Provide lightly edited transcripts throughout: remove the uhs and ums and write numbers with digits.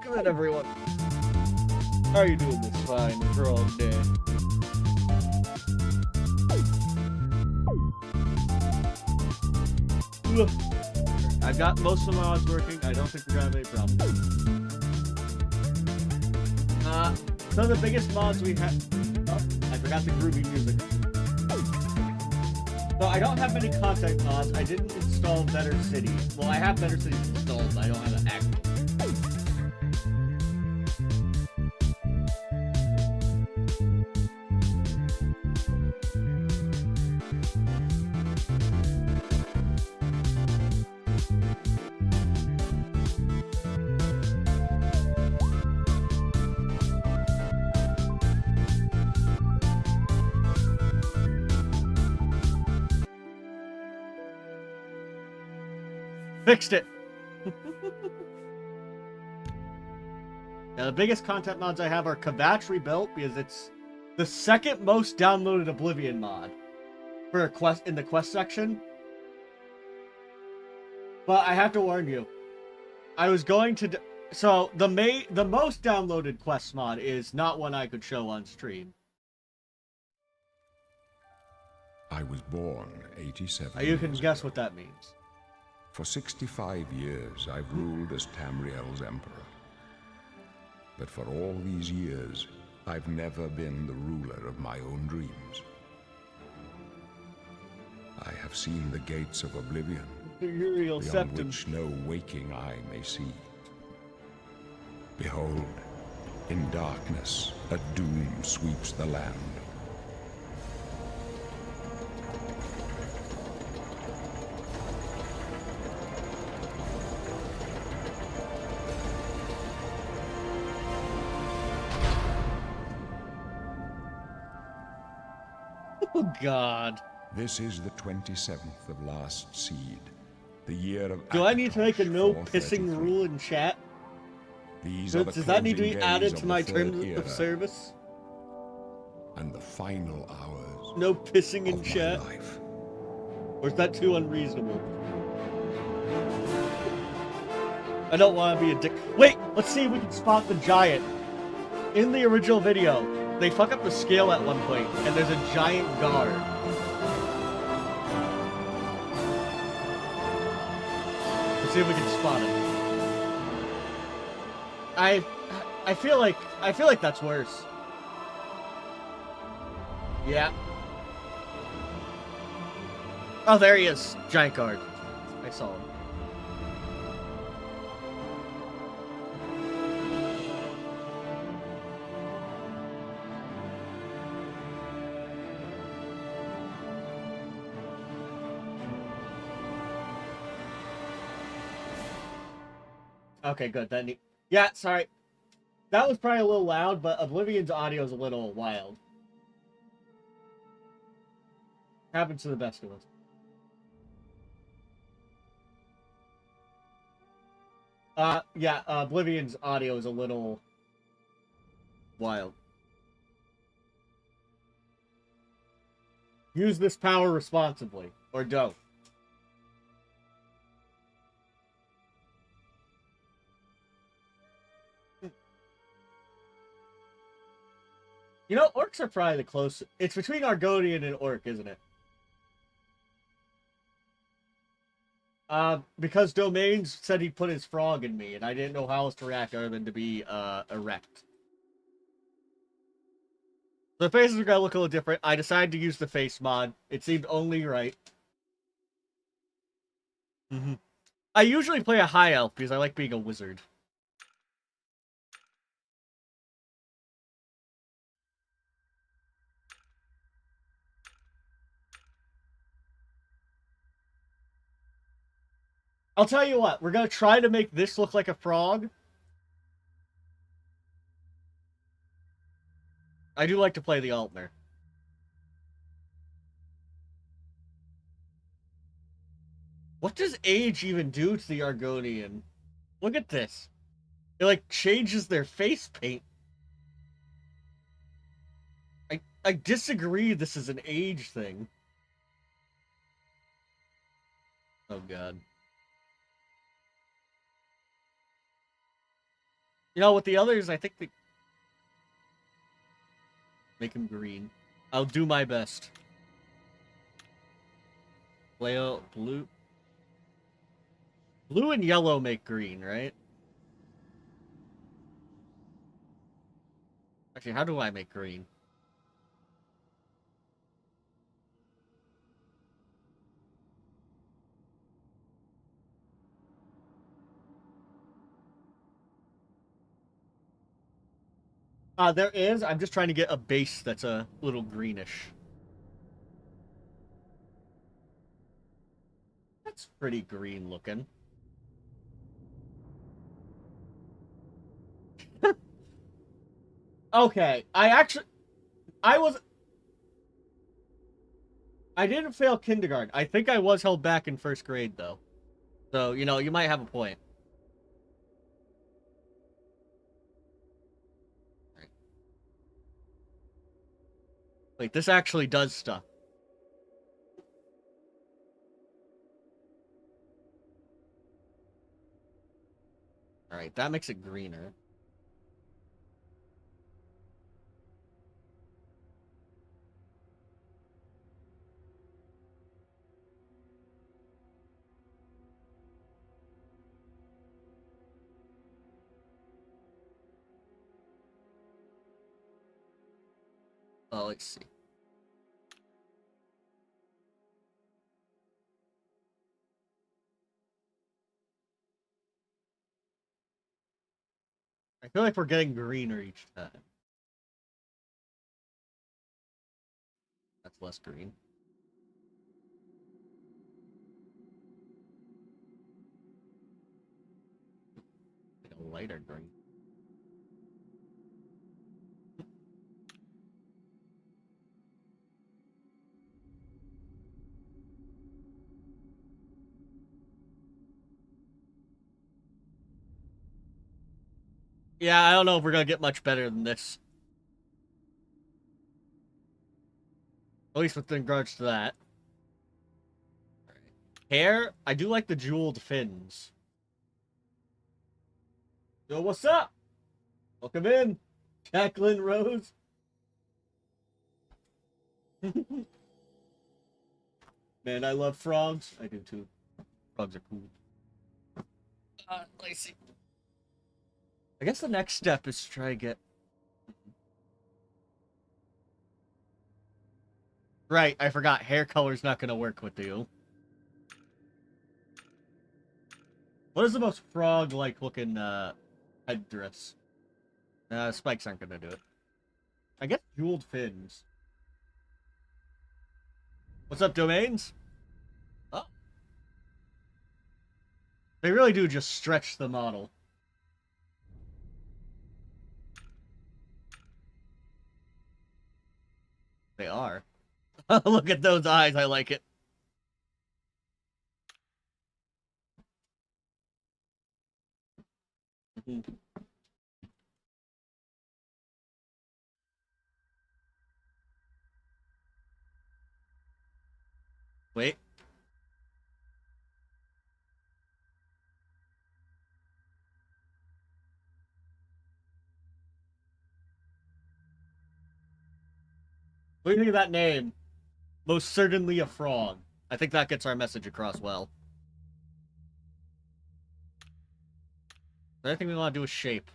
welcome in, everyone. How are you doing this fine wrong day? I've got most of my mods working. I don't think we're gonna have any problems. Some of the biggest mods we have. Oh, I forgot the groovy music. So I don't have many content mods. I didn't install Better City. Well, I have Better City installed, but I don't have an active. Fixed it! Now, the biggest content mods I have are Kvatch Rebuilt, because it's the second most downloaded Oblivion mod for a quest in the quest section. But I have to warn you, I was going to... So, the most downloaded quest mod is not one I could show on stream. I was born 87 You can years guess ago. what that means. For 65 years, I've ruled as Tamriel's emperor. But for all these years, I've never been the ruler of my own dreams. I have seen the gates of Oblivion, beyond which no waking eye may see. Behold, in darkness, a doom sweeps the land. Oh, God. This is the 27th of last seed, the year of Do I need to make a no Akatosh pissing 433. rule in chat? These are the Does that need to be closing added days to of my the third terms era, of service? and the final hours No pissing in of chat? my life. Or is that too unreasonable? I don't want to be a dick. Wait, let's see if we can spot the giant. In the original video, they fuck up the scale at one point, and there's a giant guard. Let's see if we can spot it. I feel like that's worse. Yeah. Oh, there he is. Giant guard. I saw him. Okay, good. Then, yeah, sorry. That was probably a little loud, but Oblivion's audio is a little wild. Happens to the best of us. Yeah, Oblivion's audio is a little wild. Use this power responsibly, or don't. You know, orcs are probably the closest. It's between Argonian and orc, isn't it? Because Domains said he put his frog in me, and I didn't know how else to react other than to be, erect. The faces are gonna look a little different. I decided to use the face mod. It seemed only right. I usually play a high elf because I like being a wizard. I'll tell you what, we're gonna try to make this look like a frog. I do like to play the Altner. What does age even do to the Argonian? Look at this. It, like, changes their face paint. I disagree this is an age thing. Oh, God. You know, with the others, I think they make him green. I'll do my best. Blue. Blue and yellow make green, right? Actually, how do I make green? There is. I'm just trying to get a base that's a little greenish. That's pretty green looking. Okay, I was, I didn't fail kindergarten. I think I was held back in first grade though. So, you know, you might have a point. Right. Wait, this actually does stuff. Alright, that makes it greener. Oh, let's see. I feel like we're getting greener each time. That's less green. Like a lighter green. Yeah, I don't know if we're gonna get much better than this. At least with regards to that. Hair, I do like the jeweled fins. Yo, what's up? Welcome in, Jacqueline Rose. Man, I love frogs. I do too. Frogs are cool. Let's see. I guess the next step is to try to get. Right, I forgot. Hair color's not gonna work with you. What is the most frog-like looking headdress? Spikes aren't gonna do it. I guess jeweled fins. What's up, domains? Oh, they really do just stretch the model. They are. Look at those eyes. I like it. Wait. What do you think of that name? Most certainly a frog. I think that gets our message across well. The other thing we want to do is shape.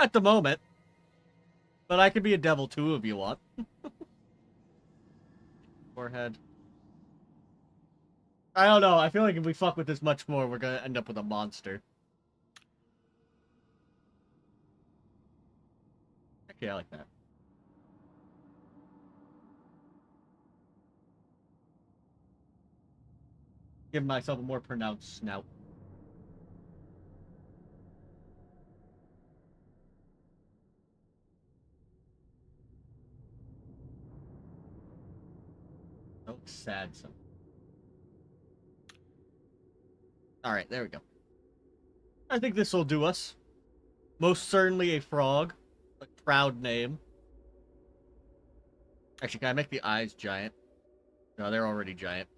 At the moment. But I could be a devil too if you want. Forehead. I don't know. I feel like if we fuck with this much more, we're gonna end up with a monster. Okay, I like that. Give myself a more pronounced snout. Oh, sad some. Alright, there we go. I think this will do us. Most certainly a frog. A proud name. Actually, can I make the eyes giant? No, they're already giant.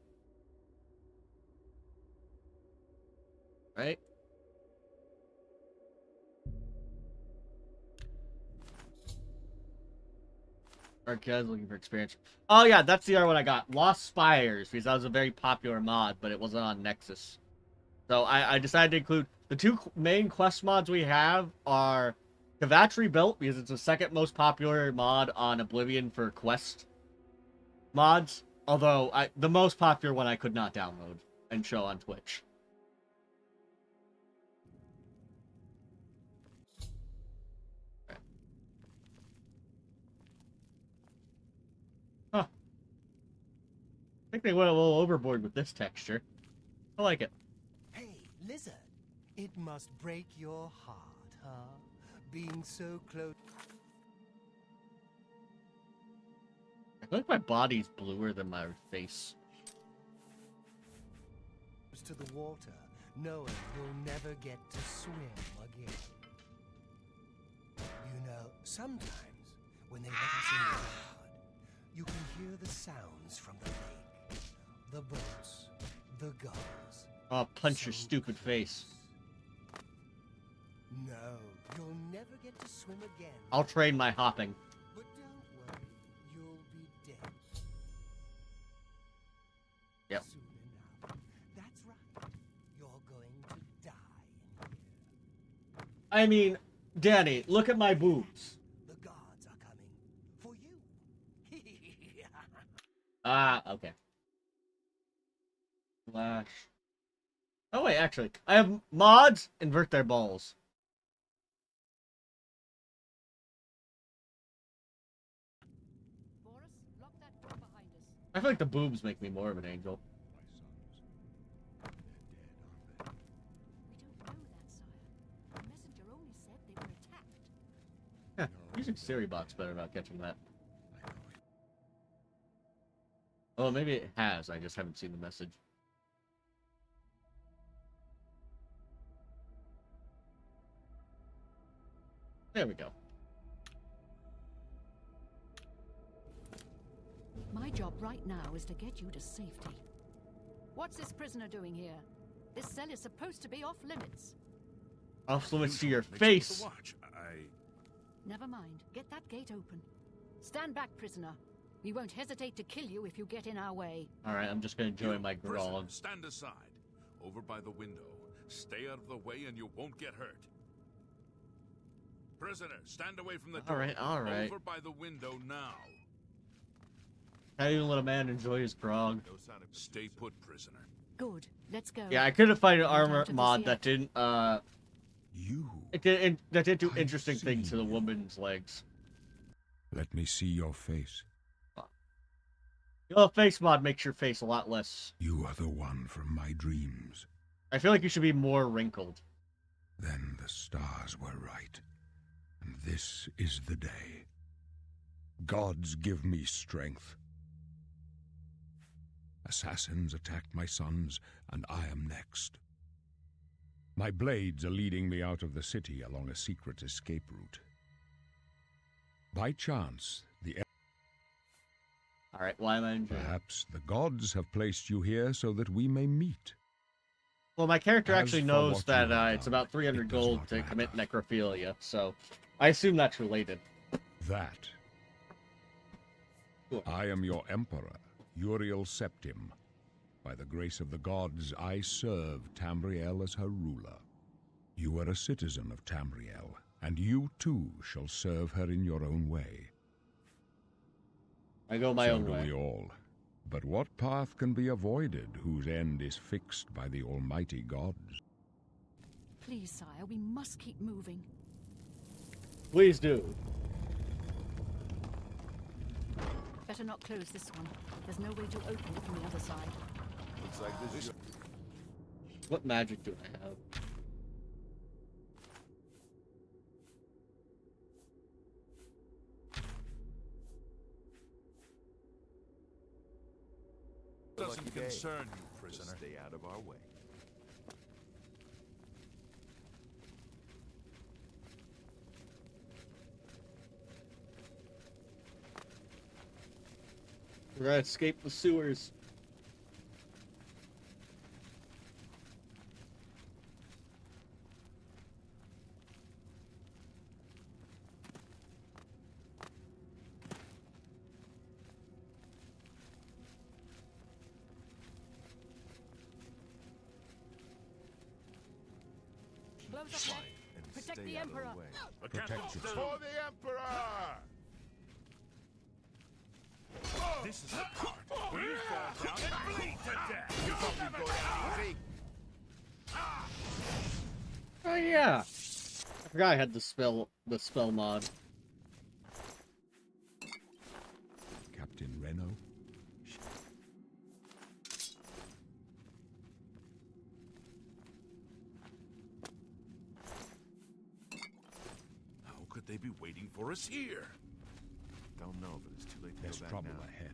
Right? Alright, guys, looking for experience. Oh, yeah, that's the other one I got. Lost Spires, because that was a very popular mod, but it wasn't on Nexus. So I decided to include... The two main quest mods we have are Kvatch Rebuilt, because it's the second most popular mod on Oblivion for quest mods. Although, the most popular one I could not download and show on Twitch. Huh. I think they went a little overboard with this texture. I like it. Hey, lizard. It must break your heart, huh? Being so close I feel like my body's bluer than my face. to the water, knowing you'll never get to swim again. You know, sometimes when they let us in the yard, you can hear the sounds from the lake. The boats, the gulls. I'll punch your So stupid face. No, you'll never get to swim again. I'll train my hopping. But don't worry, you'll be dead. Yep. Soon enough. That's right. You're going to die in here. I mean, Danny, look at my boobs. The gods are coming for you. Ah, okay. Flash. Oh wait, actually, I have mods. Invert their balls. Boris, lock that door behind us. I feel like the boobs make me more of an angel. We don't know that, sire. The messenger only said they were attacked. Yeah, using Siri box better about catching that. Oh, maybe it has. I just haven't seen the message. There we go. My job right now is to get you to safety. What's this prisoner doing here? This cell is supposed to be off limits. Off limits to your Makes face. the watch. Never mind. Get that gate open. Stand back, prisoner. We won't hesitate to kill you if you get in our way. Alright, I'm just gonna enjoy my Prisoner, grog. stand aside. Over by the window. Stay out of the way and you won't get hurt. Prisoner, stand away from the door. Alright. Over by the window now. How do you let a man enjoy his grog? No sign of... Stay put, prisoner. Good. Let's go. Yeah, I couldn't find an Out armor of this mod yet. that didn't, that didn't do I've interesting things to the seen you. woman's legs. Let me see your face. Your face mod makes your face a lot less. You are the one from my dreams. I feel like you should be more wrinkled. Then the stars were right. And this is the day. Gods give me strength. Assassins attacked my sons, and I am next. My blades are leading me out of the city along a secret escape route. By chance, Alright, why am I enjoying it? perhaps the gods have placed you here so that we may meet. Well, my character As actually for knows what that you have it's done, about 300 it does gold not to commit matter. necrophilia, so I assume that's related. That. Cool. I am your emperor, Uriel Septim. By the grace of the gods, I serve Tamriel as her ruler. You are a citizen of Tamriel, and you too shall serve her in your own way. I go my So own do way. we all. But what path can be avoided whose end is fixed by the almighty gods? Please, sire, we must keep moving. Please do. Better not close this one. There's no way to open it from the other side. Looks like this is... What magic do I have? doesn't lucky day. concern you, Just prisoner. stay out of our way. We're gonna escape the sewers. Close up Fine, left. and Protect stay the out Emperor. of the way. The Protect captain's yourself. still. For the Emperor! This is the part where you fall down and bleed to death. You thought we'd go down easy? Oh yeah. I forgot I had the spell mod. Captain Reno. How could they be waiting for us here? Don't know, but it's too late to There's go back trouble now. ahead.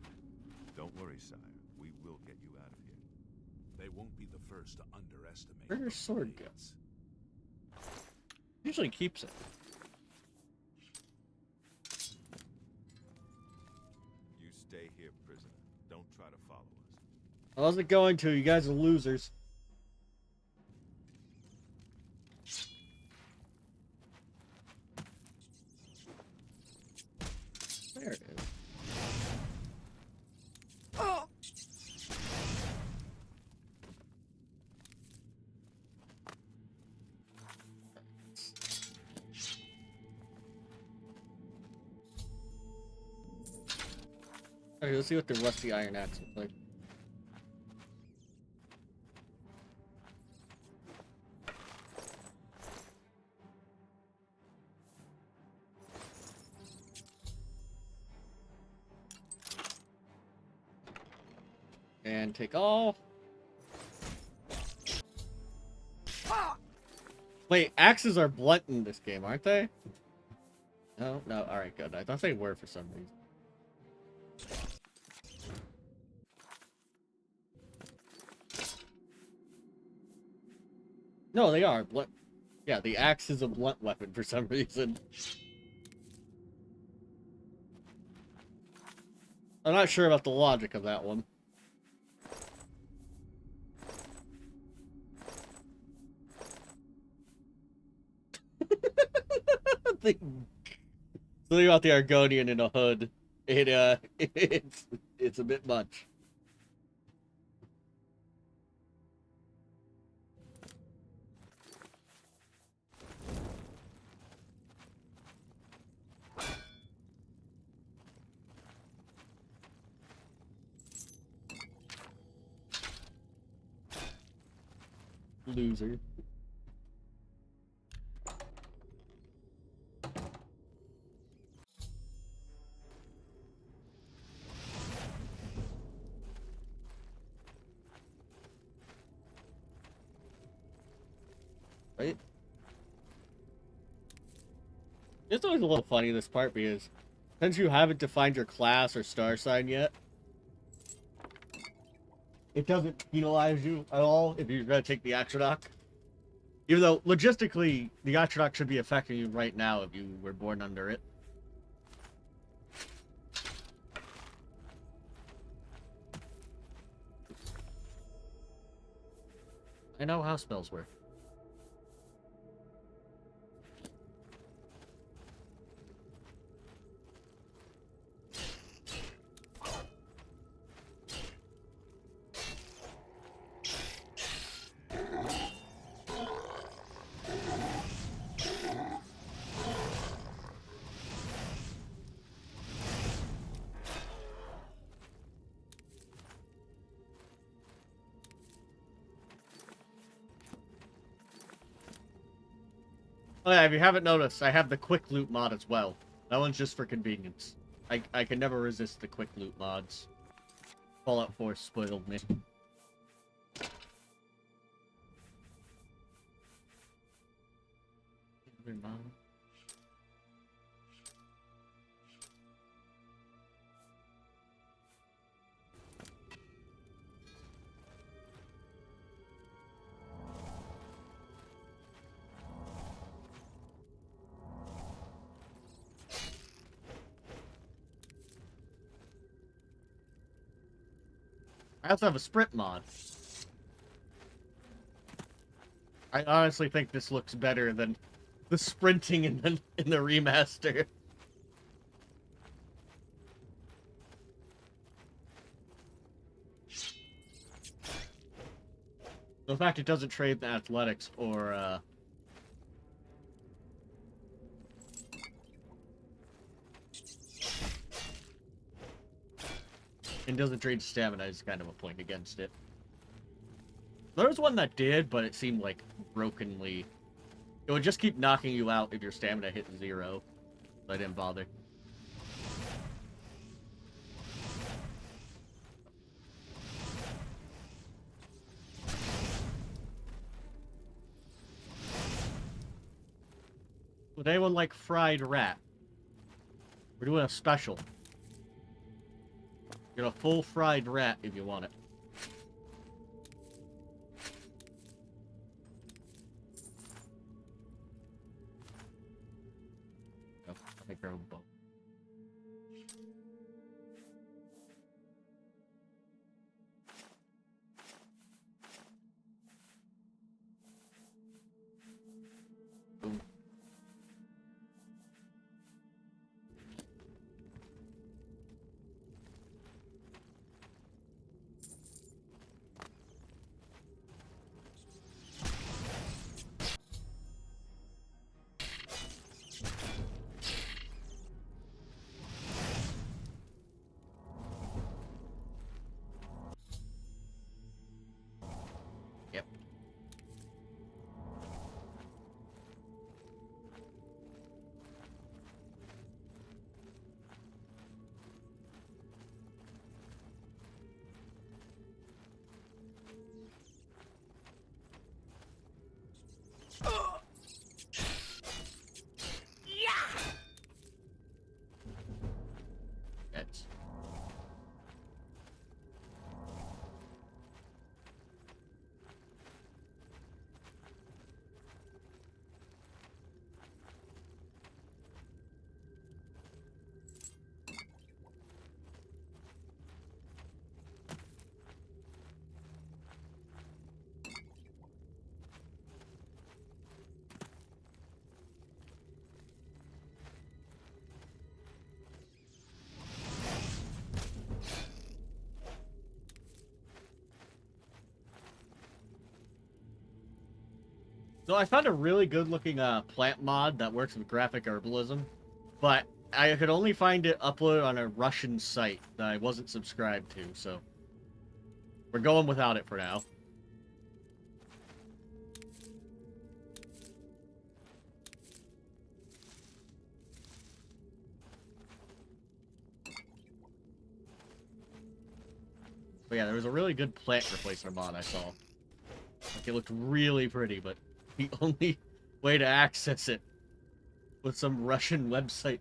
Don't worry, sire. We will get you out of here. They won't be the first to underestimate. Where'd your the sword go? blades. Usually keeps it. You stay here, prisoner. Don't try to follow us. I wasn't going to. You guys are losers. There it is. Okay, let's see what the rusty iron axe looks like. And take all. Wait, axes are blunt in this game, aren't they? No, no. All right, good. I thought they were for some reason. No, they are blunt. Yeah, the axe is a blunt weapon for some reason. I'm not sure about the logic of that one. Something about the Argonian in a hood. It's a bit much. Loser. Right? It's always a little funny, this part, because since you haven't defined your class or star sign yet, it doesn't penalize you at all if you're going to take the Atronach. Even though, logistically, the Atronach should be affecting you right now if you were born under it. I know how spells work. Oh yeah, if you haven't noticed, I have the quick loot mod as well. That one's just for convenience. I can never resist the quick loot mods. Fallout 4 spoiled me. I also have a sprint mod. I honestly think this looks better than the sprinting in the remaster. The fact it doesn't trade the athletics or it doesn't trade stamina is kind of a point against it. There was one that did, but it seemed like brokenly. It would just keep knocking you out if your stamina hit 0. So I didn't bother. Would anyone like fried rat? We're doing a special. Get a full fried rat if you want it. Oh, I'll take care of both. Boom. Yep. That's... So I found a really good looking plant mod that works with graphic herbalism, but I could only find it uploaded on a Russian site that I wasn't subscribed to, so we're going without it for now. But yeah, there was a really good plant replacer mod I saw. Like, it looked really pretty, but the only way to access it was some Russian website.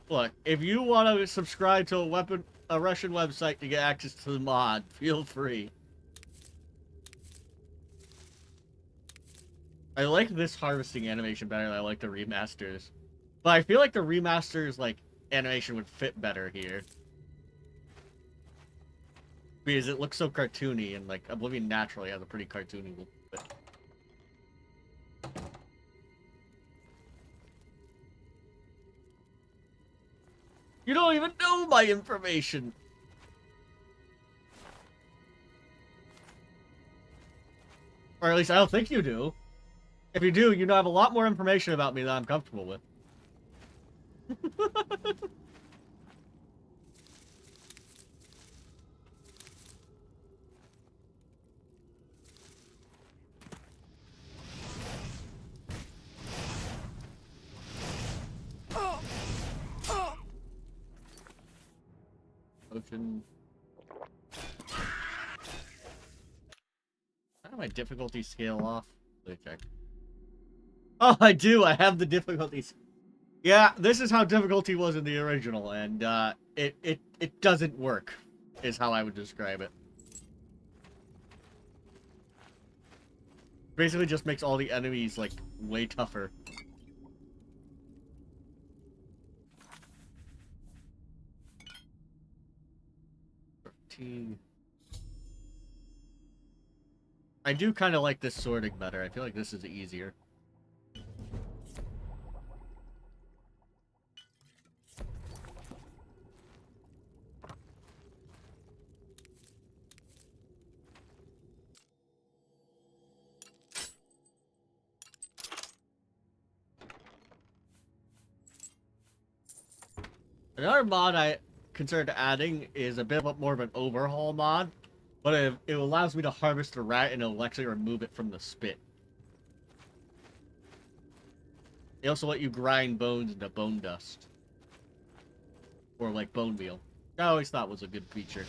Look, if you want to subscribe to a Russian website to get access to the mod, feel free. I like this harvesting animation better than I like the remasters. But I feel like the remasters, like, animation would fit better here. Because it looks so cartoony, and, like, Oblivion naturally has a pretty cartoony look. You don't even know my information! Or at least I don't think you do. If you do, you know I have a lot more information about me than I'm comfortable with. Ocean. How do my difficulty scale off? Let me check. Oh, I do. I have the difficulties. Yeah, this is how difficulty was in the original, and it doesn't work, is how I would describe it. Basically just makes all the enemies, like, way tougher. fatigue. I do kind of like this sorting better. I feel like this is easier. Another mod I considered adding is a bit more of an overhaul mod, but it allows me to harvest a rat and it'll actually remove it from the spit. They also let you grind bones into bone dust. Or like bone meal. I always thought was a good feature.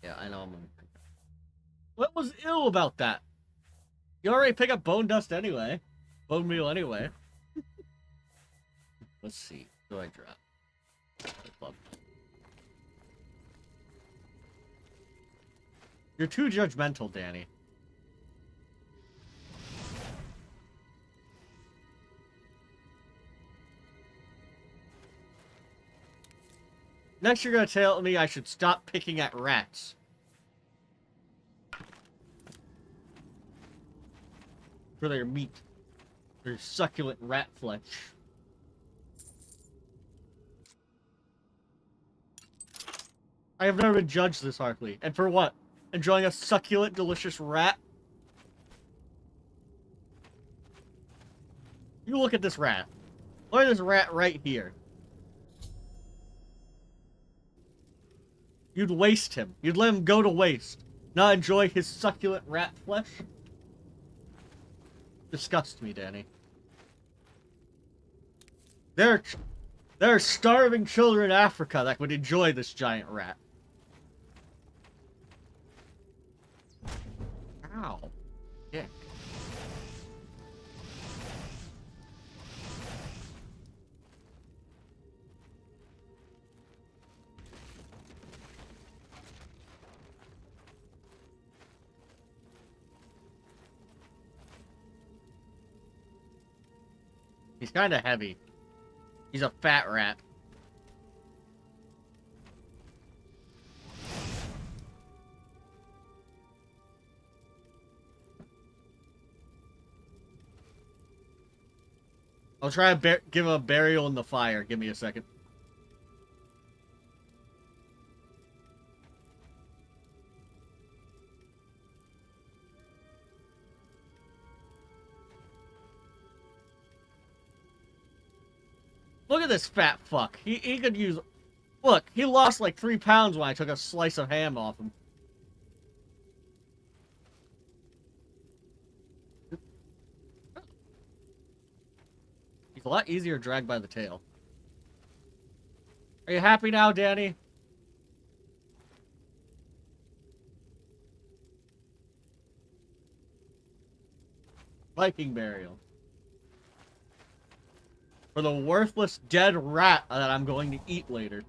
Yeah, I know I'm gonna... What was ill about that? You already pick up bone dust anyway. Bone meal anyway. Let's see. What do I drop? You're too judgmental, Danny. Next you're gonna tell me I should stop picking at rats. For their meat. Their succulent rat flesh. I have never been judged this harshly. And for what? Enjoying a succulent, delicious rat? You look at this rat. Look at this rat right here. You'd waste him. You'd let him go to waste. Not enjoy his succulent rat flesh? Disgusts me, Danny. There are starving children in Africa that would enjoy this giant rat. Ow. Yeah. He's kind of heavy. He's a fat rat. I'll try to give him a burial in the fire. Give me a second. Look at this fat fuck. He could use... Look, he lost like 3 pounds when I took a slice of ham off him. He's a lot easier to drag by the tail. Are you happy now, Danny? Viking burial. For the worthless dead rat that I'm going to eat later.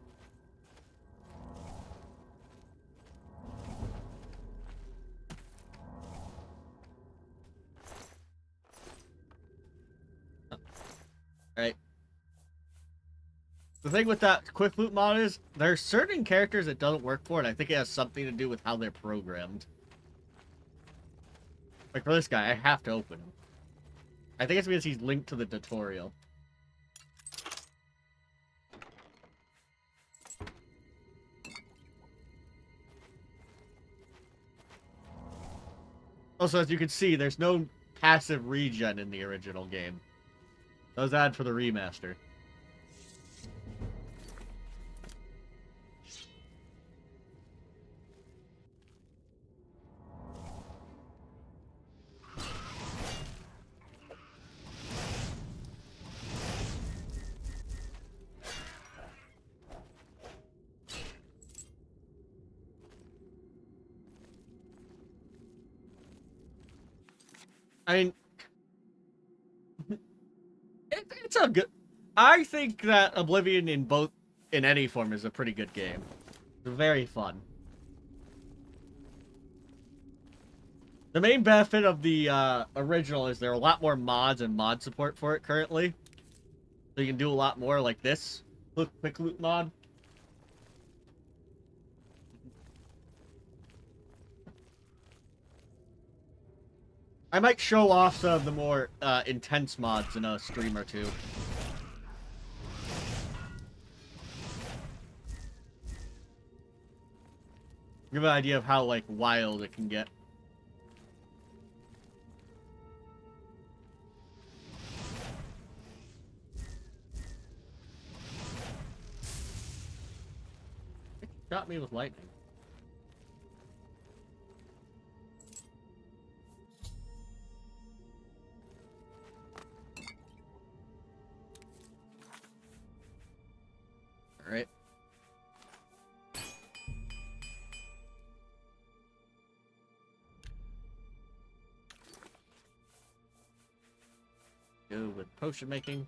Alright. The thing with that quick loot mod is, there's certain characters it doesn't work for, and I think it has something to do with how they're programmed. Like for this guy, I have to open him. I think it's because he's linked to the tutorial. Also, as you can see, there's no passive regen in the original game. That was added for the remaster. I mean, a good... I think that Oblivion in any form is a pretty good game. It's very fun. The main benefit of the original is there are a lot more mods and mod support for it currently. So you can do a lot more like this. Quick loot mod. I might show off some of the more intense mods in a stream or two. Give an idea of how, like, wild it can get. It shot me with lightning. Alright. Go with potion making.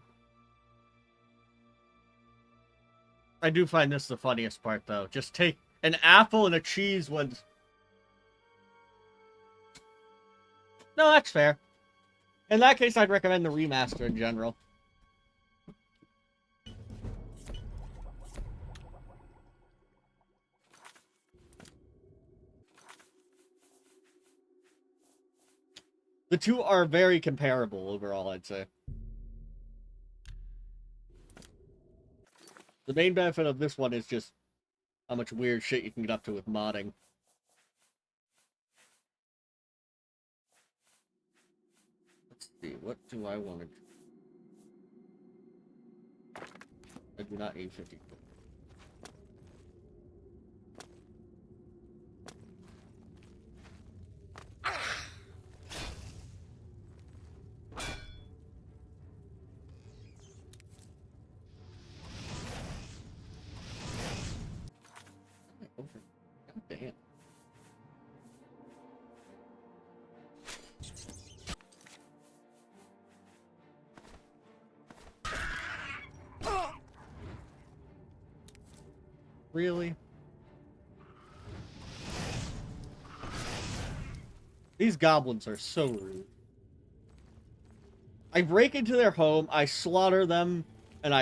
I do find this the funniest part, though. Just take an apple and a cheese when... No, that's fair. In that case, I'd recommend the remaster in general. The two are very comparable overall, I'd say. The main benefit of this one is just how much weird shit you can get up to with modding. Let's see, what do I want to do? I do not need 50. God damn. Really? These goblins are so rude. I break into their home, I slaughter them, and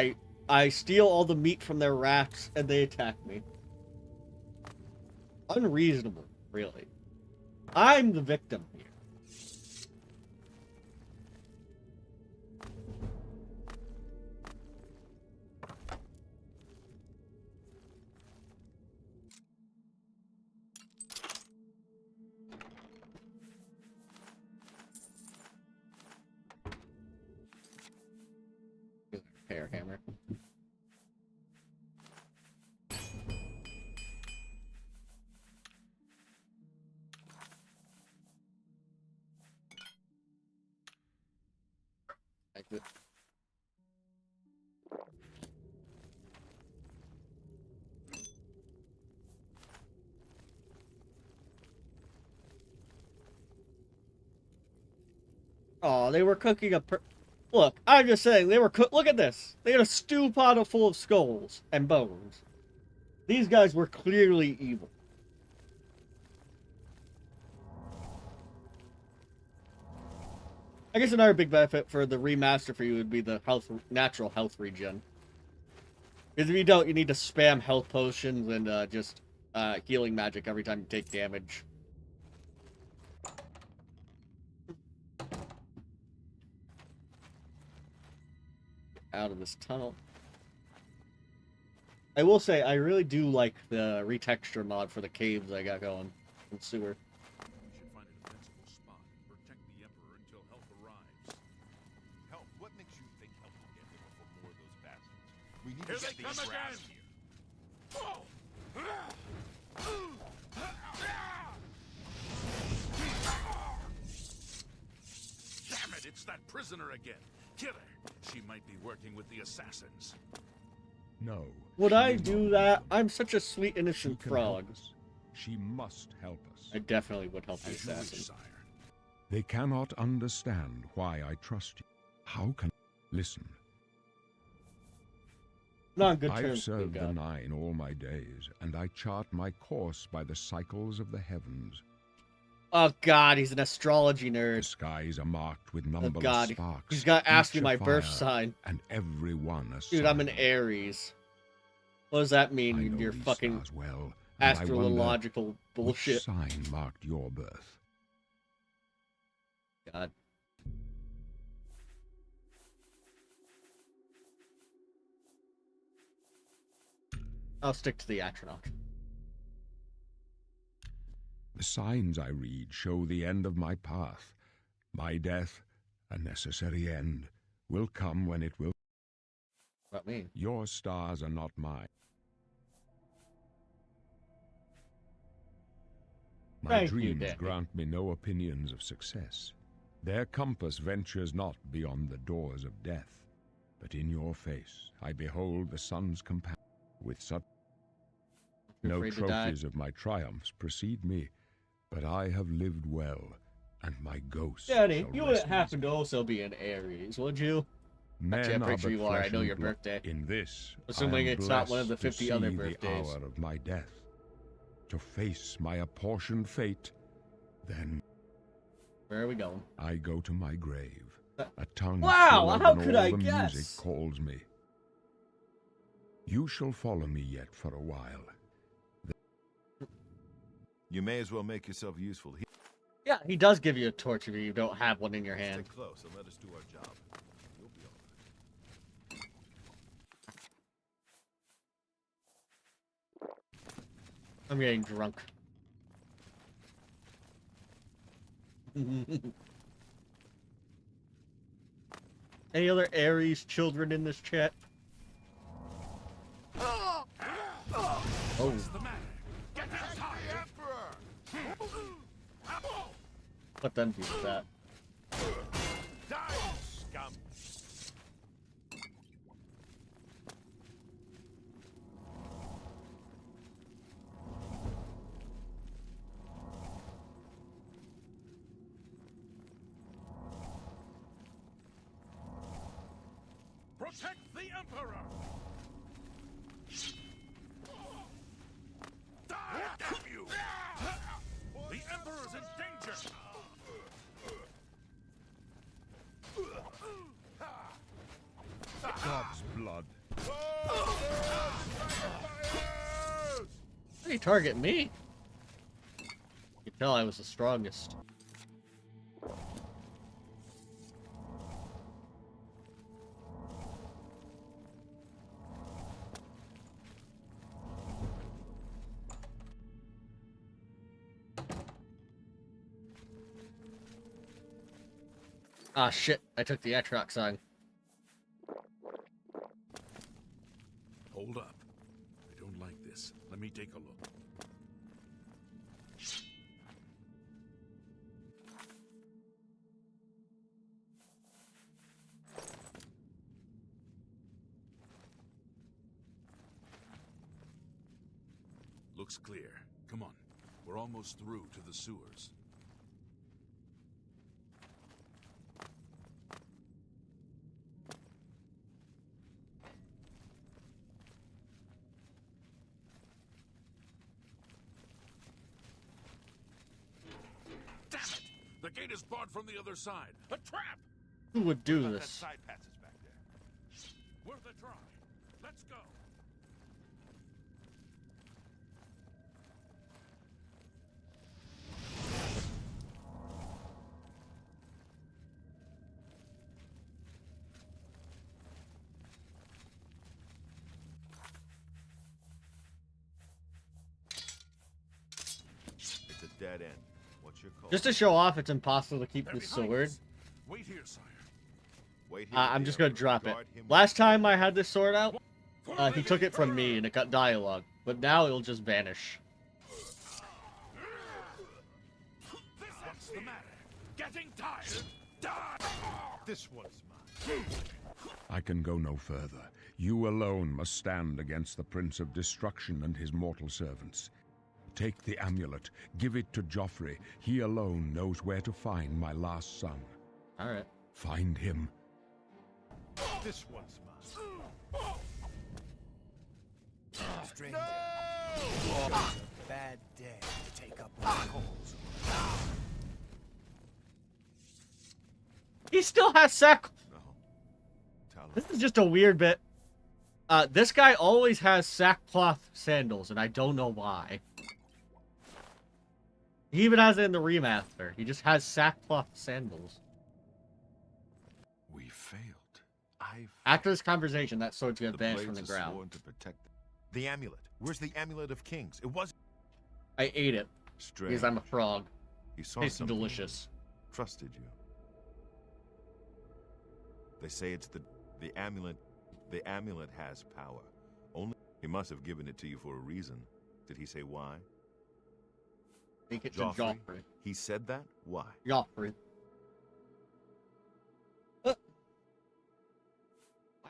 I steal all the meat from their racks, and they attack me. Unreasonable, really. I'm the victim here. Hair hammer. Exit. Oh, they were cooking a Look, I'm just saying, they were look at this. They had a stew pot full of skulls and bones. These guys were clearly evil. I guess another big benefit for the remaster for you would be the natural health regen. Because if you don't, you need to spam health potions and just healing magic every time you take damage. Out of this tunnel. I will say, I really do like the retexture mod for the caves I got going in sewer. We should find a defensible spot and protect the Emperor until help arrives. Help? What makes you think help will get here before more of those bastards? We need Here to they get come these again! rats here. Damn it, it's that prisoner again. Kill her. She might be working with the assassins. No. Would she I will do not. that? I'm such a sweet, She innocent can help frog. us. She must help us. I definitely would help the As you wish, assassin. sire. They cannot understand why I trust you. How can... Listen. Not on good I've terms with served the God. Nine all my days, and I chart my course by the cycles of the heavens. Oh God, he's an astrology The nerd. skies are marked with Oh numberless God, sparks. he's got to ask me each a my birth fire, sign. and every one a Dude, I'm an sign. Aries. What does that I mean? know Your these fucking stars well, and I wonder astrological which bullshit. sign marked your birth. God. I'll stick to the Atronach. The signs I read show the end of my path. My death, a necessary end, will come when it will. What about me? Your stars are not mine. My Thank you, dreams Daddy. grant me no opinions of success. Their compass ventures not beyond the doors of death. But in your face I behold the sun's companion. With such You're no afraid to die? trophies of my triumphs precede me, but I have lived well, and my ghost Daddy, shall you rest wouldn't in happen to also be an Aries, would you? Men Actually, I'm are pretty sure but you are. I flesh know and your blood. birthday. In this, Assuming I am it's not one of the blessed to 50 other see birthdays. the hour of my death, to face my apportioned fate. Then Where are we going? I go to my grave. A tongue Wow, fuller how than could all I the guess? music calls me. You shall follow me yet for a while. You may as well make yourself useful. Yeah, he does give you a torch if you don't have one in your hand. Stay close and let us do our job. You'll be all right. I'm getting drunk. Any other Aries children in this chat? Oh. What's the matter? Get this high, Emperor! Let them do that. Die, scum! Protect the Emperor! Die, damn you! The Emperor's in danger! God's blood. How did he target me? You could tell I was the strongest. Ah, shit. I took the Atronach sign. Hold up. I don't like this. Let me take a look. Looks clear. Come on. We're almost through to the sewers. Damn it! The gate is barred from the other side. A trap! Who would do About that this? side passage back there. Worth a try. Let's go. It's a dead end. What's your call? Just to show off, it's impossible to keep They're the behind sword. us. Wait here, sire. Wait here, I'm just gonna Emperor. drop it. Guard him Last with- time I had this sword out, he took it from me and it got dialogue. But now it'll just vanish. What's the matter? Getting tired? Die! This one's mine. I can go no further. You alone must stand against the Prince of Destruction and his mortal servants. Take the amulet, give it to Joffrey. He alone knows where to find my last son. Alright. Find him. This one's mine. Stranger. It's a bad day to take up my cause. He still has sack. No. Tell him. This is just a weird bit. This guy always has sackcloth sandals, and I don't know why. He even has it in the remaster. He just has sackcloth sandals. We failed. I After this conversation, that sword's gonna the vanish from the blades are ground. sworn to protect the amulet. Where's the amulet of kings? It was I ate it strange. because I'm a frog. He saw Tastes something. delicious. Trusted you. They say it's the amulet. The amulet has power. Only he must have given it to you for a reason. Did he say why? Make it to Joffrey? Joffrey. He said that? Why? Joffrey. Why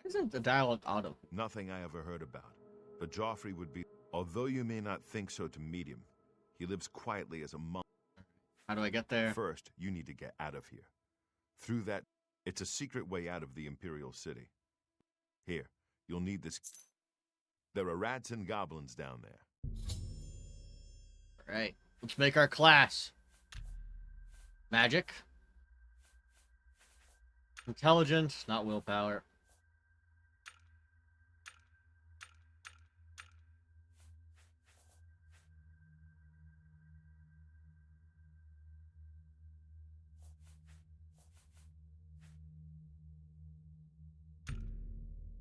isn't the dialogue auto? Nothing I ever heard about. But Joffrey would be. Although you may not think so to meet him, he lives quietly as a monk. How do I get there? First, you need to get out of here. Through that, it's a secret way out of the Imperial City. Here, you'll need this. There are rats and goblins down there. Alright. Let's make our class. Magic. Intelligence, not willpower.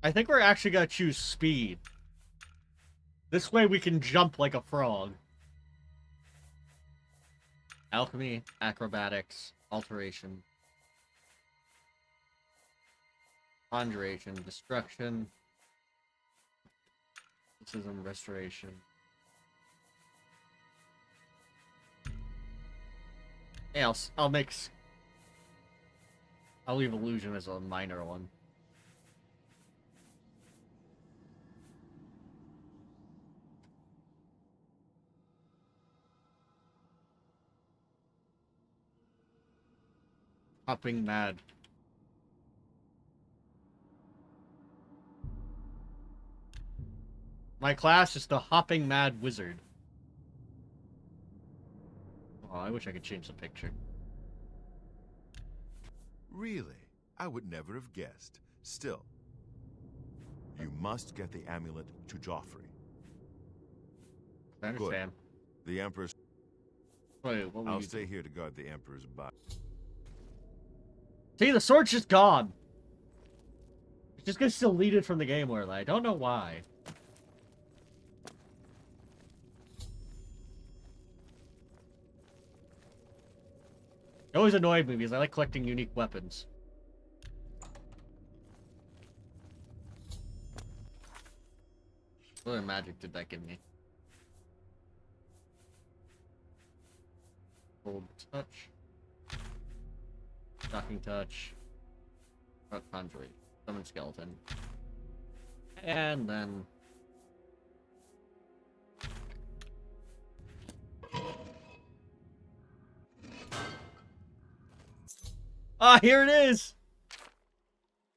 I think we're actually gonna choose speed. This way we can jump like a frog. Alchemy, acrobatics, alteration, conjuration, destruction, mysticism, restoration. Yeah, I'll leave illusion as a minor one. Hopping mad. My class is the hopping mad wizard. Oh, I wish I could change the picture. Really? I would never have guessed. Still, you must get the amulet to Joffrey. I understand. The Emperor's. Wait, what were I'll you stay here to guard the Emperor's body. See, the sword's just gone. It's just gets deleted from the game, Lorelai. I don't know why. It always annoyed me because I like collecting unique weapons. What other magic did that give me? Hold touch. Shocking touch. Conjuring. Summon skeleton. And then... Ah, here it is!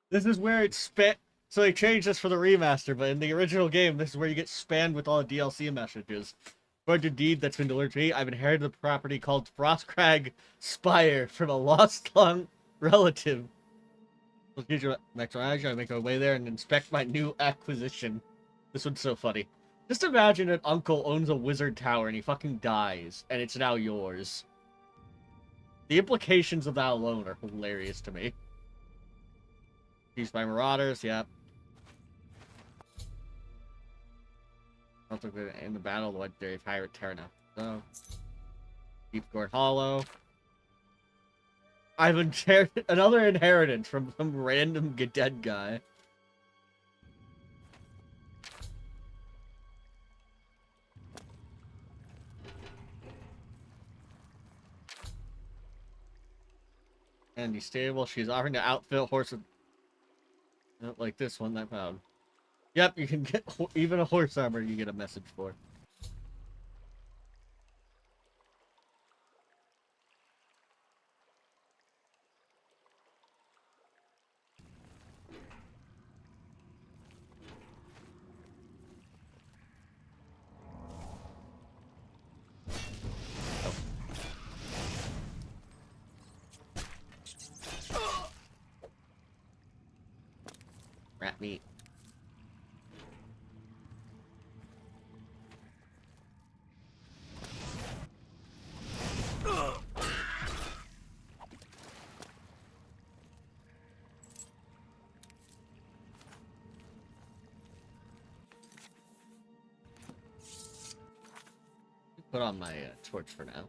This is where it's spit. So they changed this for the remaster, but in the original game, this is where you get spammed with all the DLC messages. According to deed that's been delivered to me, I've inherited a property called Frostcrag Spire from a lost long relative. Let's get your next one. I make my way there and inspect my new acquisition. This one's so funny. Just imagine an uncle owns a wizard tower and he fucking dies, and it's now yours. The implications of that alone are hilarious to me. Used by marauders, yep. Also in the battle, the legendary pirate Terna. So, Deep Gourd Hollow. I've inherited another inheritance from some random dead guy. Andy Stable, she's offering to outfit horse with... like this one I found. Yep, you can get even a horse armor you get a message for. meat. Put on my torch for now.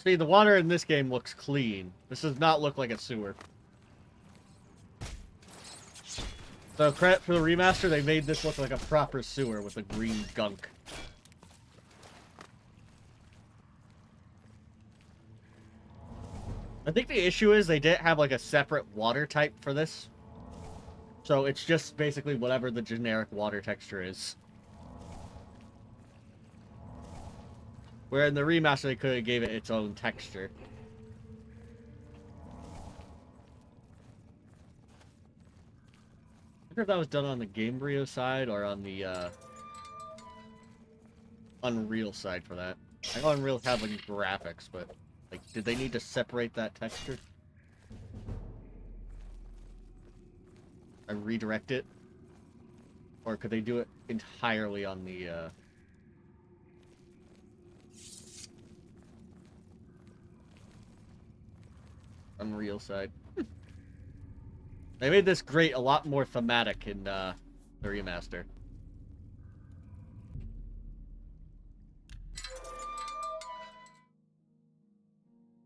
See, the water in this game looks clean. This does not look like a sewer. So credit for the remaster, they made this look like a proper sewer with a green gunk. I think the issue is they didn't have like a separate water type for this. So it's just basically whatever the generic water texture is. Where in the remaster they could have gave it its own texture. I wonder if that was done on the Gamebryo side or on the Unreal side for that. I know Unreal have like graphics, but like, did they need to separate that texture? And redirect it? Or could they do it entirely on the Unreal side? They made this great a lot more thematic in the remaster.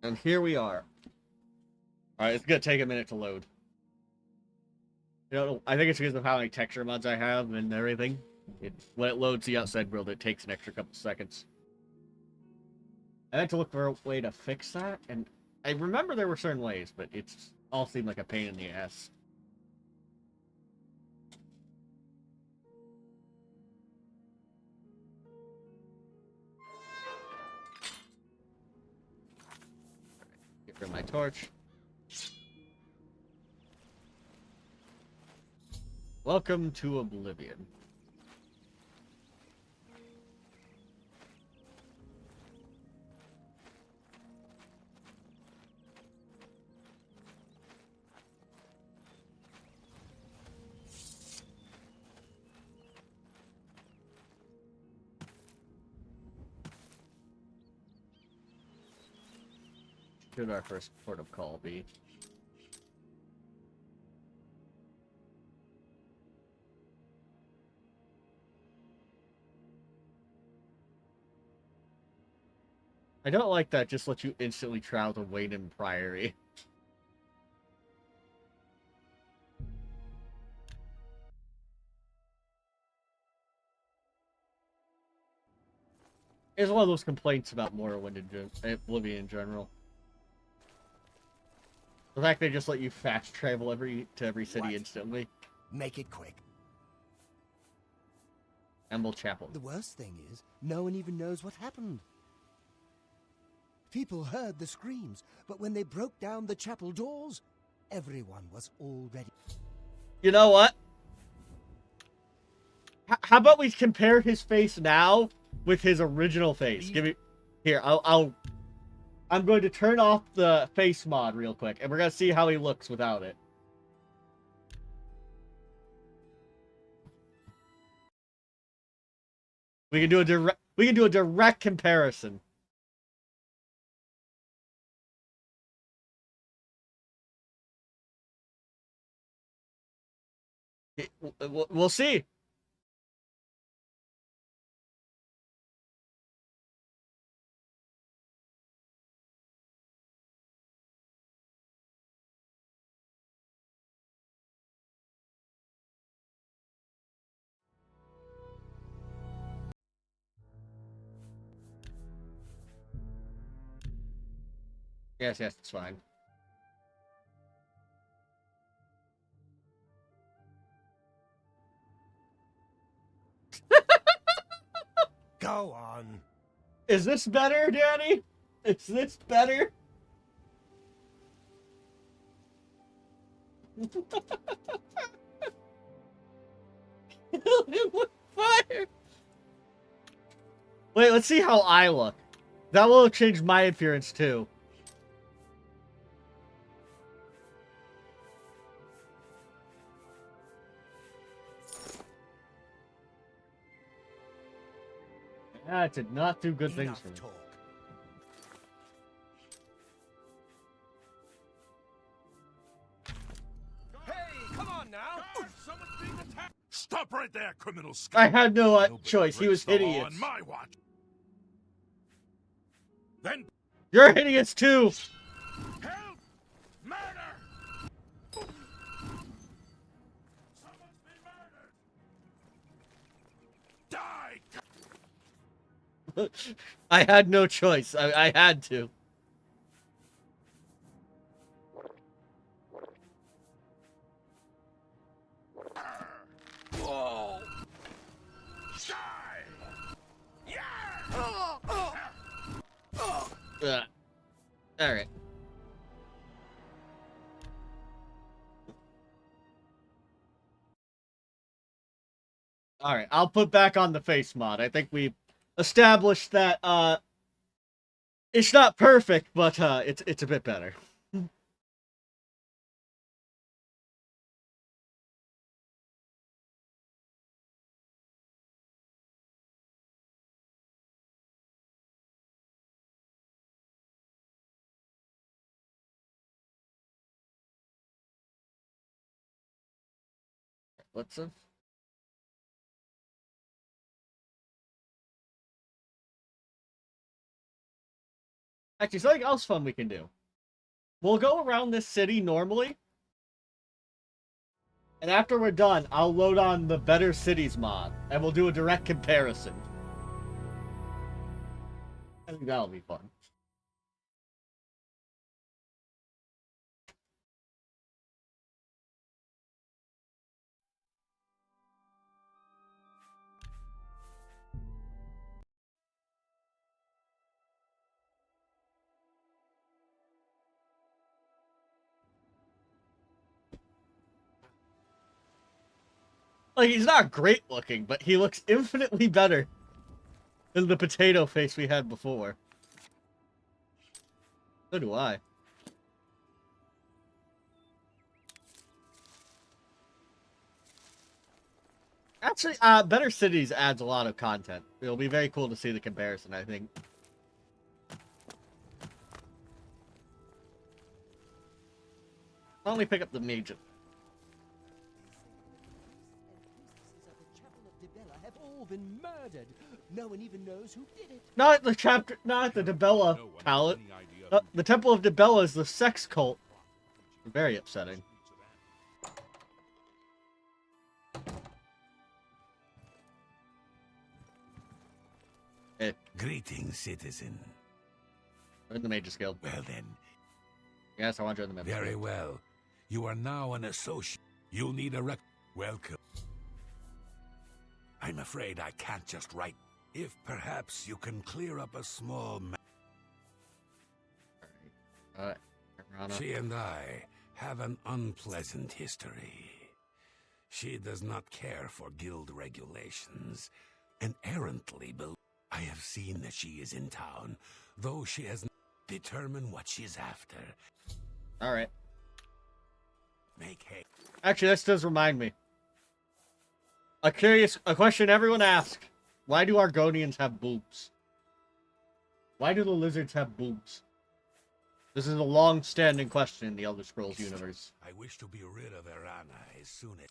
And here we are. Alright, it's gonna take a minute to load. You know, I think it's because of how many texture mods I have and everything. When it loads the outside world, it takes an extra couple seconds. I had to look for a way to fix that, and I remember there were certain ways, but it's all seemed like a pain in the ass. Get rid of my torch. Welcome to Oblivion. Should our first port of call be? I don't like that just let you instantly travel to Wayne Priory. It's one of those complaints about Morrowind and Oblivion in general. The fact they just let you fast travel to every city What? instantly. Make it quick. Emble Chapel. The worst thing is, no one even knows what happened. People heard the screams, but when they broke down the chapel doors, everyone was already... You know what? How about we compare his face now with his original face? Give me... Here, I'm going to turn off the face mod real quick, and we're going to see how he looks without it. We can do a direct comparison. We'll see. Yes, it's fine. Go on. Is this better, Danny? Is this better? Kill him with fire! Wait, let's see how I look. That will change my appearance too. That did not do good things Enough for me. talk. Hey, come on now! Guard, someone's being attacked! Stop right there, criminal I scum! had no Nobody choice. He was breaks the law hideous. on my watch. Then You're hideous too! help! Murder! Someone's been murdered! Die! I had no choice. I had to. Whoa! Die! Yeah! Alright. Alright, I'll put back on the face mod. I think we've established that it's not perfect, but it's a bit better. What's up? Actually, something else fun we can do. We'll go around this city normally. And after we're done, I'll load on the Better Cities mod. And we'll do a direct comparison. I think that'll be fun. Like, he's not great looking, but he looks infinitely better than the potato face we had before. So do I. Actually, Better Cities adds a lot of content. It'll be very cool to see the comparison, I think. I'll only pick up the major. The chapel of Dibella have all been murdered. No one even knows who did it. Not the chapter, not the Dibella No one has palette. any idea who The Temple of Dibella is the sex cult. Very upsetting. Greetings, citizen. I'm in the Mages Guild. Well then, Yes, I want to join the members. very well. You are now an associate. You'll need a welcome. I'm afraid I can't just write. If perhaps you can clear up a small Rana. She and I have an unpleasant history. She does not care for guild regulations, and errantly I have seen that she is in town, though she has not determined what she's after. Alright. Make hay. Actually, this does remind me. A question everyone asks. Why do Argonians have boobs? Why do the lizards have boobs? This is a long-standing question in the Elder Scrolls universe. I wish to be rid of Erana as soon as...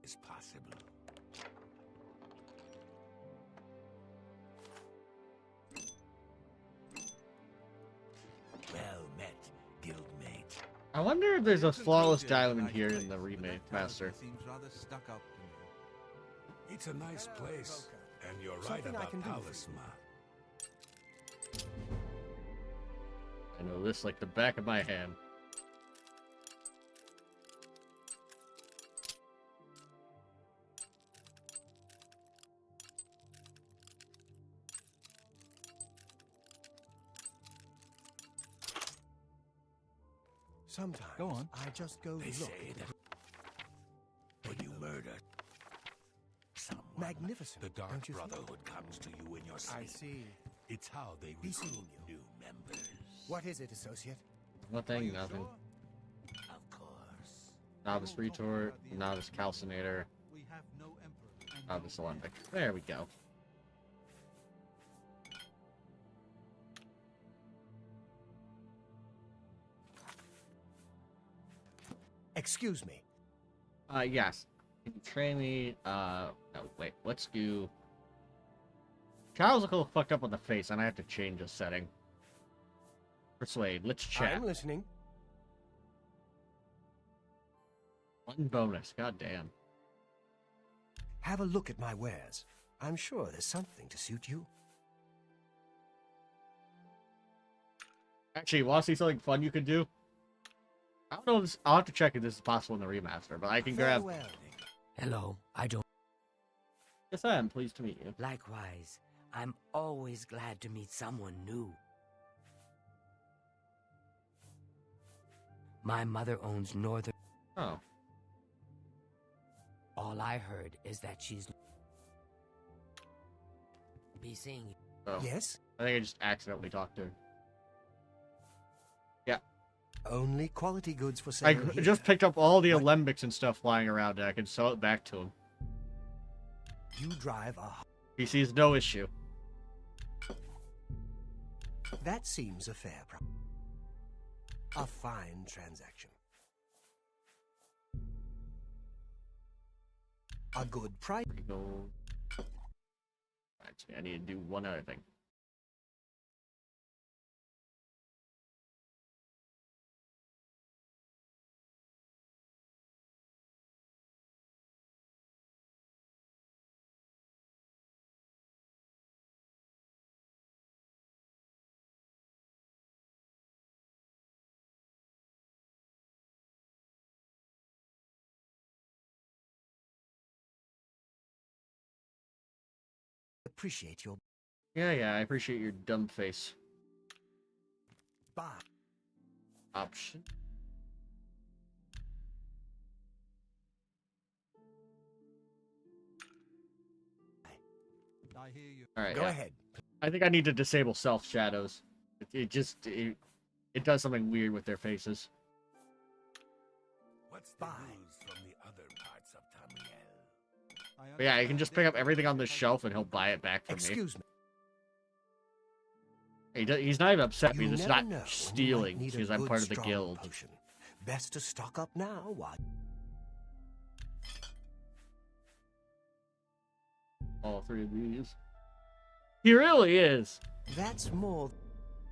is possible. Well met, guild I wonder if there's a flawless diamond here in the remake master. Seems rather stuck up to me. It's a nice place, and you're right Something I about can do for you. talisman. I know this like the back of my hand. Sometimes Go on. I just go They look. say that when you murder someone, Magnificent, the Dark don't you think? Brotherhood comes to you in your sleep. I see. It's how they Be recruit seeing you. new members. What is it, associate? Nothing, nothing. Of course. Novice retort, novice calcinator, We have no emperor. and novice no alembic. There we go. Excuse me. Yes. Can you train me? No, wait. Let's do. Child's look a little fucked up on the face, and I have to change the setting. Persuade. Let's chat. I'm listening. One bonus. God damn. Have a look at my wares. I'm sure there's something to suit you. Actually, want to see something fun you could do? I don't know if this, I'll have to check if this is possible in the remaster, but I can Very grab. well. Hello, I don't. Yes, I am. Pleased to meet you. Likewise, I'm always glad to meet someone new. My mother owns Northern. Oh. All I heard is that she's. Be seeing you. Oh. Yes? I think I just accidentally talked to her. Yeah. Only quality goods for I sale here. just picked up all the What? alembics and stuff flying around, and I can sell it back to him. You drive a... He sees no issue. That seems a fair price. A fine transaction. A good price. Gold. Actually, I need to do one other thing. Appreciate your Yeah, I appreciate your dumb face. buy. Option. I hear you. All right. Go yeah. ahead. I think I need to disable self shadows. It does something weird with their faces. What's the Bye. news from the other parts of Tamriel? But yeah, you can just pick up everything on this shelf and he'll buy it back from me. Excuse me. He's not even upset You because it's never not know when you might stealing need a because I'm good, part of the strong guild. potion. Best to stock up now while... All three of these. He really is. That's more...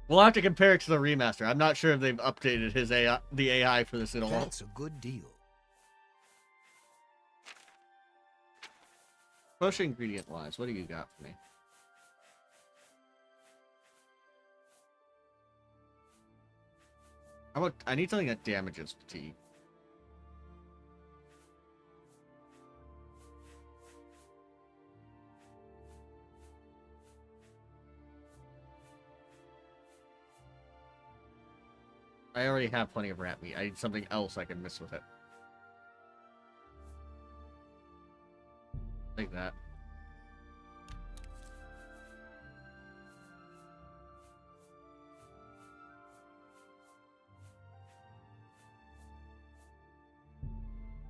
We'll have to compare it to the remaster. I'm not sure if they've updated his AI, the AI for this at all. That's a good deal. Push ingredient wise, what do you got for me? How about I need something that damages fatigue. I already have plenty of rat meat. I need something else I can miss with it. Like that.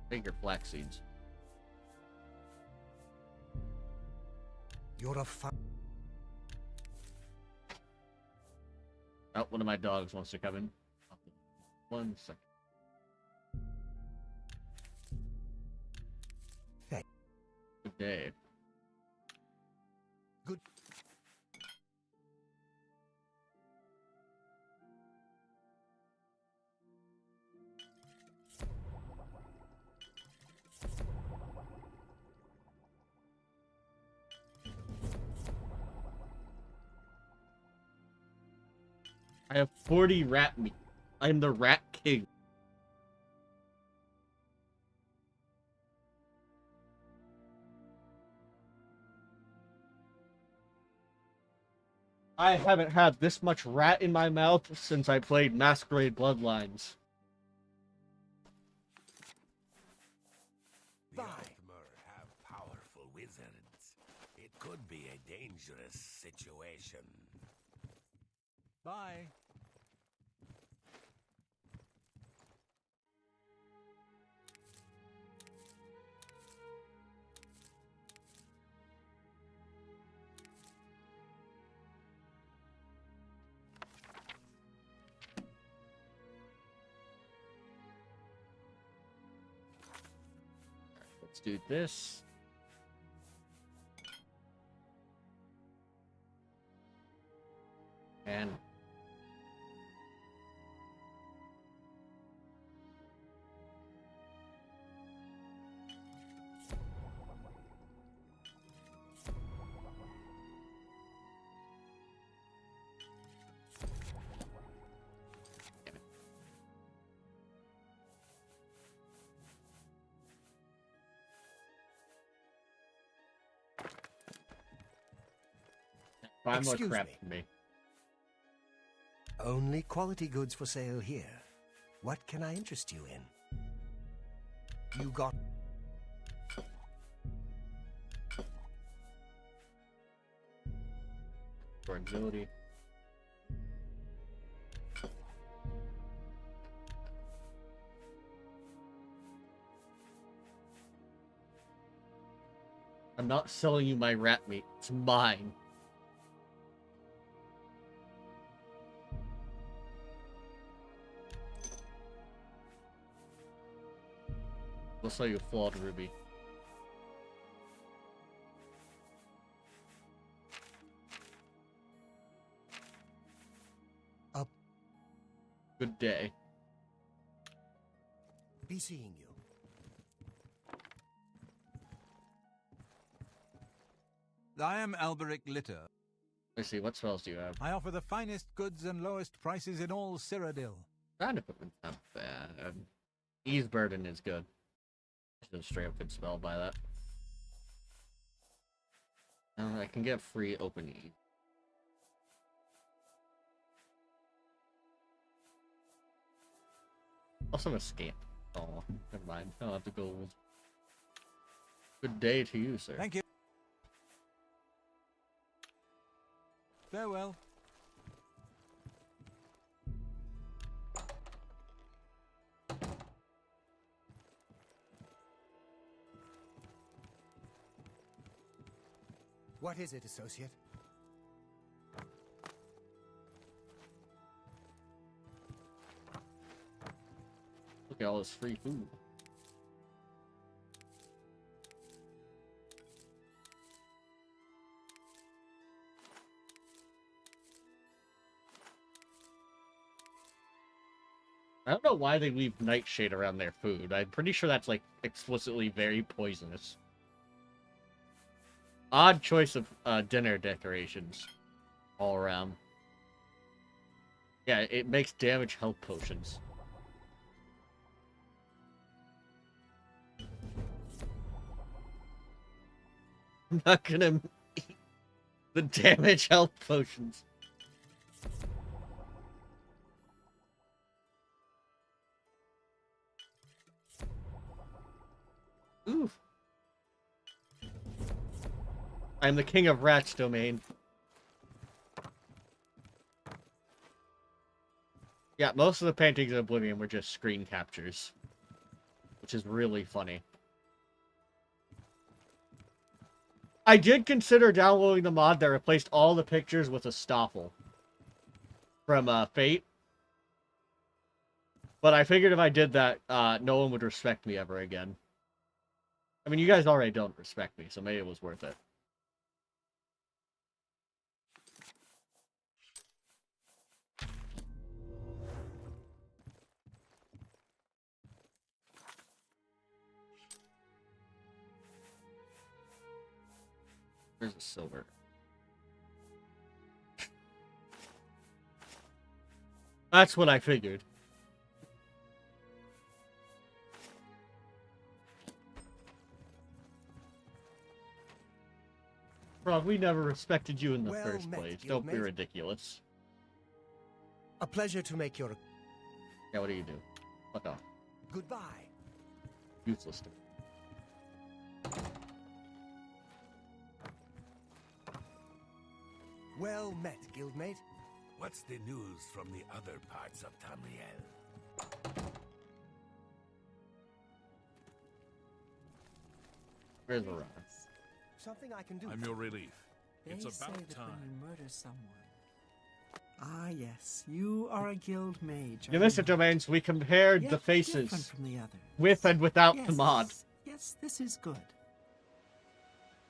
Take your flax seeds. You're a fun... Oh, one of my dogs wants to come in. 1 second. Hey. Good day. Good... I have 40 rat meat. I am the rat king. I haven't had this much rat in my mouth since I played Masquerade Bloodlines. The Altmer have powerful wizards. It could be a dangerous situation. Bye. Let's do this. And buy more Excuse crap me. from me. Only quality goods for sale here. What can I interest you in? You got... For agility. I'm not selling you my rat meat. It's mine. We'll sell you a flawed ruby. Up. Good day. Be seeing you. I am Alberic Litter. Let's see, what spells do you have? I offer the finest goods and lowest prices in all Cyrodiil. Ground equipment's not bad. Ease burden is good. Just straight up could spell by that. I can get free open E. Also a scamp. Oh, never mind. I'll have to go. Good day to you, sir. Thank you. Farewell. What is it, associate? Look at all this free food. I don't know why they leave nightshade around their food. I'm pretty sure that's, like, explicitly very poisonous. Odd choice of dinner decorations all around. Yeah, it makes damage health potions. I'm not gonna eat the damage health potions. Oof. I'm the king of rats domain. Yeah, most of the paintings in Oblivion were just screen captures, which is really funny. I did consider downloading the mod that replaced all the pictures with a Stoffel from Fate. But I figured if I did that, no one would respect me ever again. I mean, you guys already don't respect me, so maybe it was worth it. Where's the silver? That's what I figured. Bro, we never respected you in the Well first met, place. Don't be guildmate. ridiculous. A pleasure to make your... Yeah, what do you do? Fuck off. Goodbye. Useless. Well met, guildmate. What's the news from the other parts of Tamriel? Where's the runner? Something I can do. I'm your relief. They It's say about that time. when you murder someone. Ah, yes, you are a guild mage. In this domains, we compared Yet the different faces from the others. with and without yes, the mod. Yes, this is good.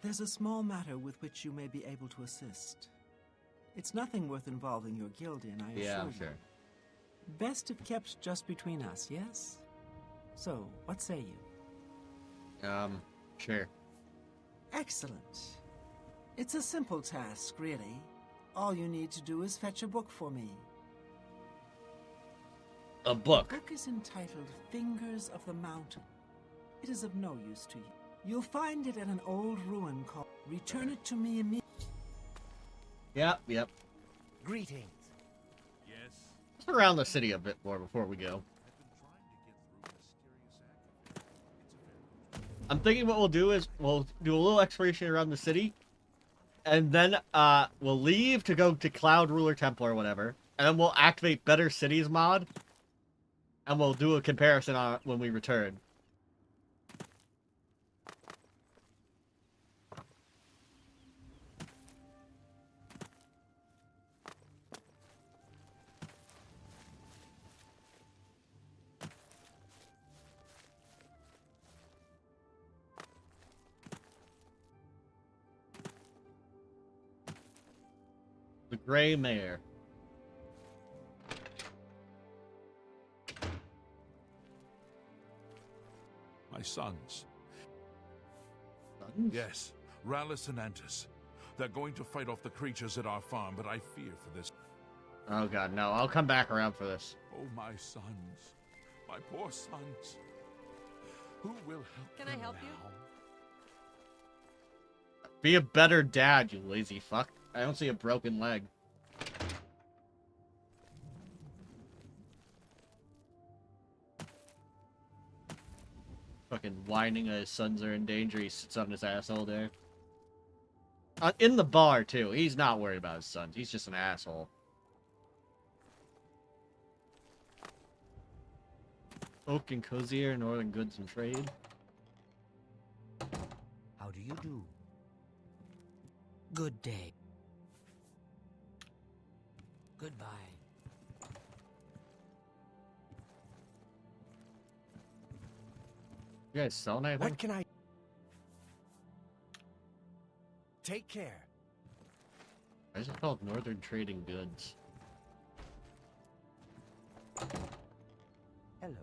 There's a small matter with which you may be able to assist. It's nothing worth involving your guild in, I assure Yeah, you. sure. Best if kept just between us, yes? So, what say you? Sure. Excellent. It's a simple task, really. All you need to do is fetch a book for me. A book. The book is entitled Fingers of the Mountain. It is of no use to you. You'll find it at an old ruin called... Return it to me immediately. Yep. Greetings. Yes. Let's look around the city a bit more before we go. I'm thinking what we'll do is we'll do a little exploration around the city, and then we'll leave to go to Cloud Ruler Temple or whatever, and then we'll activate Better Cities mod, and we'll do a comparison on it when we return. The Gray Mare. My sons. Sons? Yes, Rallis and Antis. They're going to fight off the creatures at our farm, but I fear for this. Oh god, no. I'll come back around for this. Oh, my sons. My poor sons. Who will help Can I them help you? now? Be a better dad, you lazy fuck. I don't see a broken leg. Fucking whining his sons are in danger. He sits on his asshole there. In the bar, too. He's not worried about his sons. He's just an asshole. Oak and Cozier, Northern Goods and Trade. How do you do? Good day. Goodbye. You guys selling anything? What can I... Take care. Why is it called Northern Trading Goods? Hello.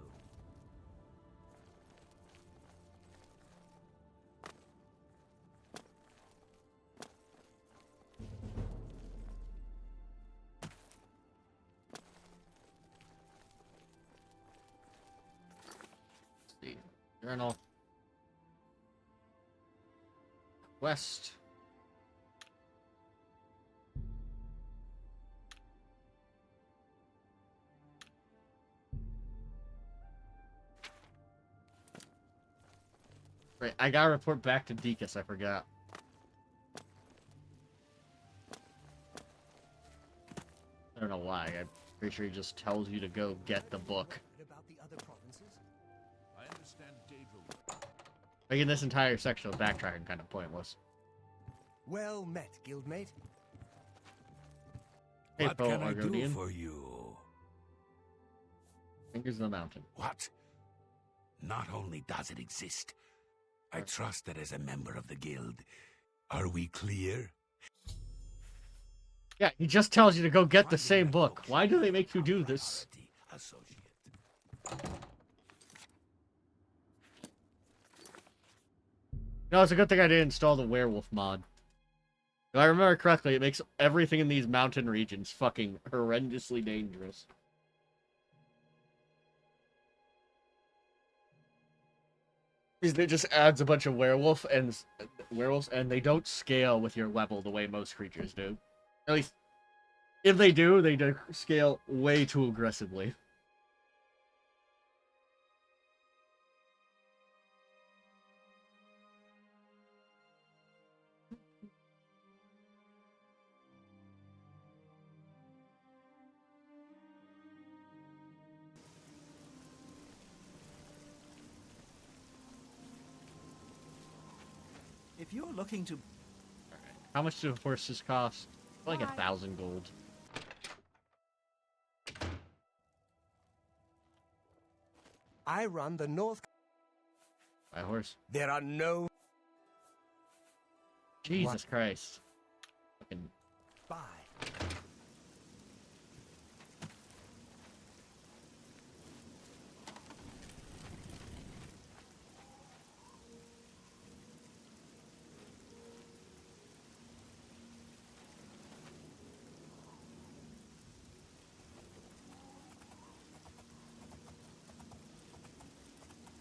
Let's see. Journal. West. Right, I gotta report back to Deacon's, I forgot. I don't know why. I'm pretty sure he just tells you to go get the book. About the other provinces? I understand Daedal. Making this entire section of backtracking kind of pointless. Well met, guildmate. Hey, What fellow can I do Argonian. for you? Fingers of the Mountain. What? Not only does it exist, I trust that as a member of the guild. Are we clear? Yeah, he just tells you to go get the Finding same that book. Why do they make you do this? Authority Associate. No, it's a good thing I didn't install the werewolf mod. If I remember correctly, it makes everything in these mountain regions fucking horrendously dangerous. It just adds a bunch of werewolves, and they don't scale with your level the way most creatures do. At least, if they do, they do scale way too aggressively. If you're looking to... How much do horses cost? Like 1,000 gold. I run the North... Buy a horse. There are no... Jesus Christ. Fucking... Buy.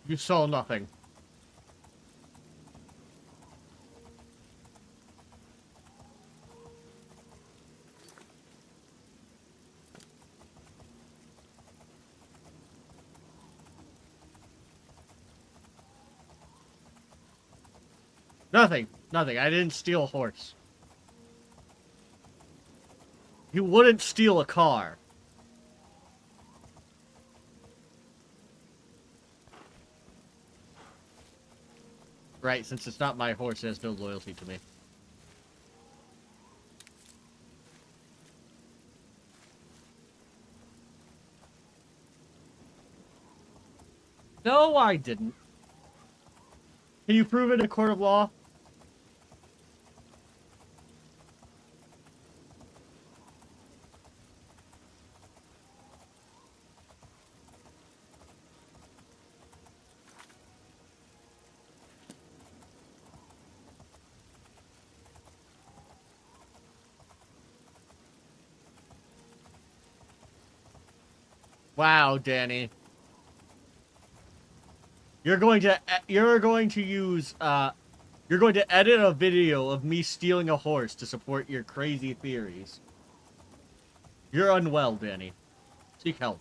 You saw nothing. Nothing. Nothing. I didn't steal a horse. You wouldn't steal a car. Right, since it's not my horse, it has no loyalty to me. No, I didn't. Can you prove it in a court of law? Wow, Danny. You're going to use you're going to edit a video of me stealing a horse to support your crazy theories. You're unwell, Danny. Seek help.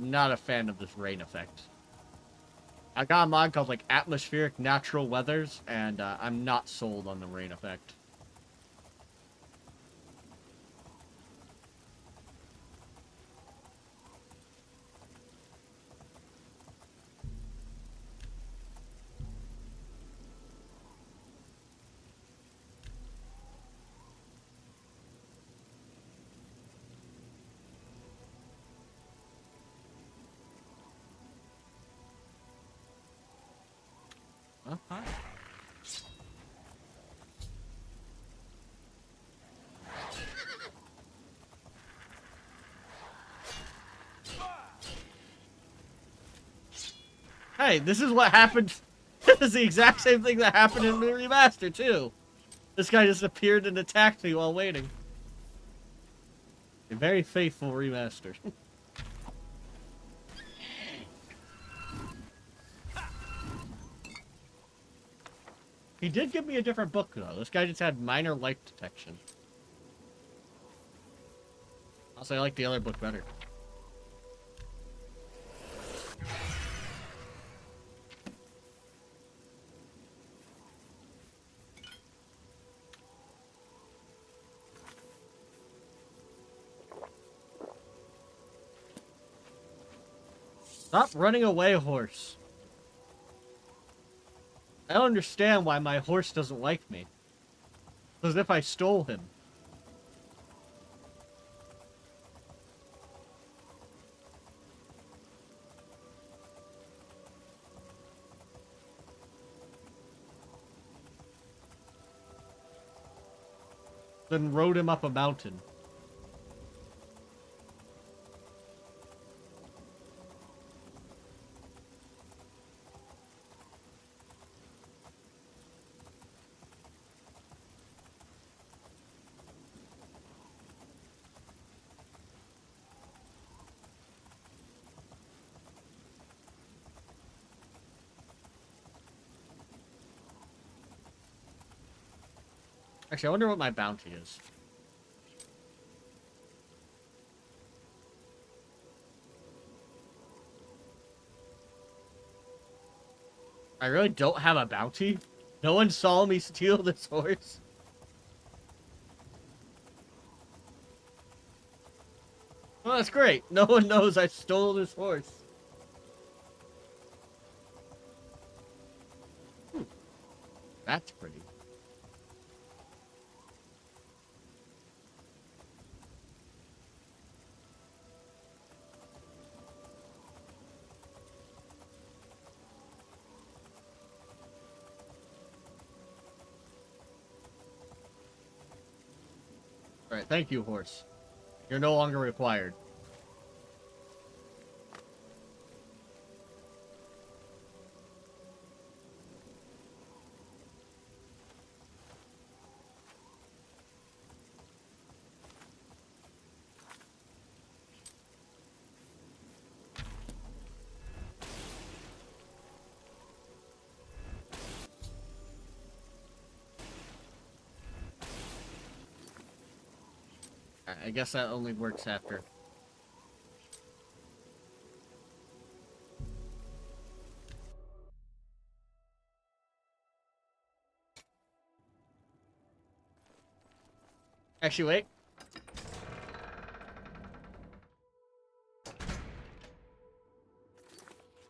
Not a fan of this rain effect. I got a mod called like Atmospheric Natural Weathers, and I'm not sold on the rain effect. Huh? Hey, this is what happened. This is the exact same thing that happened in the remaster, too. This guy just appeared and attacked me while waiting. A very faithful remaster. He did give me a different book, though. This guy just had minor life detection. Also, I like the other book better. Stop running away, horse. I don't understand why my horse doesn't like me. As if I stole him. then rode him up a mountain. Actually, I wonder what my bounty is. I really don't have a bounty? No one saw me steal this horse? Well, that's great. No one knows I stole this horse. Ooh, that's pretty. Alright, thank you, horse. You're no longer required. I guess that only works after. Actually, wait.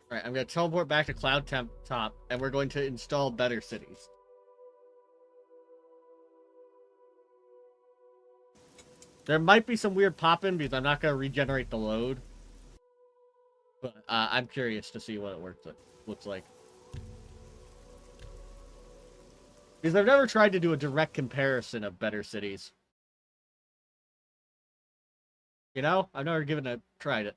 Alright, I'm going to teleport back to Cloud Top, and we're going to install better cities. There might be some weird pop-in because I'm not going to regenerate the load. But I'm curious to see what it looks like. Because I've never tried to do a direct comparison of better cities. You know? I've never tried it.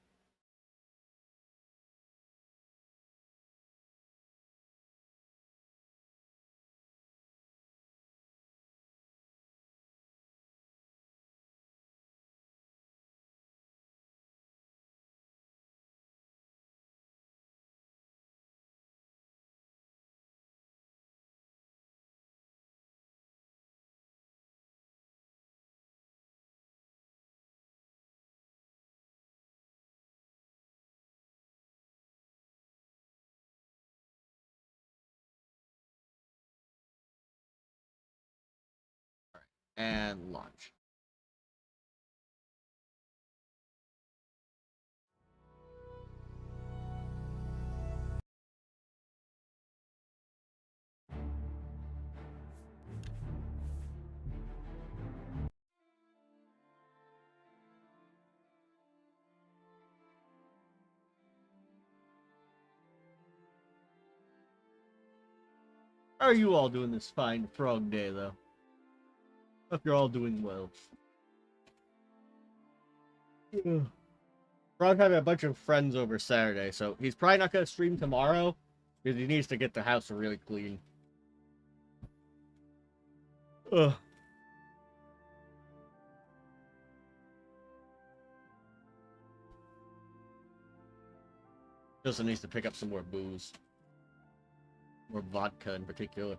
And launch. How are you all doing this fine frog day, though? Hope you're all doing well. Frog having a bunch of friends over Saturday, so he's probably not going to stream tomorrow because he needs to get the house really clean. Ugh. Justin needs to pick up some more booze. More vodka in particular.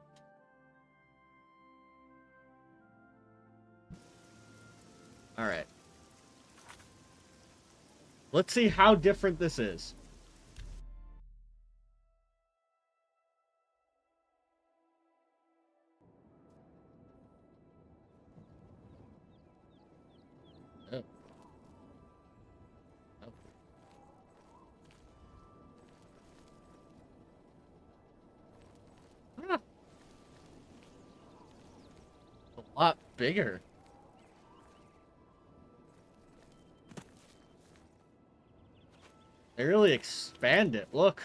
Alright. Let's see how different this is. Oh. Oh. Ah. A lot bigger. They really expand it. Look.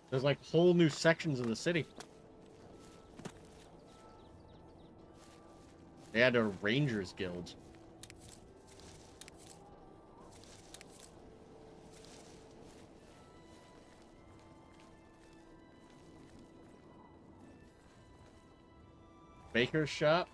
There's like whole new sections of the city. They had a Rangers Guild. Baker's shop.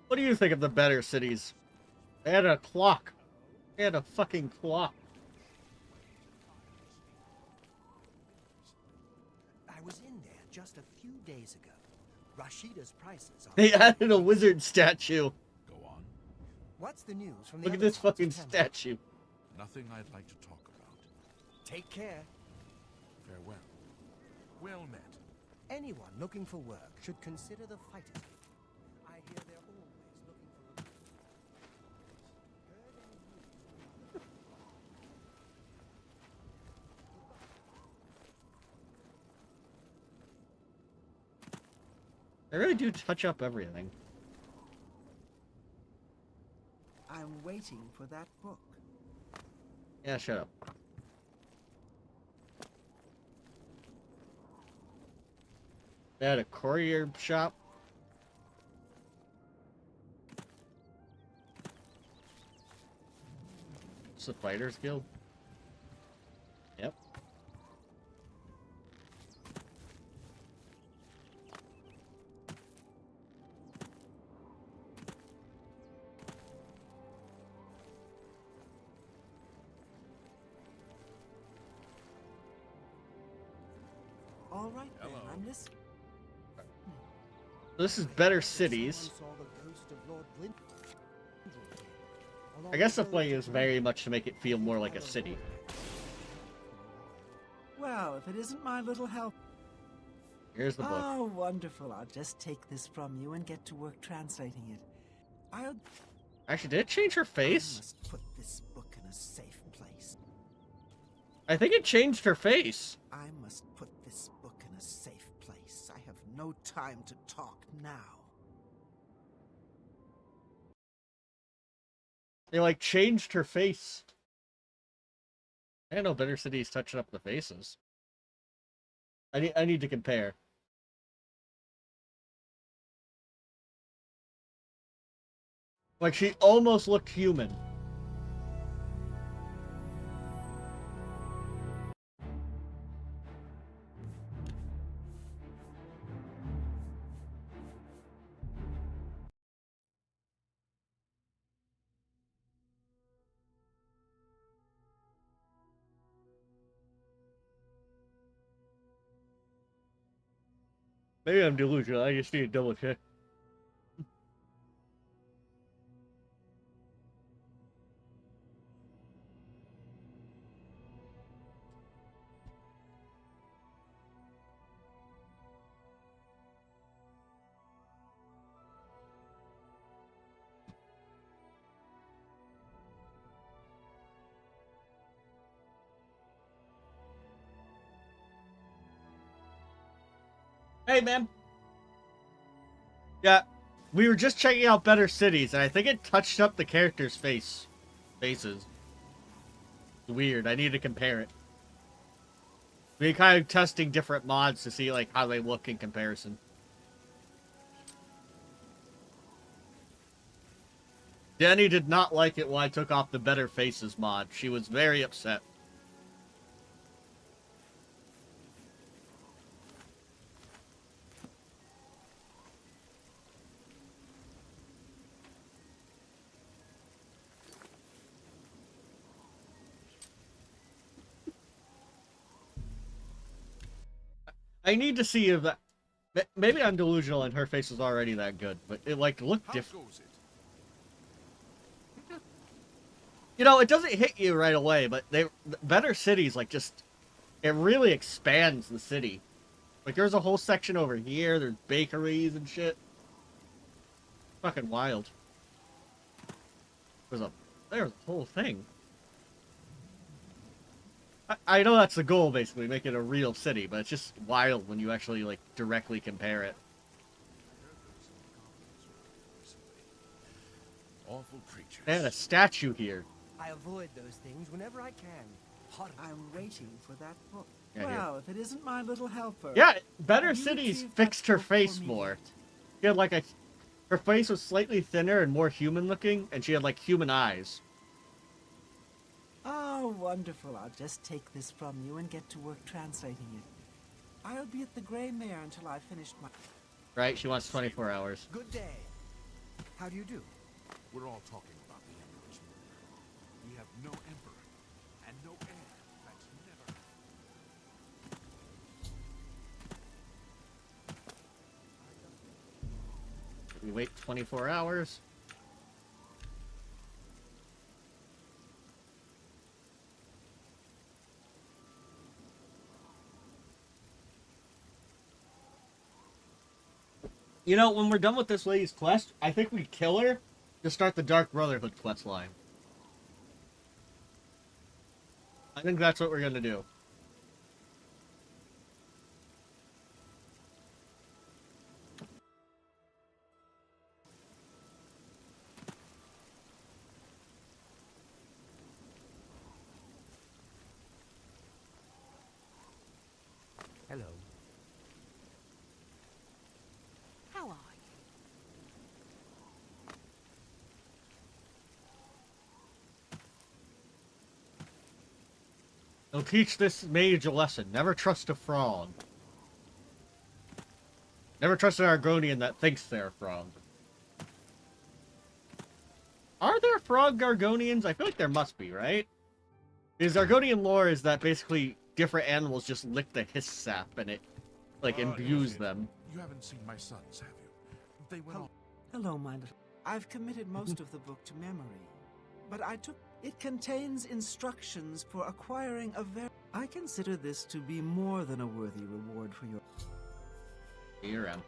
What do you think of the better cities? They had a clock. They had a fucking clock. I was in there just a few days ago. Rashida's prices are... They added a wizard statue. Go on. What's the news from the Look at other this parts of fucking town? statue. Nothing I'd like to talk about. Take care. Farewell. Well met. Anyone looking for work should consider the fighters. I hear they're always looking for They really do touch up everything. I'm waiting for that book. Yeah, shut up. They had a courier shop. It's the Fighters Guild. Yep. All right, then, Hello. I'm listening. This is better cities. I guess the play is very much to make it feel more like a city. Well, if it isn't my little help. Here's the book. Oh, wonderful. I'll just take this from you and get to work translating it. I'll... Actually, did it change her I face? must put this book in a safe place. I think it changed her face. I must put this book in a safe place. I have no time to talk now. They like changed her face. I don't know better cities touching up the faces. I need to compare. Like she almost looked human. Maybe I'm delusional. I just need to double check. Hey, man. Yeah, we were just checking out better cities, and I think it touched up the characters' faces. It's weird. I need to compare it. We're kind of testing different mods to see like how they look in comparison. Danny did not like it when I took off the Better Faces mod. She was very upset. I need to see if that... Maybe I'm delusional and her face is already that good, but it like looked How different. goes it? You know, it doesn't hit you right away, but better cities like just it really expands the city. Like there's a whole section over here. There's bakeries and shit. Fucking wild. There's a whole thing. I know that's the goal, basically, make it a real city, but it's just wild when you actually, like, directly compare it. Awful creatures. They had a statue here. I avoid those things whenever I can. I'm waiting for that book. Yeah, well, if it isn't my little helper. Yeah, Better Have you Cities retrieved fixed that her book for face me more. yet? She had, like, her face was slightly thinner and more human-looking, and she had, like, human eyes. Oh, wonderful. I'll just take this from you and get to work translating it. I'll be at the Grey Mare until I've finished my... Right? She wants 24 hours. Good day. How do you do? We're all talking about the Emperor's murder. We have no Emperor and no heir. That's never... We wait 24 hours. You know, when we're done with this lady's quest, I think we kill her to start the Dark Brotherhood quest line. I think that's what we're gonna do. Hello. How are you? They'll teach this mage a lesson. Never trust a frog. Never trust an Argonian that thinks they're a frog. Are there frog Argonians? I feel like there must be, right? Because Argonian lore is that basically different animals just lick the hiss sap and it, like, imbues them. You haven't seen my sons, have you? They went off. Hello, my little... I've committed most of the book to memory, but I took... It contains instructions for acquiring a very... I consider this to be more than a worthy reward for your... You're around.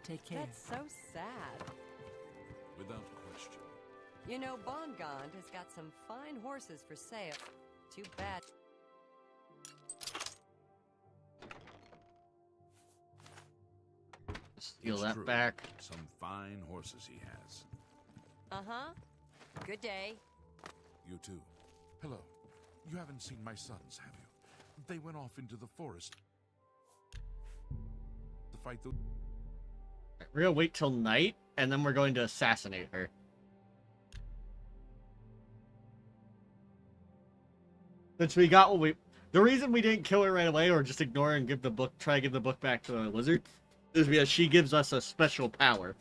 Take care. That's so sad. Without question. You know, Bongond has got some fine horses for sale. Too bad. Steal It's that true. back. Some fine horses he has. Uh-huh. Good day. You too. Hello. You haven't seen my sons, have you? They went off into the forest to fight the... We're gonna wait till night, and then we're going to assassinate her. Since we got what we... The reason we didn't kill her right away, or just ignore her and give the book, try to give the book back to the lizard, is because she gives us a special power.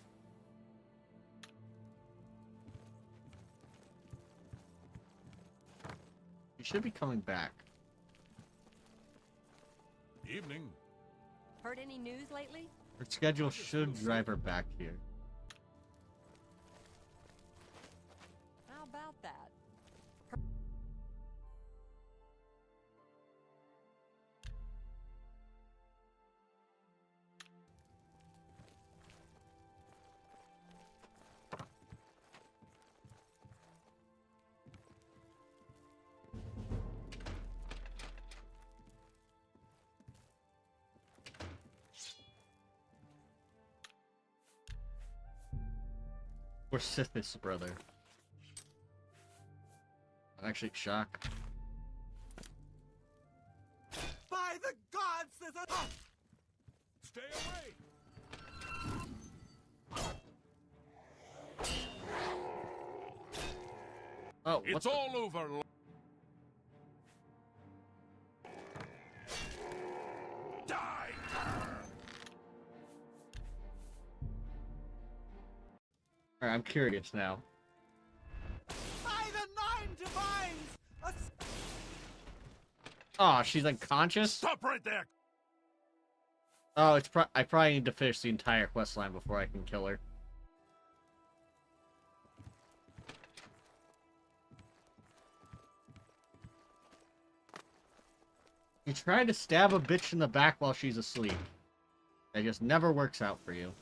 She should be coming back. Evening. Heard any news lately? Her schedule should drive her back here. How about that? Or Sithis, brother. I'm actually shocked. By the gods, there's a... Stay away! Oh, what It's all over. Die! Alright, I'm curious now. By the nine divines! Oh, she's unconscious? Stop right there! Oh, it's I probably need to finish the entire quest line before I can kill her. You try to stab a bitch in the back while she's asleep. It just never works out for you.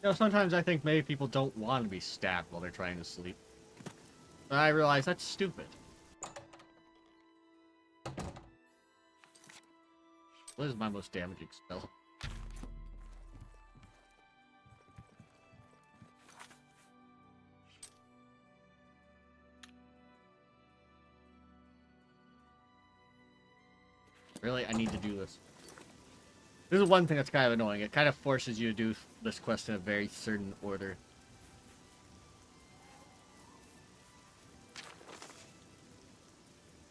You know, sometimes I think maybe people don't want to be stabbed while they're trying to sleep. But I realize that's stupid. What is my most damaging spell? Really? I need to do this. This is one thing that's kind of annoying. It kind of forces you to do this quest in a very certain order.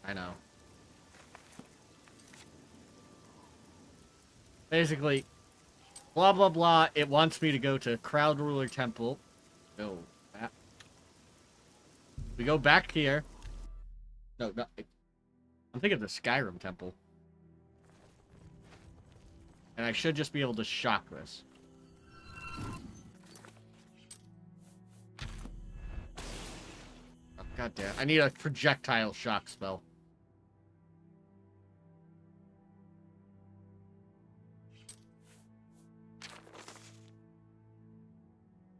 I know. Basically, blah blah blah, it wants me to go to Crowd Ruler Temple. No. We go back here. No, I'm thinking of the Skyrim Temple. And I should just be able to shock this. Oh, God damn. I need a projectile shock spell.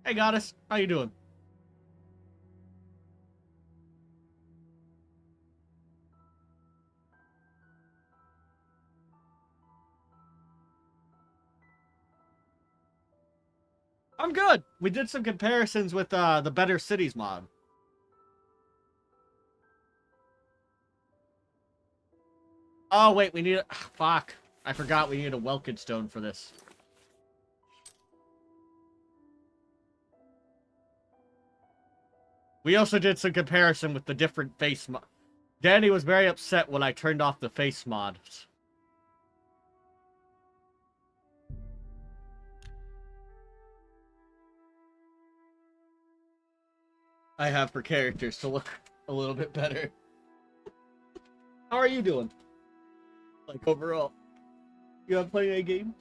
Hey, Goddess. How you doing? I'm good. We did some comparisons with the Better Cities mod. Oh, wait. We need a... Fuck. I forgot we need a Welkin Stone for this. We also did some comparison with the different face mod. Danny was very upset when I turned off the face mods. I have for characters to look a little bit better. How are you doing? Like, overall? You have played a game?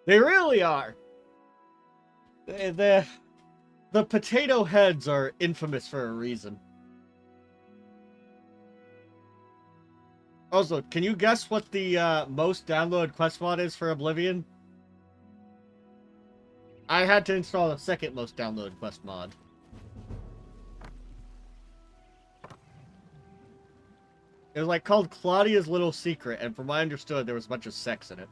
They really are! The potato heads are infamous for a reason. Also, can you guess what the most downloaded quest mod is for Oblivion? I had to install the second most downloaded quest mod. It was like called Claudia's Little Secret, and from what I understood, there was a bunch of sex in it.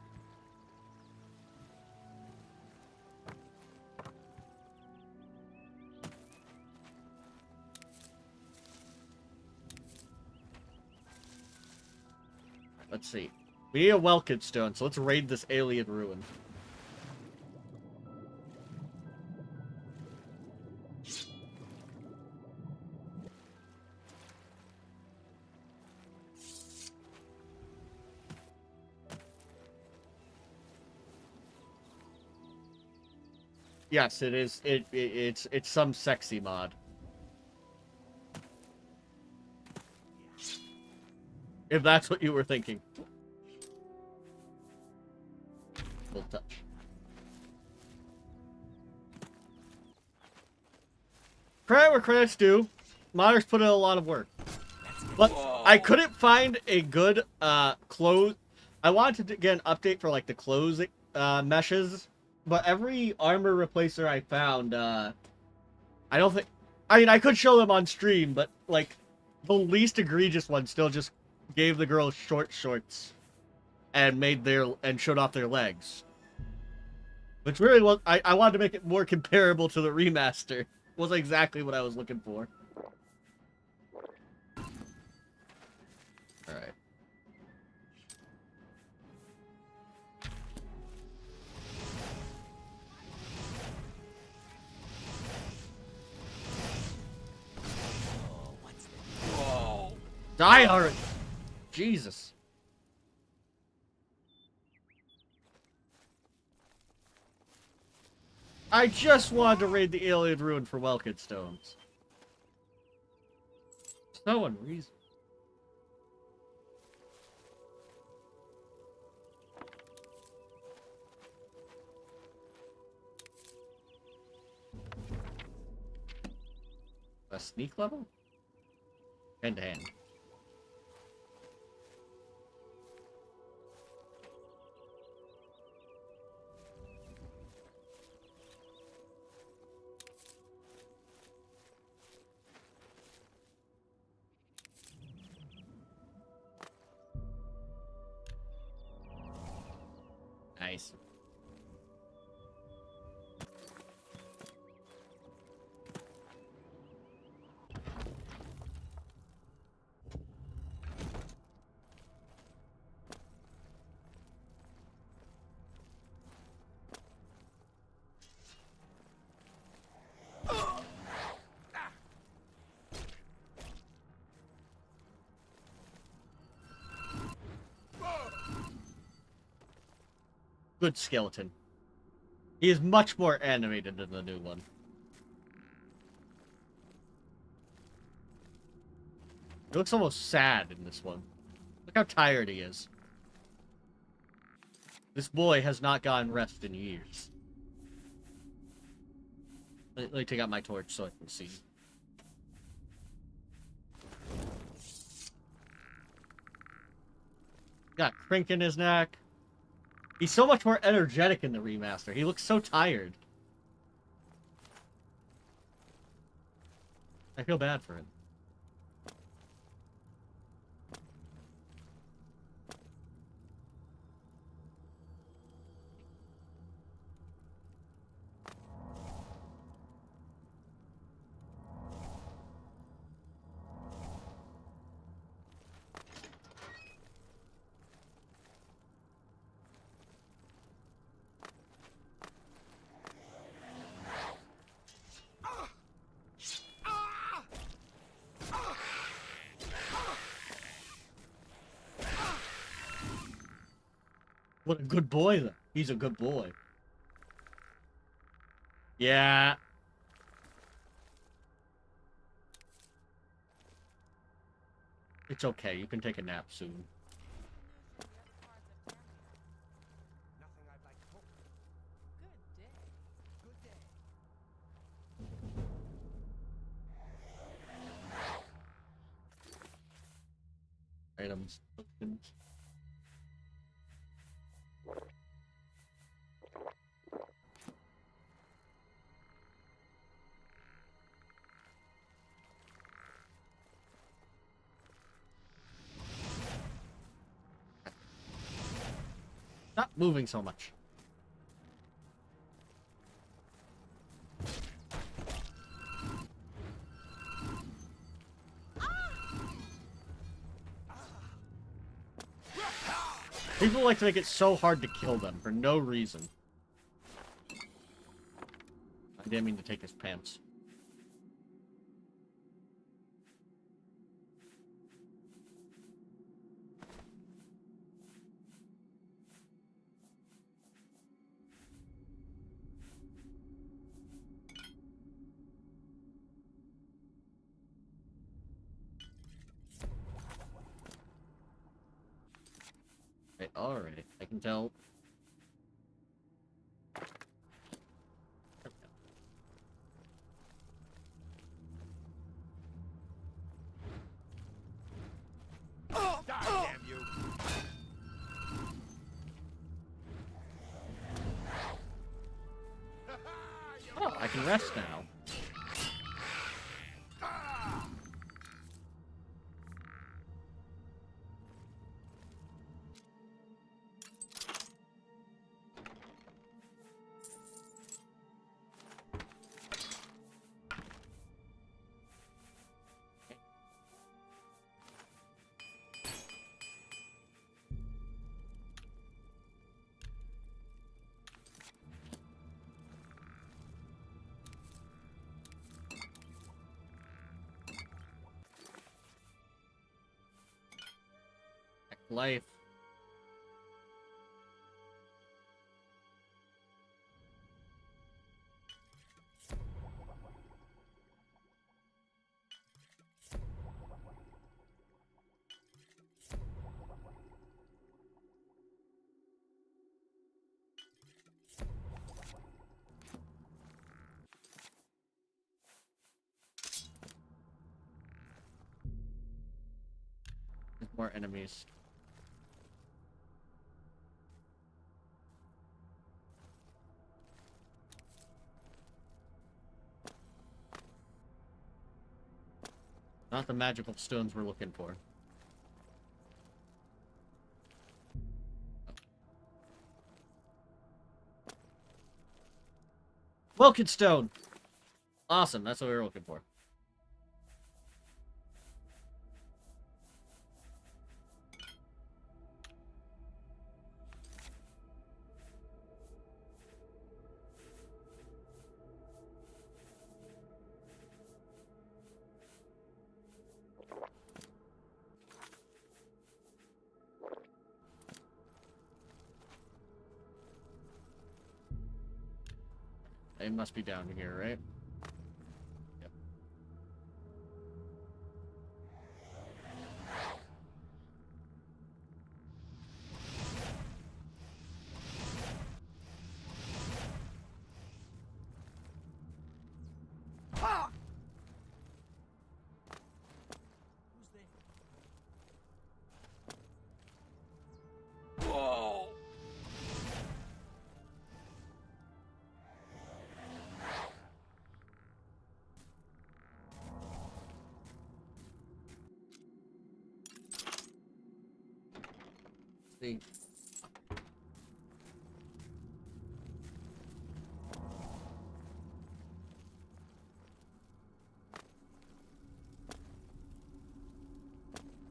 Let's see. We need a Welkin Stone, so let's raid this alien ruin. Yes, it is. It's some sexy mod. If that's what you were thinking. Full touch. Credit where credit's due. Modders put in a lot of work. But I couldn't find a good clothes. I wanted to get an update for like the clothes meshes. But every armor replacer I found, I don't think... I mean, I could show them on stream, but, like, the least egregious one still just gave the girls short shorts and showed off their legs. Which really was... I wanted to make it more comparable to the remaster. Was exactly what I was looking for. Alright. Die already! Jesus. I just wanted to raid the alien ruin for Welkin Stones. So unreasonable. A sneak level? Hand to hand. Nice. Good skeleton. He is much more animated than the new one. He looks almost sad in this one. Look how tired he is. This boy has not gotten rest in years. Let me take out my torch so I can see. Got a crink in his neck. He's so much more energetic in the remaster. He looks so tired. I feel bad for him. What a good boy, though. He's a good boy. Yeah. It's okay. You can take a nap soon. Items. Not moving so much. People like to make it so hard to kill them for no reason. I didn't mean to take his pants. Alright, I can tell. Oh, God damn you! Oh, I can rest now. Life. There's more enemies. Not the magical stones we're looking for. Welkin Stone! Awesome, that's what we were looking for. It must be down here, right? Yep. Whoa! See.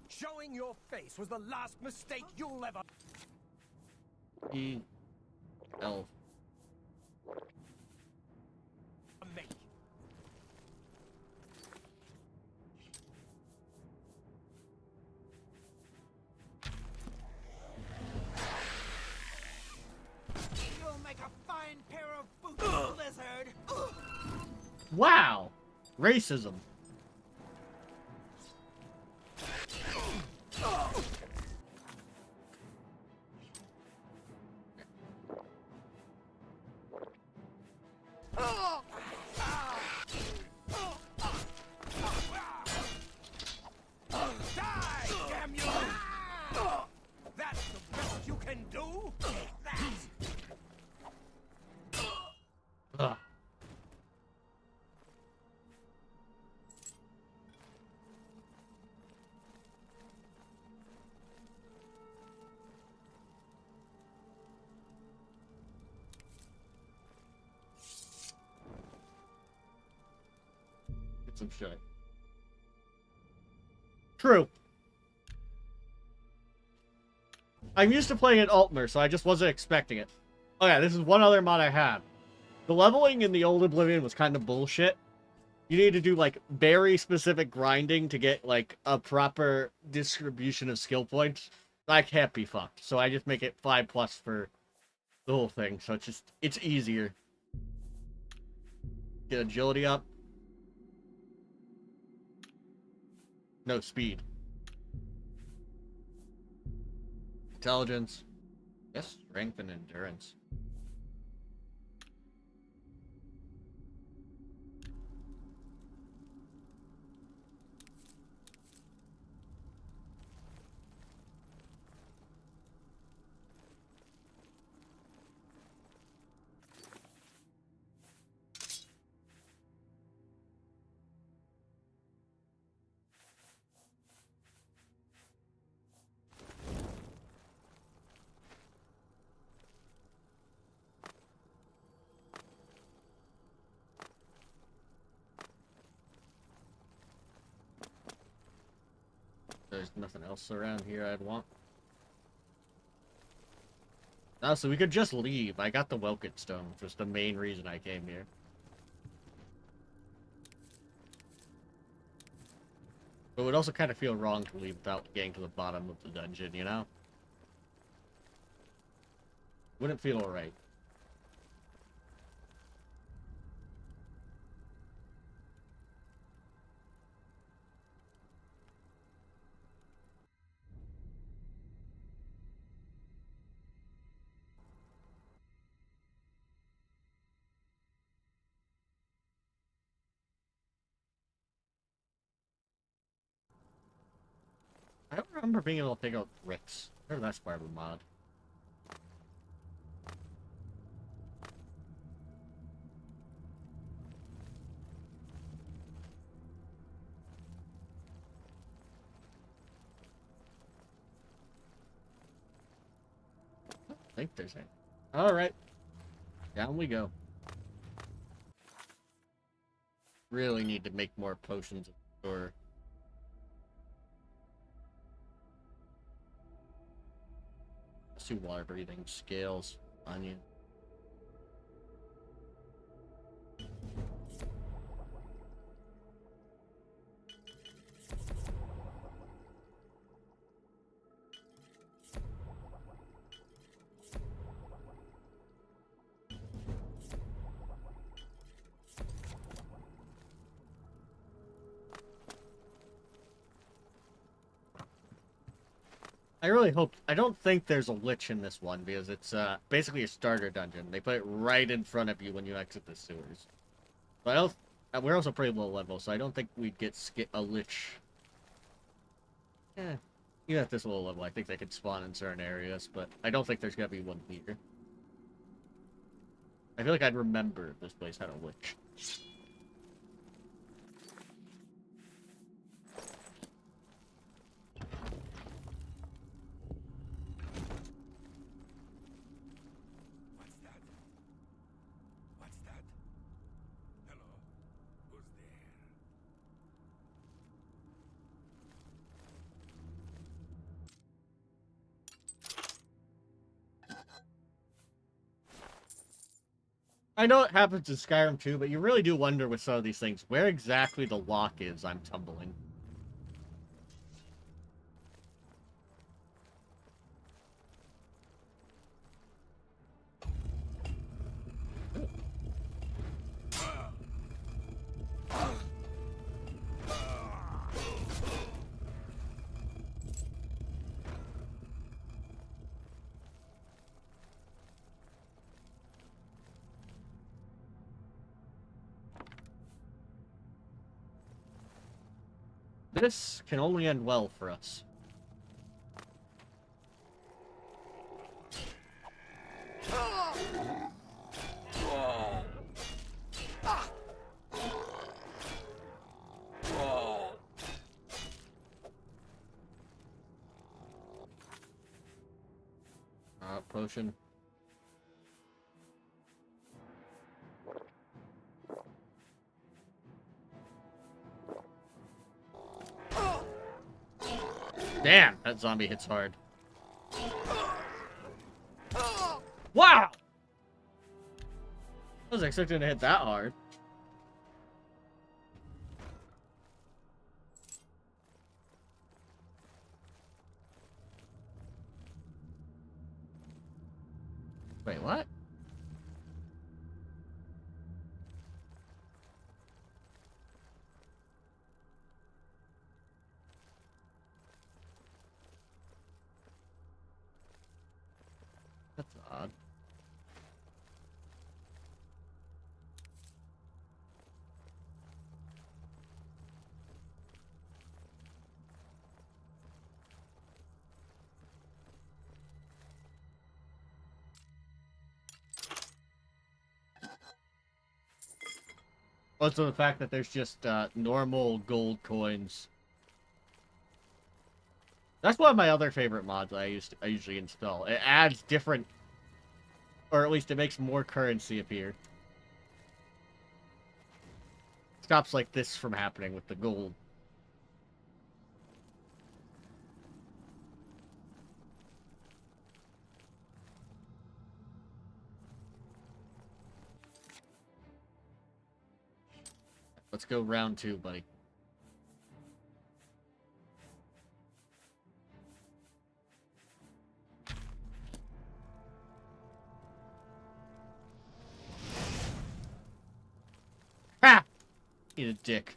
Showing your face was the last mistake you'll ever E. L. make. You'll make a fine pair of boots, lizard. Wow! Racism. Die, damn you! That's the best you can do? Ugh. Get some shit. True. I'm used to playing at Altmer, so I just wasn't expecting it. Oh yeah, this is one other mod I have. The leveling in the old Oblivion was kind of bullshit. You need to do, like, very specific grinding to get, like, a proper distribution of skill points. I can't be fucked, so I just make it 5+ for the whole thing, so it's easier. Get agility up. No, speed. Intelligence. Yes, strength and endurance. There's nothing else around here I'd want. No, so we could just leave. I got the Welkin Stone, which was the main reason I came here. But it would also kind of feel wrong to leave without getting to the bottom of the dungeon, you know? Wouldn't feel alright. I don't remember being able to pick out bricks. Maybe that's part of the mod. I think there's any. Alright. Down we go. really need to make more potions at the store. Let's do water breathing, scales, onion. I really hope... I don't think there's a lich in this one, because it's basically a starter dungeon. They put it right in front of you when you exit the sewers. But I don't... We're also pretty low level, so I don't think we'd get a lich. Eh, even at this low level, I think they could spawn in certain areas, but I don't think there's gonna be one here. I feel like I'd remember if this place had a lich. I know it happens in Skyrim too, but you really do wonder with some of these things where exactly the lock is I'm tumbling. This can only end well for us. Potion. Damn, that zombie hits hard. Wow! I was expecting to hit that hard. Wait, what? That's odd. Also, the fact that there's just normal gold coins. That's one of my other favorite mods I usually install. It adds different, or at least it makes more currency appear. Stops like this from happening with the gold. Let's go round 2, buddy. Ha! Eat a dick.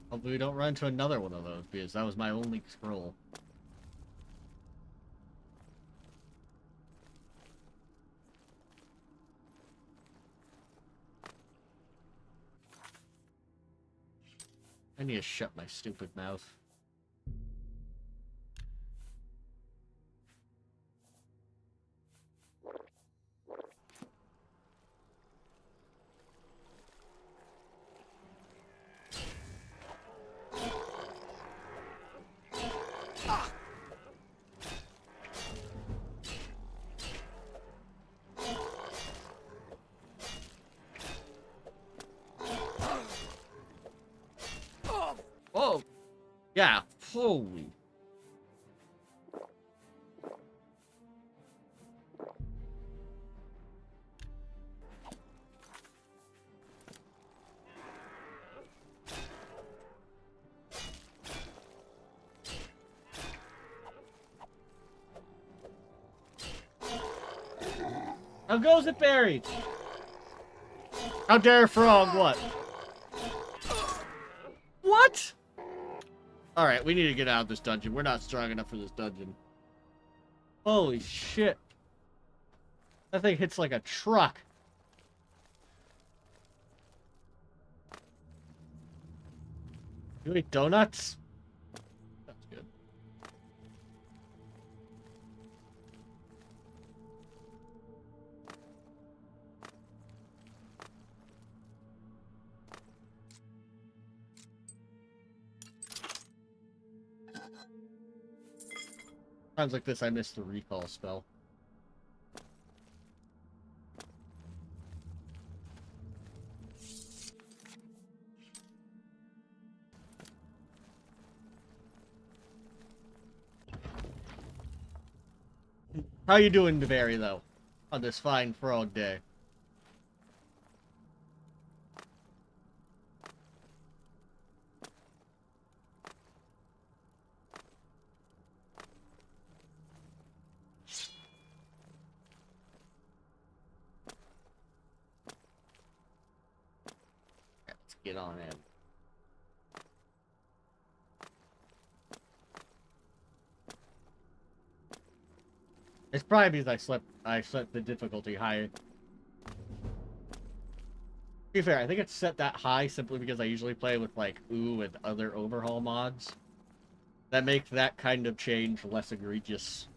Hopefully we don't run into another one of those, because that was my only scroll. I need to shut my stupid mouth. Yeah, holy. How goes it, Barry? How dare frog what? What? Alright, we need to get out of this dungeon. We're not strong enough for this dungeon. Holy shit. That thing hits like a truck. You eat donuts? That's good. Times like this, I missed the recall spell. How you doing, Barry, though, on this fine frog day? Let's get on in. It's probably because I set the difficulty higher. To be fair, I think it's set that high simply because I usually play with, like, Ooh and other overhaul mods. That makes that kind of change less egregious.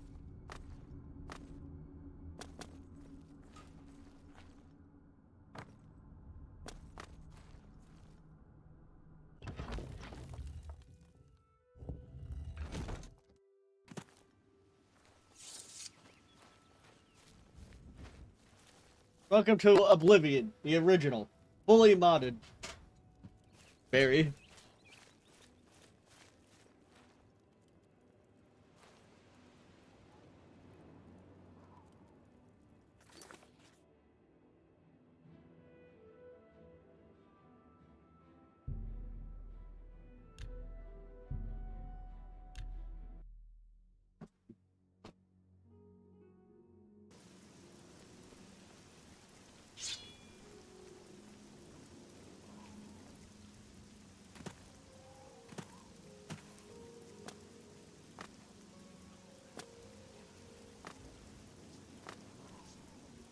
Welcome to Oblivion, the original. Fully modded. Barry.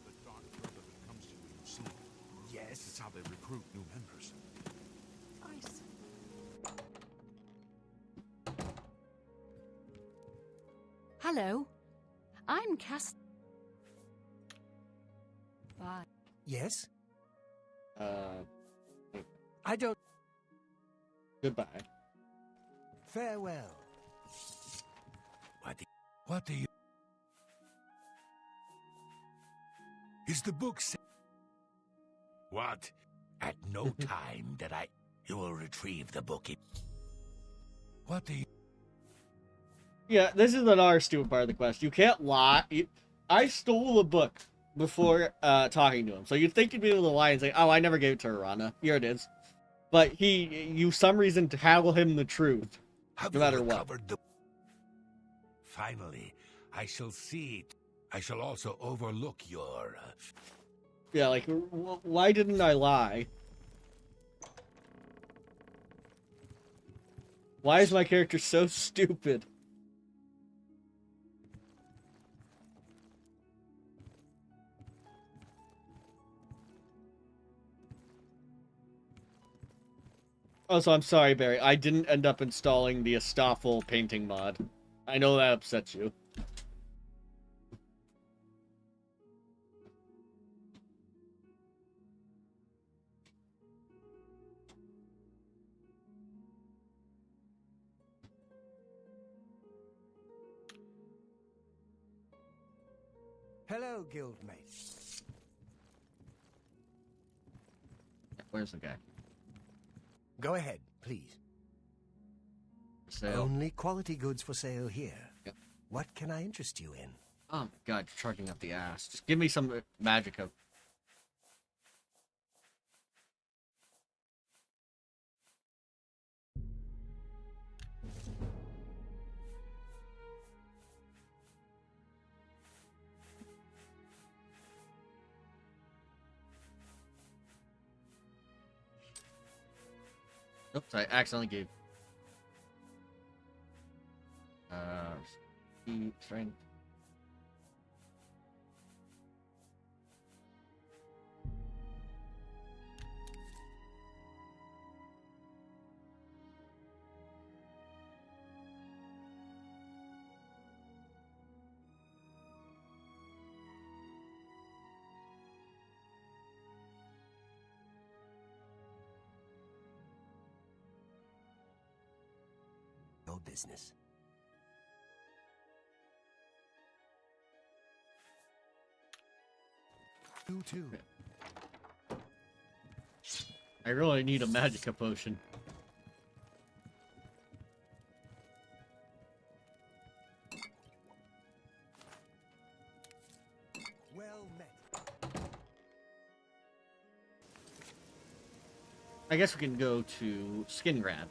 The Dark Brotherhood comes to you in your sleep. Yes. It's how they recruit new members. Hello. I'm Cass. Bye. Yes? Uh, I don't... goodbye. Farewell. What do you... Is the book What? At no time did I... You will retrieve the book. What do you... Yeah, this is another stupid part of the quest. You can't lie. I stole the book before talking to him, so you'd think you'd be able to lie and say, "Oh, I never gave it to Arana. Here it is." But you some reason to tell him the truth, no matter what. Finally, I shall see it. I shall also overlook your... Yeah, like, why didn't I lie? Why is my character so stupid? Also, I'm sorry, Barry. I didn't end up installing the Astafel painting mod. I know that upsets you. Hello, guildmate. Where's the guy? Go ahead, please. sale. Only quality goods for sale here. Yep. What can I interest you in? Oh my god, you're charging up the ass. Just give me some magicka. Oops, I accidentally gave. Speed, strength. No business. Two. I really need a magicka potion. Well met. I guess we can go to Skin Grab.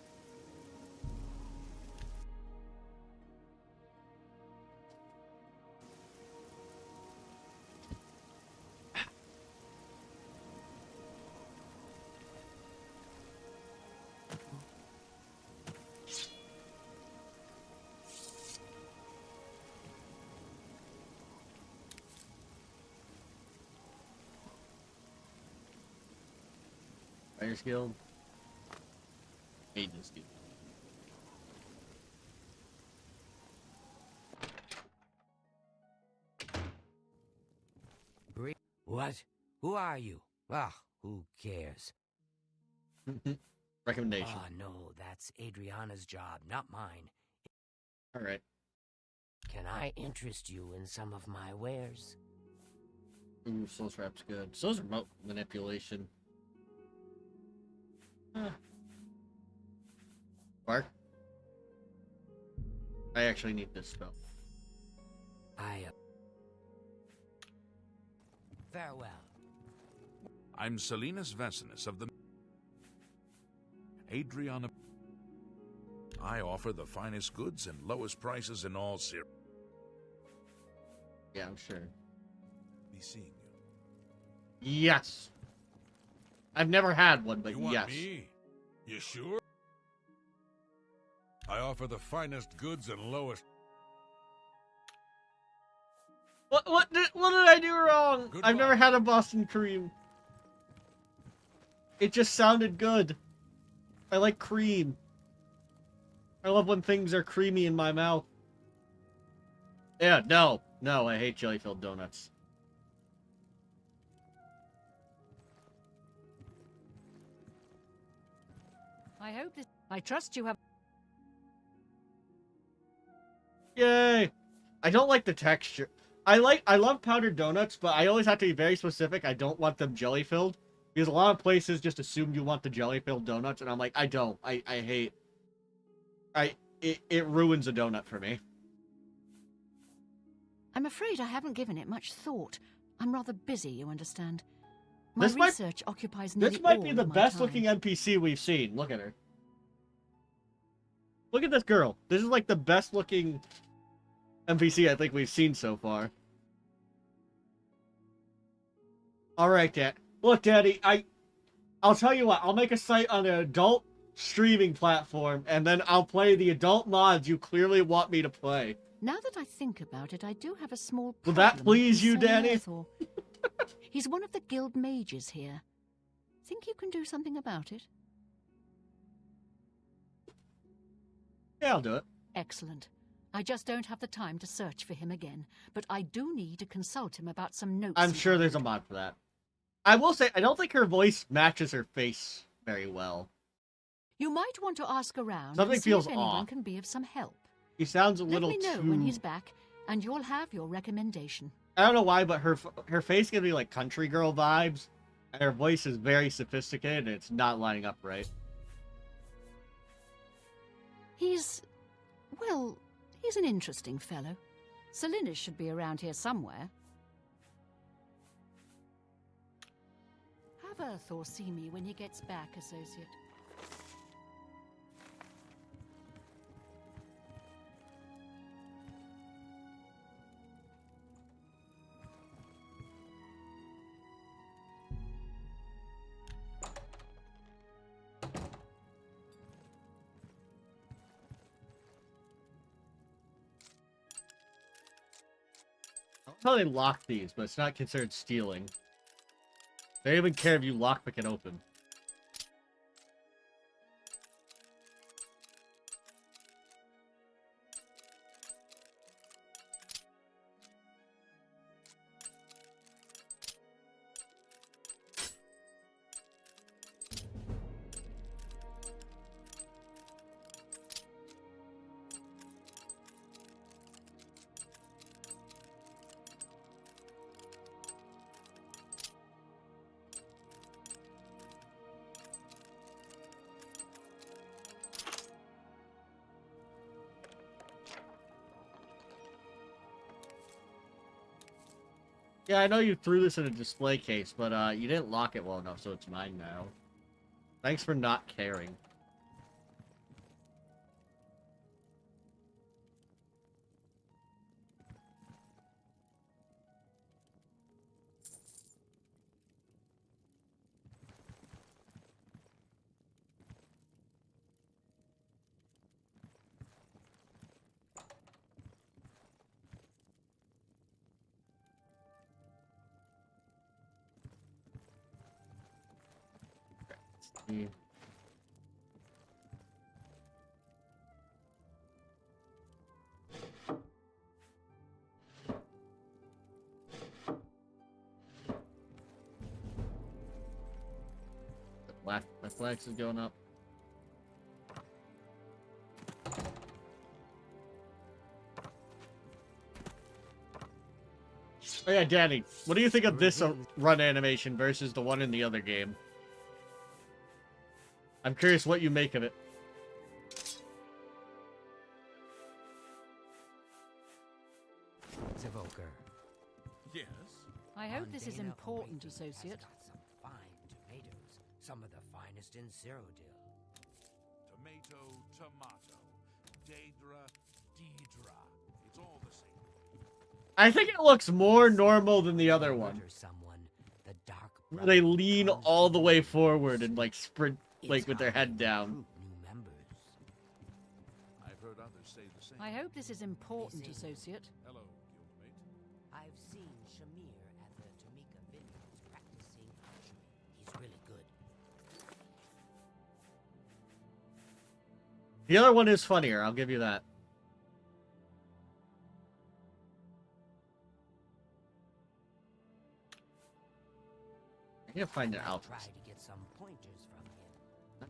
Fighters Guild. Maidens Guild. What? Who are you? Ah, who cares? Recommendation. Oh, no, that's Adriana's job, not mine. Alright. Can I interest you in some of my wares? Ooh, Soul Trap's good. Soul's remote manipulation. Bark? I actually need this spell. Farewell. I'm Salinas Vecinus of the... Adriana... I offer the finest goods and lowest prices in all Syria. Yeah, I'm sure. Be seeing you. Yes! I've never had one, but You want yes. me? You sure? I offer the finest goods and lowest... What did I do wrong? Goodbye. I've never had a Boston cream. It just sounded good. I like cream. I love when things are creamy in my mouth. Yeah, no, I hate jelly-filled donuts. I trust you have. Yay! I don't like the texture. I love powdered donuts, but I always have to be very specific. I don't want them jelly-filled. Because a lot of places just assume you want the jelly-filled donuts, and I'm like, I don't. I hate... It ruins a donut for me. I'm afraid I haven't given it much thought. I'm rather busy, you understand. My This might- research occupies nearly This might all be of the my best-looking time. NPC we've seen. Look at her. Look at this girl. This is like the best-looking NPC I think we've seen so far. Alright, Dad. Look, Daddy, I'll tell you what. I'll make a site on an adult streaming platform, and then I'll play the adult mods you clearly want me to play. Now that I think about it, I do have a small Will that problem please with you, Sir Danny? Arthur. He's one of the guild mages here. Think you can do something about it? Yeah, I'll do it. Excellent. I just don't have the time to search for him again, but I do need to consult him about some notes. I'm he sure there's a left. mod for that. I will say, I don't think her voice matches her face very well. You might want to ask around Something and see feels if anyone off. can be of some help. He sounds a Let little me know too... when he's back, and you'll have your recommendation. I don't know why, but her face gives me like country girl vibes, and her voice is very sophisticated, and it's not lining up right. He's Well, he's an interesting fellow. Salinas should be around here somewhere. Have Earthor see me when he gets back, Associate. How they lock these, but it's not considered stealing. They don't even care if you lockpick it open. Yeah, I know you threw this in a display case, but you didn't lock it well enough, so it's mine now. Thanks for not caring. Yeah. My flags is going up. Oh yeah, Danny, what do you think of this run animation versus the one in the other game? I'm curious what you make of it. Evoker. Yes? I hope this is Mondana important, Oblivion Associate. has got some fine tomatoes. Some of the finest in Cyrodiil. Tomato, tomato. Daedra, Deidra. It's all the same. I think it looks more normal than the other one. Murder someone, the dark Where they brotherhood lean comes all to the the way roots. forward and like sprint like It's with their how head they down. recruit new members. I've heard others say the same. I hope this is important, He's in. Associate. Hello, guildmate. I've seen Shamir at the Tamika Vineyards practicing archery. He's really good. The other one is funnier, I'll give you that. I need to find an I'll outfit. try to get some pointers from him.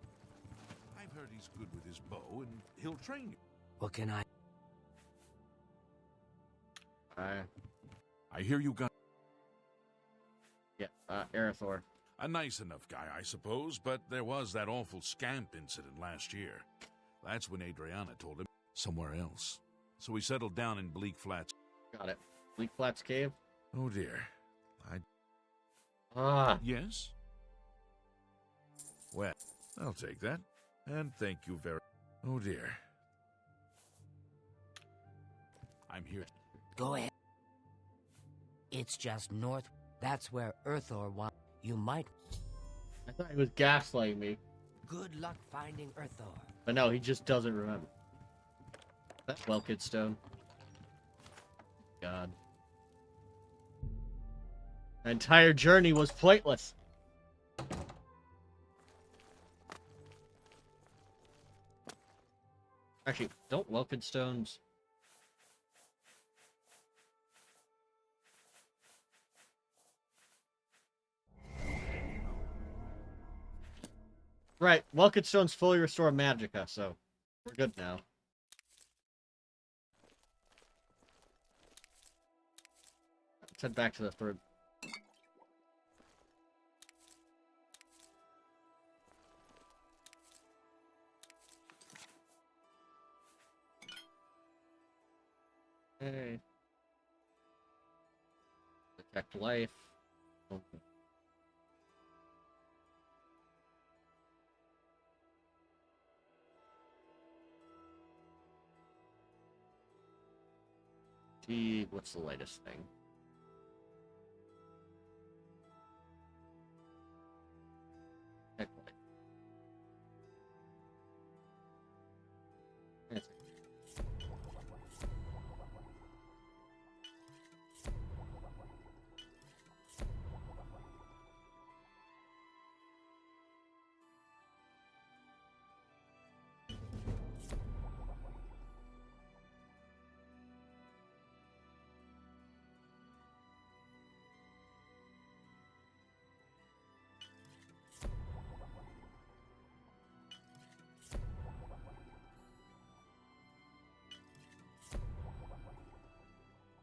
I've heard he's good with his bow, and he'll train you. What can I? I hear you got Yeah, Arathor. a nice enough guy, I suppose, but there was that awful scamp incident last year. That's when Adriana told him somewhere else. So he settled down in Bleak Flats. Got it. Bleak Flats Cave. Oh dear. Ah. Yes? Well, I'll take that. And thank you very... Oh dear. I'm here. Go ahead. It's just north. That's where Earthor wants. You might. I thought he was gaslighting me. Good luck finding Earthor. But no, he just doesn't remember. That Welkid Stone. God. The entire journey was pointless. Actually, don't Welkid Stones... Right, Welkid Stones fully restore Magicka, so we're good now. Let's head back to the third. Okay. Protect life. Okay. See, what's the latest thing? Protect life. That's it.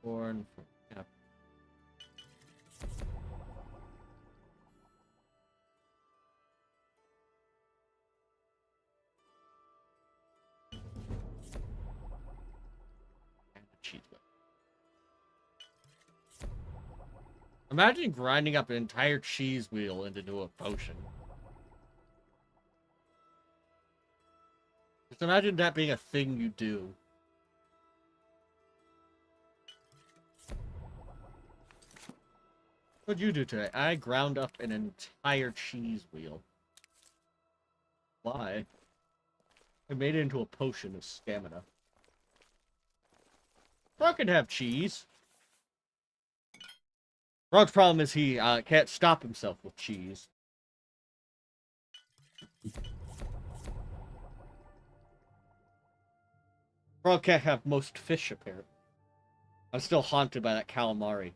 Born from yeah. And a cheat whip. Imagine grinding up an entire cheese wheel into a potion. Just imagine that being a thing you do. What'd you do today? I ground up an entire cheese wheel. Why? I made it into a potion of stamina. Frog can have cheese. Frog's problem is he can't stop himself with cheese. Frog can't have most fish, apparently. I'm still haunted by that calamari.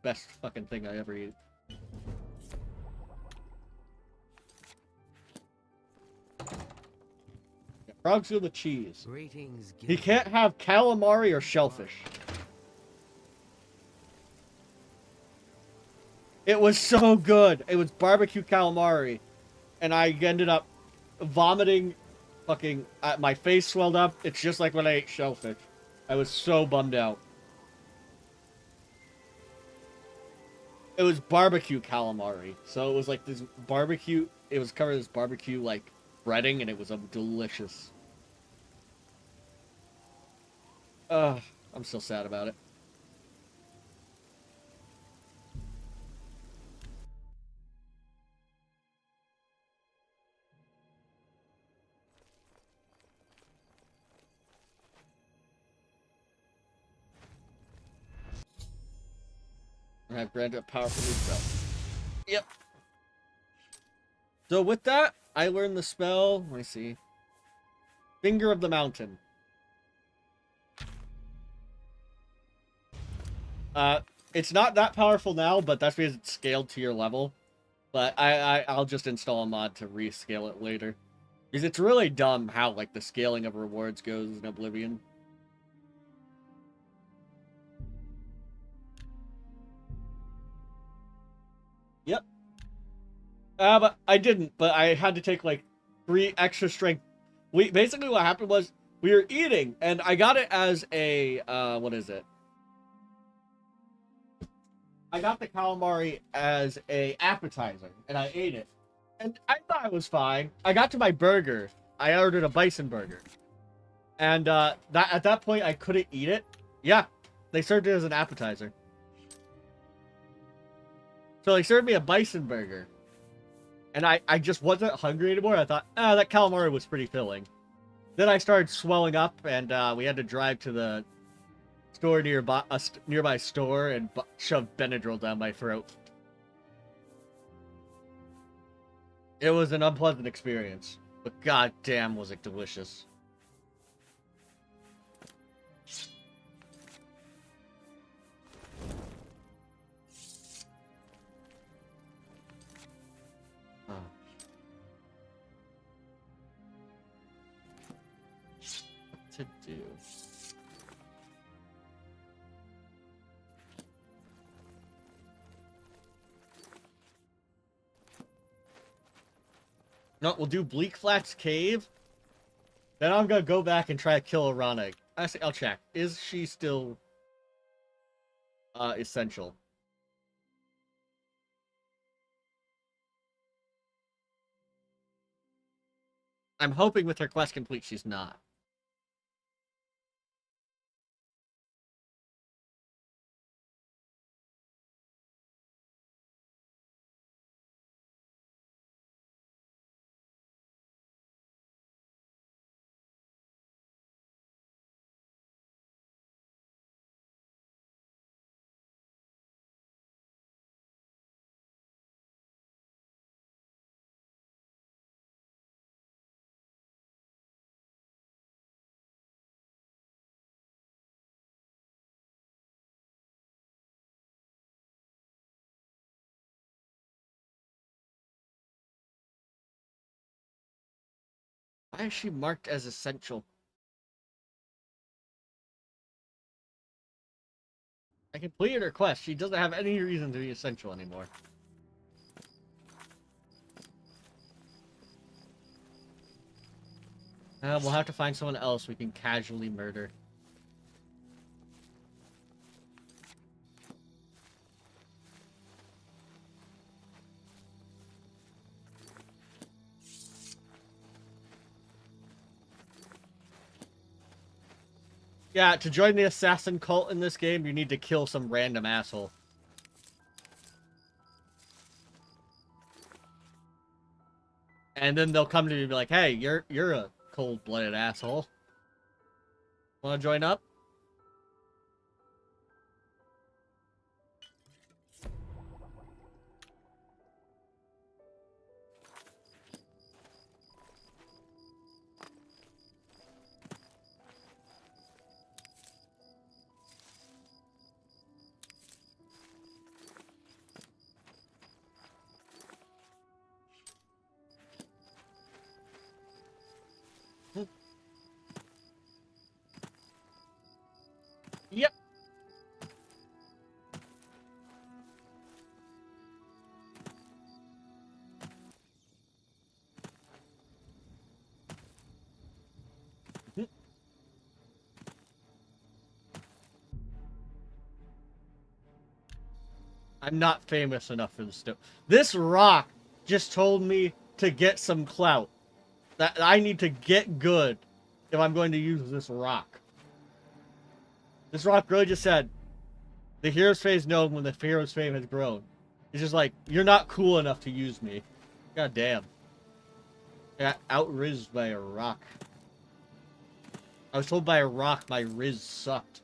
Best fucking thing I ever ate. Yeah, frogs feel the cheese. Greetings, He can't have calamari or shellfish. It was so good. It was barbecue calamari. And I ended up vomiting. Fucking, my face swelled up. It's just like when I ate shellfish. I was so bummed out. It was barbecue calamari. So it was like this barbecue. It was covered in this barbecue, like, breading, and it was delicious. Ugh, I'm still sad about it. I have granted a powerful new spell. Yep. So with that, I learned the spell. Let me see. Finger of the Mountain. It's not that powerful now, but that's because it's scaled to your level. But I'll just install a mod to rescale it later. Because it's really dumb how, like, the scaling of rewards goes in Oblivion. Yep. But I didn't, but I had to take, like, 3 extra strength. Basically what happened was, we were eating, and I got it as a, what is it? I got the calamari as a appetizer, and I ate it. And I thought it was fine. I got to my burger. I ordered a bison burger. And, at that point, I couldn't eat it. Yeah, they served it as an appetizer. So they served me a bison burger. And I just wasn't hungry anymore. I thought, that calamari was pretty filling. Then I started swelling up, and we had to drive to the store nearby, nearby store, and shove Benadryl down my throat. It was an unpleasant experience, but goddamn was it delicious. To do. No, we'll do Bleak Flats Cave. Then I'm gonna go back and try to kill Arana I'll check. Is she still essential? I'm hoping with her quest complete she's not. Why is she marked as essential? I completed her quest. She doesn't have any reason to be essential anymore. We'll have to find someone else we can casually murder. Yeah, to join the assassin cult in this game, you need to kill some random asshole. And then they'll come to you and be like, hey, you're a cold-blooded asshole. Wanna join up? Yep. I'm not famous enough for this stuff. This rock just told me to get some clout. That I need to get good if I'm going to use this rock. This rock really just said, the hero's fame is known when the hero's fame has grown. It's just like, you're not cool enough to use me. God damn. I got out-rizzed by a rock. I was told by a rock my riz sucked.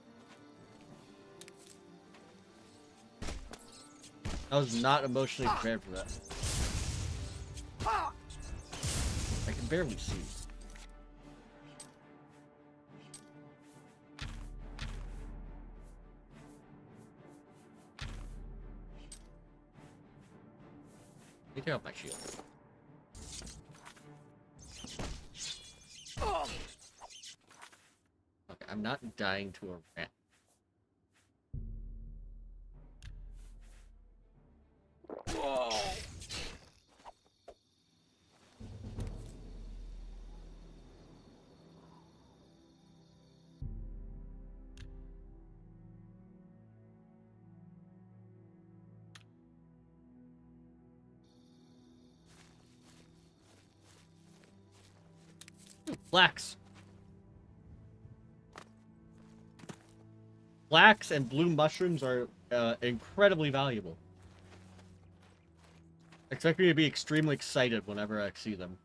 I was not emotionally prepared for that. I can barely see. Let me take off my shield. Okay, I'm not dying to a rat. Whoa! Flax. Flax and blue mushrooms are incredibly valuable. Expect me to be extremely excited whenever I see them.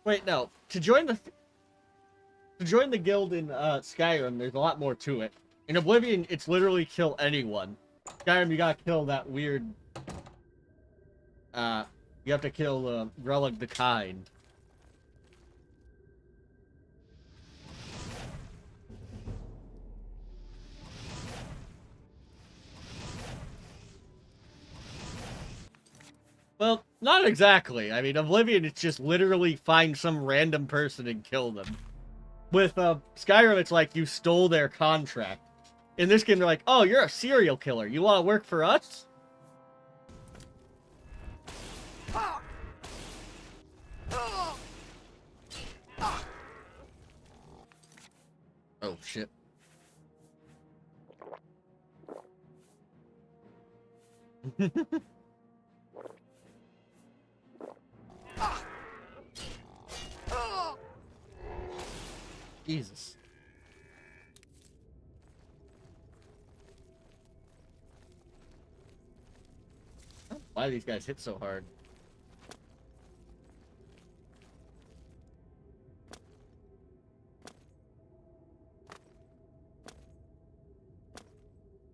Wait, no. To join the guild in Skyrim, there's a lot more to it. In Oblivion, it's literally kill anyone. Skyrim, you gotta kill that weird. You have to kill Relic the Kind. Not exactly. I mean, Oblivion, it's just literally find some random person and kill them. With Skyrim, it's like you stole their contract. In this game, they're like, oh, you're a serial killer. You want to work for us? Oh, shit. Jesus. Why do these guys hit so hard?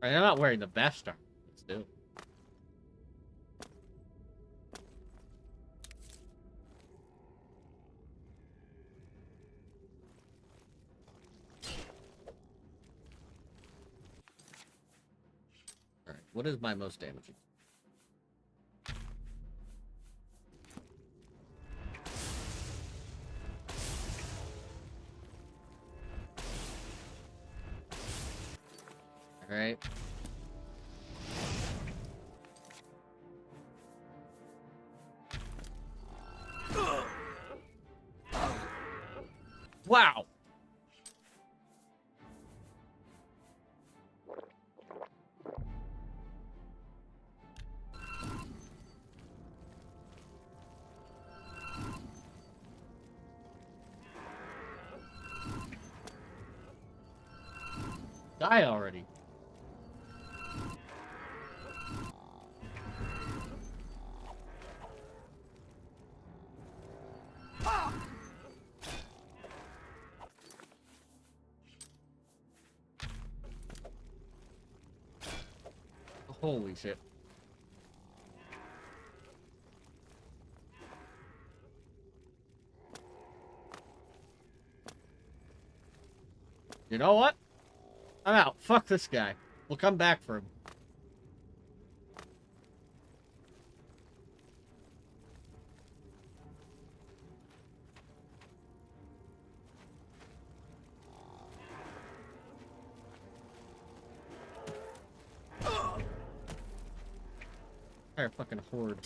Right, I'm not wearing the best armor. Let's do. Alright, what is my most damaging? Alright. Wow! Die already. Holy shit. You know what? I'm out. Fuck this guy. We'll come back for him. Entire fucking horde.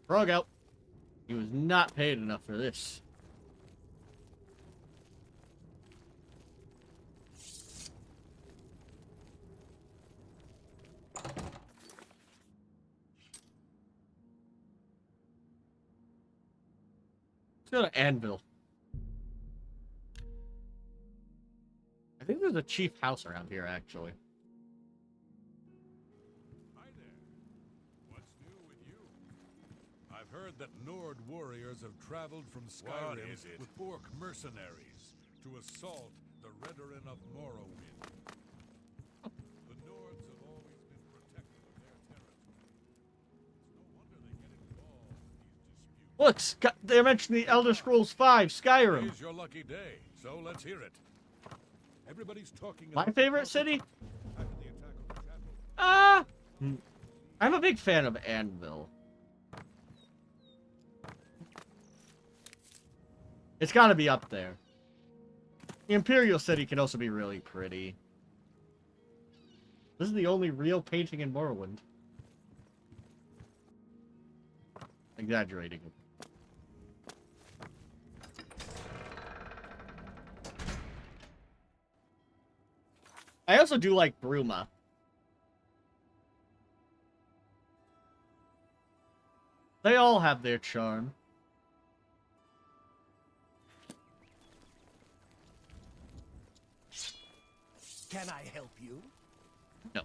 Frog out. He was not paid enough for this. Let's go to Anvil. I think there's a chief house around here, actually. Hi there. What's new with you? I've heard that Nord warriors have traveled from Skyrim with orc mercenaries to assault the Redoran of Morrowind. The Nords have always been protective of their territory. It's no wonder they get involved in these disputes. Look, they mentioned the Elder Scrolls V, Skyrim. Today's your lucky day, so let's hear it. Everybody's talking My about favorite city? after the attack on the chapel. I'm a big fan of Anvil. It's gotta be up there. The Imperial City can also be really pretty. This is the only real painting in Morrowind. Exaggerating. I also do like Bruma. They all have their charm. Can I help you? No.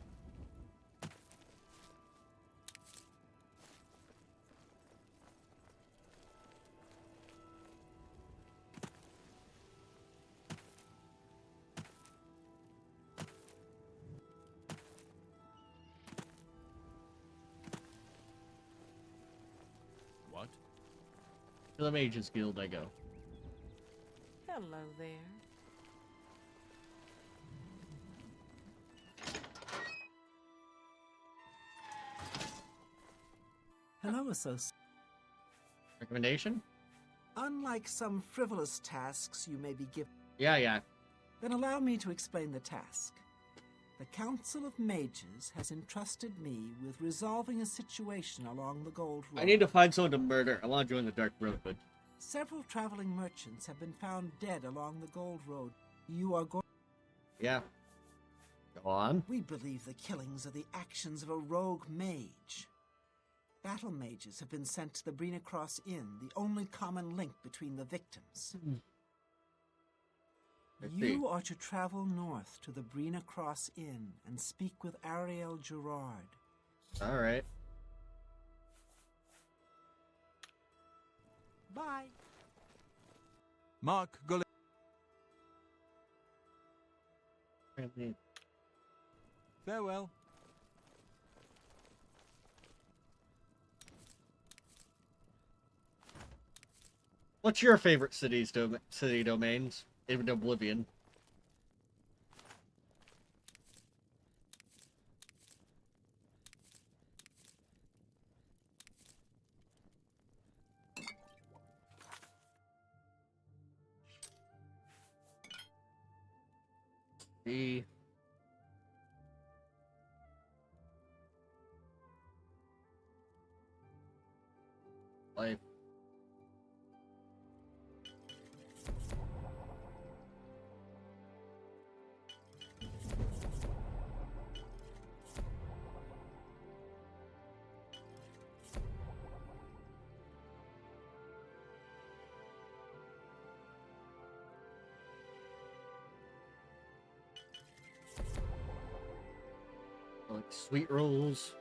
What? To the Mages Guild I go. Hello there. Hello, associate. Recommendation? Unlike some frivolous tasks you may be given, Yeah. then allow me to explain the task. The Council of Mages has entrusted me with resolving a situation along the Gold Road. I need to find someone to murder. I want to join the Dark Brotherhood. Several traveling merchants have been found dead along the Gold Road. You are going... Yeah. Go on. We believe the killings are the actions of a rogue mage. Battle mages have been sent to the Brina Cross Inn, the only common link between the victims. You are to travel north to the Brina Cross Inn and speak with Ariel Gerard. All right. Bye. Mark Gully. Farewell. What's your favorite city domains? Even Oblivion. The life. Like sweet rolls.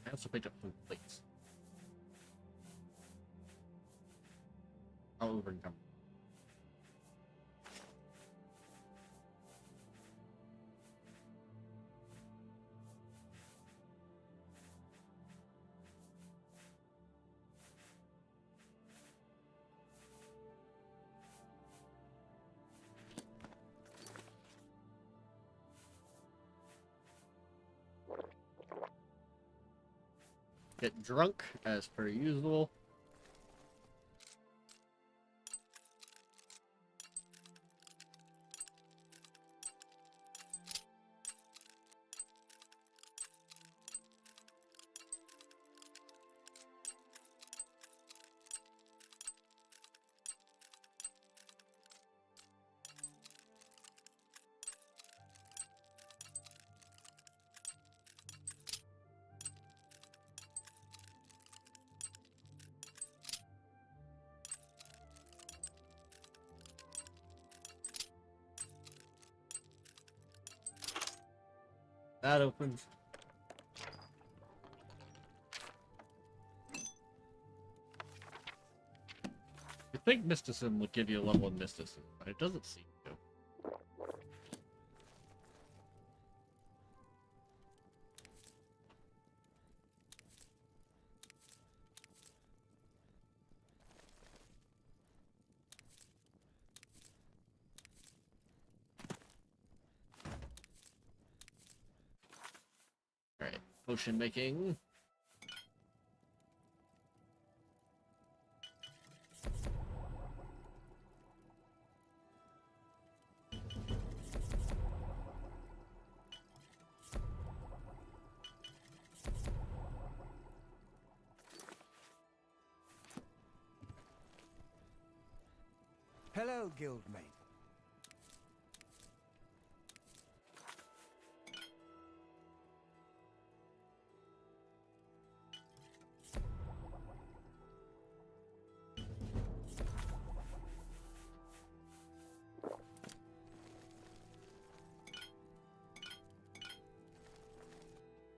I also picked up food plates. I'll overcome. Get drunk as per usual. That opens. You think mysticism would give you a level of mysticism, but it doesn't seem to. Alright, potion making. Hello, guildmate.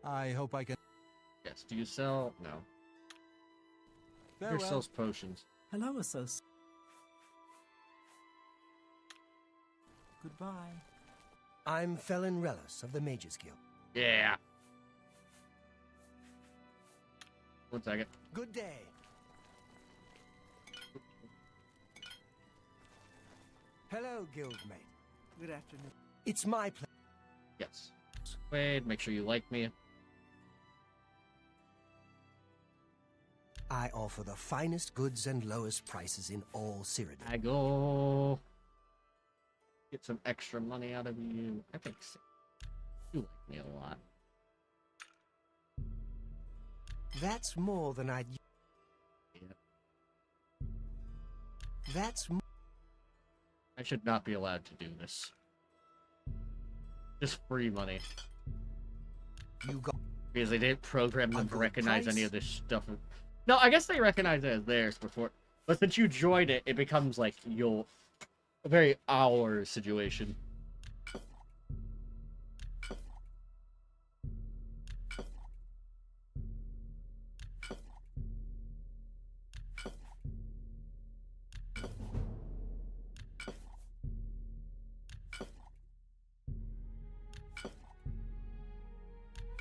I hope I can... Yes, do you sell? No. Who Farewell. sells potions? Hello, associate. Goodbye. I'm Felon Relis of the Mages Guild. Yeah. One second. Good day. Hello, guildmate. Good afternoon. It's my pleasure. Yes. Wait, make sure you like me. I offer the finest goods and lowest prices in all Cyrodiil. I go. Get some extra money out of you. I think so. You like me a lot. That's more than I'd... Yep. That's... I should not be allowed to do this. Just free money. You got... Because they didn't program them A to good recognize any price? of this stuff. No, I guess they recognize it as theirs before. But since you joined it, it becomes like a very our situation.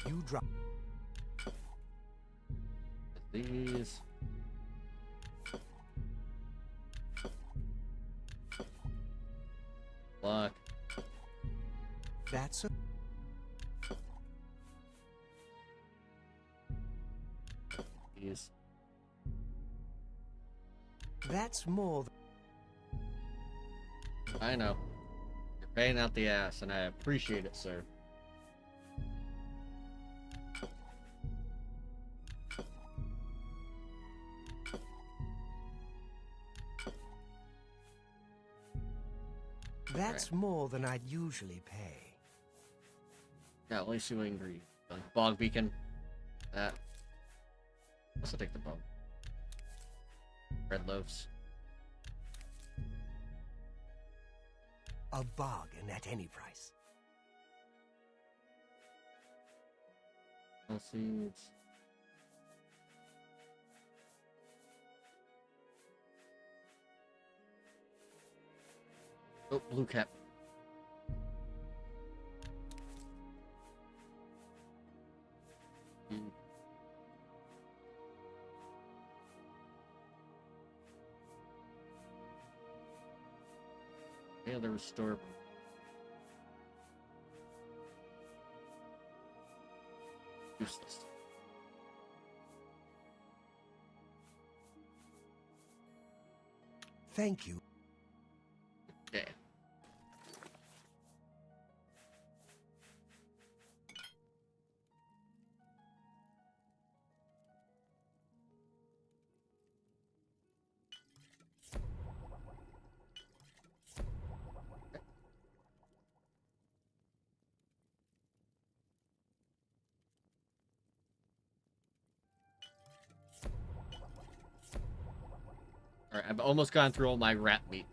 You drop... These. Luck. That's a... These. That's more than... I know. You're paying out the ass, and I appreciate it, sir. That's more than I'd usually pay. Yeah, only see what ingredient. Like bog beacon. That. Also take the bog. Red loaves. A bargain at any price. Let's see. It's... Oh, blue cap. Yeah, the restore. Useless. Thank you. Okay. Alright, I've almost gone through all my rat meat.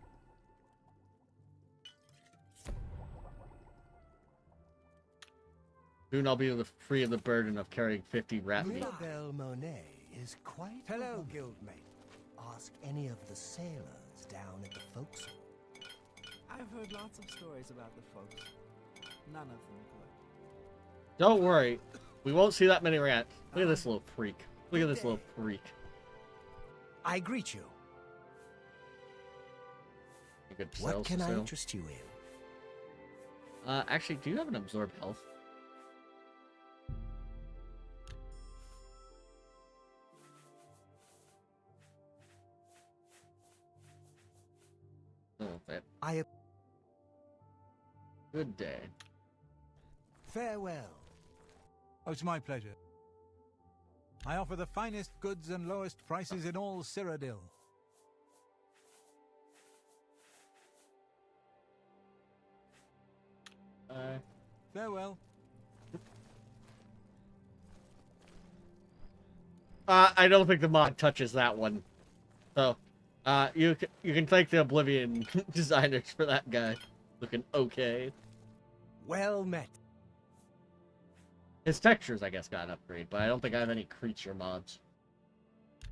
Soon I'll be free of the burden of carrying 50 rat meat. Mirabelle Monet is quite... Hello, guildmate. Ask any of the sailors down at the forecastle. I've heard lots of stories about the folks. None of them good. Don't worry. We won't see that many rats. Look at this little freak. Look at this little freak. I greet you. You could What sell, can I sell. interest you in? Actually, do you have an absorb health? Oh, that. Good day. Farewell. Oh, it's my pleasure. I offer the finest goods and lowest prices in all Cyrodiil. Farewell. I don't think the mod touches that one. So, you can thank the Oblivion designers for that guy. Looking okay. Well met. His textures, I guess, got an upgrade, but I don't think I have any creature mods.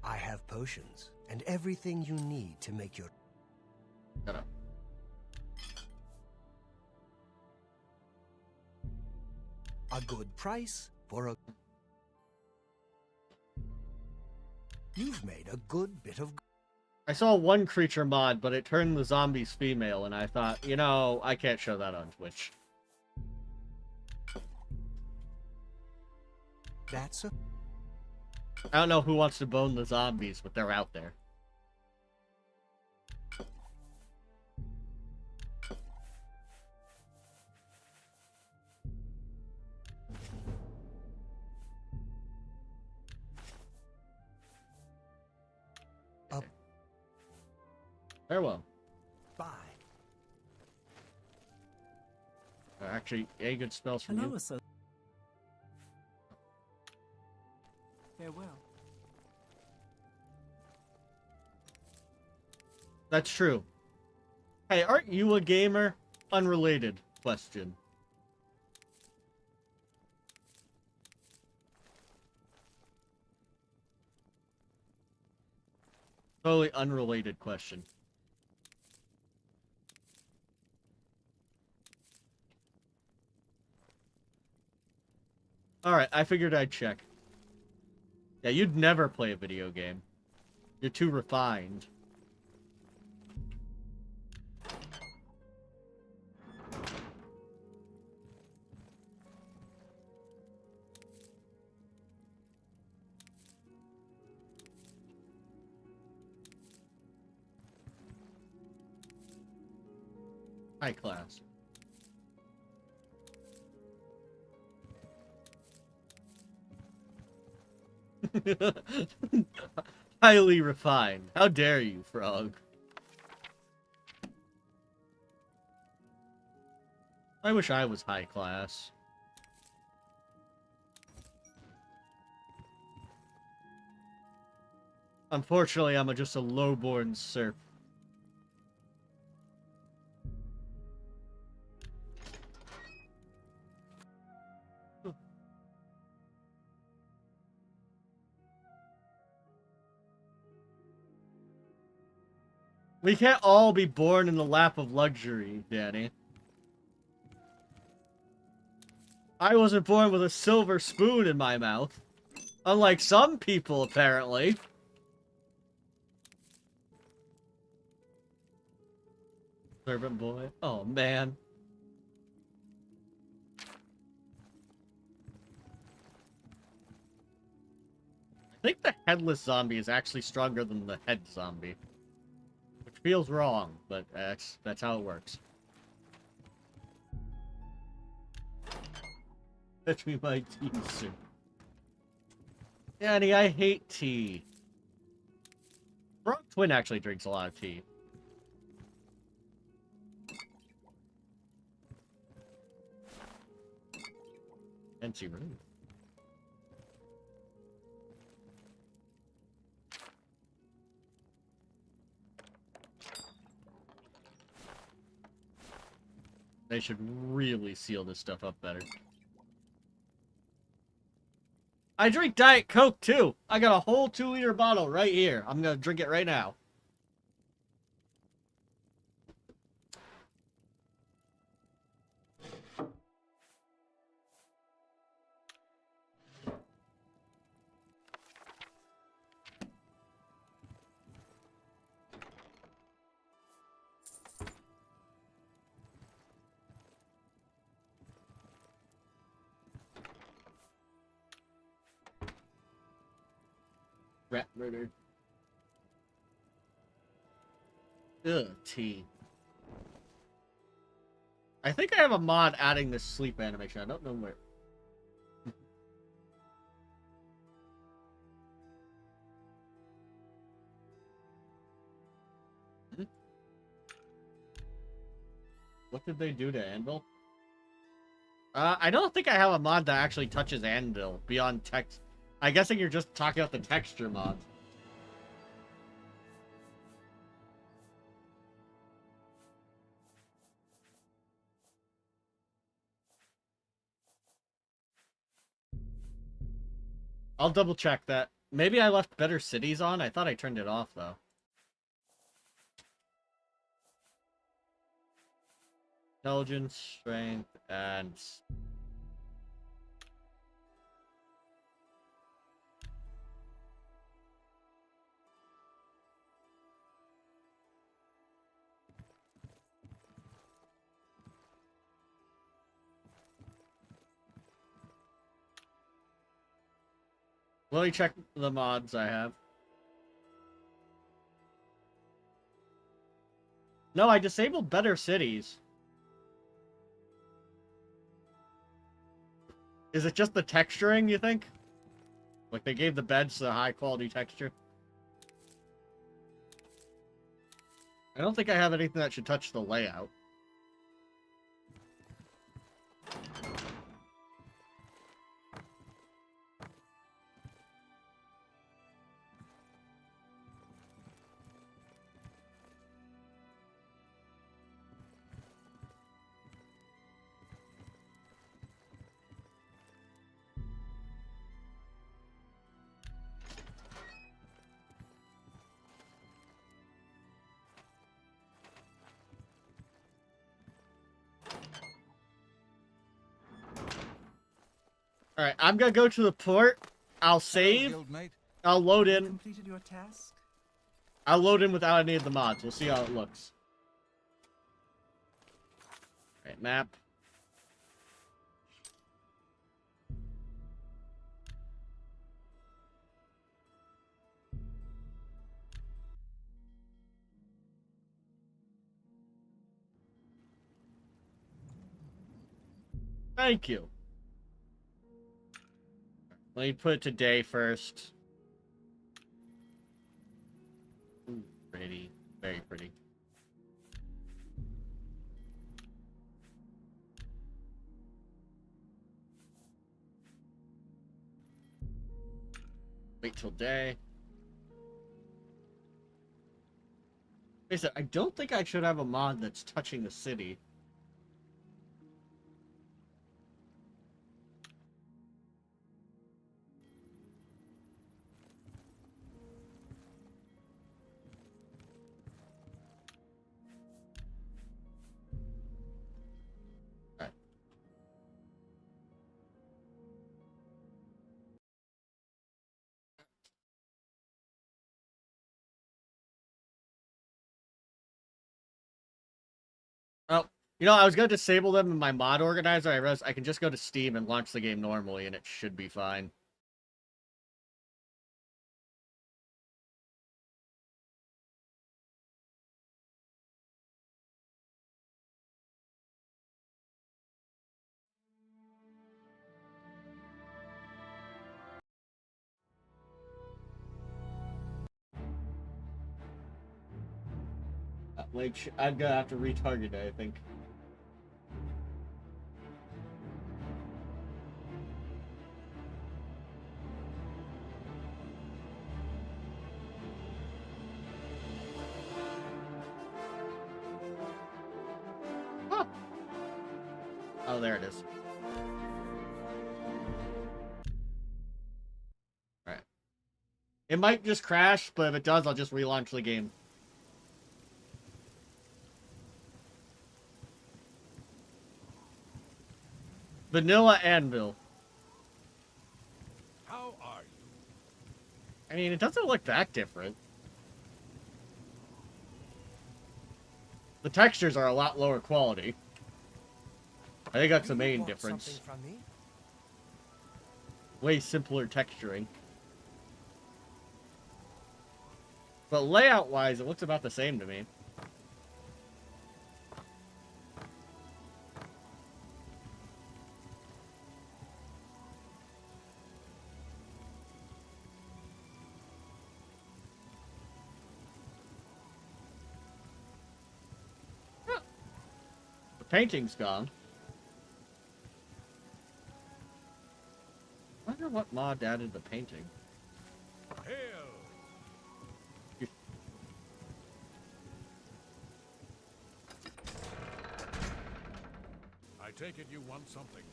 I have potions and everything you need to make your... Shut up. A good price for a... You've made a good bit of... I saw one creature mod, but it turned the zombies female, and I thought, you know, I can't show that on Twitch. That's a... I don't know who wants to bone the zombies, but they're out there. Farewell. Bye. Actually, any good spells from Hello, you? so farewell. That's true. Hey, aren't you a gamer? Unrelated question. Totally unrelated question. Alright, I figured I'd check. Yeah, you'd never play a video game. You're too refined. High class. Highly refined. How dare you, frog? I wish I was high class. Unfortunately, I'm just a low-born serf. We can't all be born in the lap of luxury, Danny. I wasn't born with a silver spoon in my mouth. Unlike some people, apparently. Servant boy. Oh, man. I think the headless zombie is actually stronger than the head zombie. Which feels wrong, but that's how it works. Fetch me my tea soon. Danny, I hate tea. Frog Twin actually drinks a lot of tea. Empty room. They should really seal this stuff up better. I drink Diet Coke, too. I got a whole 2-liter bottle right here. I'm gonna drink it right now. Rat murder. Ugh, tea. I think I have a mod adding this sleep animation. I don't know where. What did they do to Anvil? I don't think I have a mod that actually touches Anvil beyond text. I'm guessing you're just talking about the texture mod. I'll double check that. Maybe I left Better Cities on? I thought I turned it off, though. Intelligence, strength, and... Let me check the mods I have. No, I disabled Better Cities. Is it just the texturing, you think? Like, they gave the beds the high-quality texture? I don't think I have anything that should touch the layout. Alright, I'm gonna go to the port. I'll save. Guildmate. I'll load You in. completed your task? I'll load in without any of the mods. We'll see how it looks. Alright, map. Thank you. Let me put it to day first. Ooh, pretty. Very pretty. Wait till day. Like I said, I don't think I should have a mod that's touching the city. Alright. Oh, you know, I was gonna disable them in my mod organizer. I realized I can just go to Steam and launch the game normally, and it should be fine. Like, I'm gonna have to retarget it, I think. Huh. Oh, there it is. Alright. It might just crash, but if it does, I'll just relaunch the game. Vanilla Anvil. How are you? I mean, it doesn't look that different. The textures are a lot lower quality. I think that's the main difference. From me? Way simpler texturing. But layout-wise, it looks about the same to me. The painting's gone. wonder what mod added the painting. Hail! I take it you want something.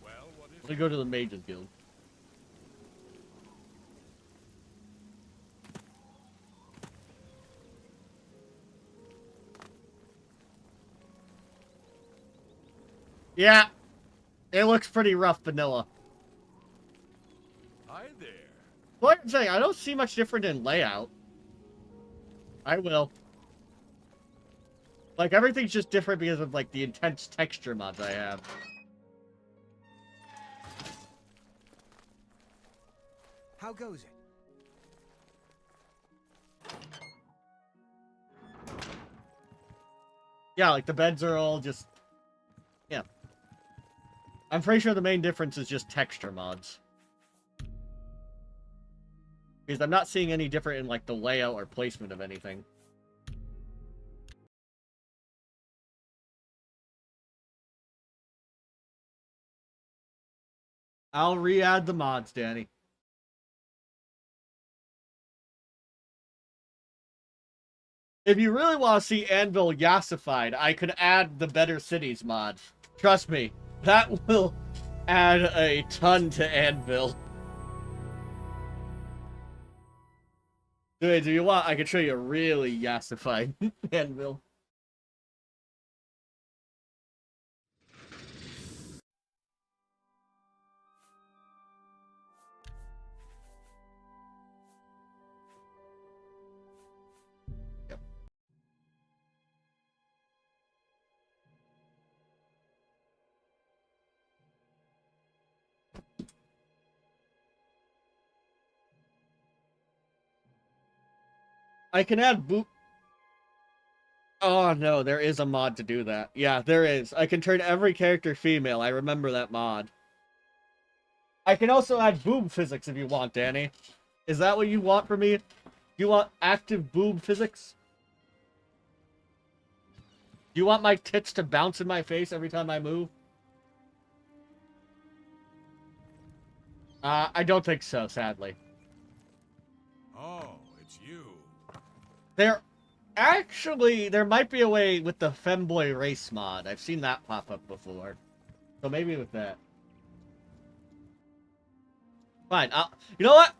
Well, what is Let me go to the Mages Guild. Yeah, it looks pretty rough vanilla. Hi there. What I'm saying, I don't see much different in layout. I will. Like, everything's just different because of, like, the intense texture mods I have. How goes it? Yeah, like, the beds are all just... Yeah. I'm pretty sure the main difference is just texture mods. Because I'm not seeing any different in, like, the layout or placement of anything. I'll re-add the mods, Danny. If you really want to see Anvil yassified, I could add the Better Cities mod. Trust me, that will add a ton to Anvil. Dude, do you want? I can show you a really yassified Anvil. I can add boot. Oh no, there is a mod to do that. Yeah, there is. I can turn every character female. I remember that mod. I can also add boob physics if you want, Danny. Is that what you want from me? Do you want active boob physics? Do you want my tits to bounce in my face every time I move? I don't think so, sadly. Oh, it's you. There might be a way with the femboy race mod. I've seen that pop up before. So maybe with that. Fine, you know what?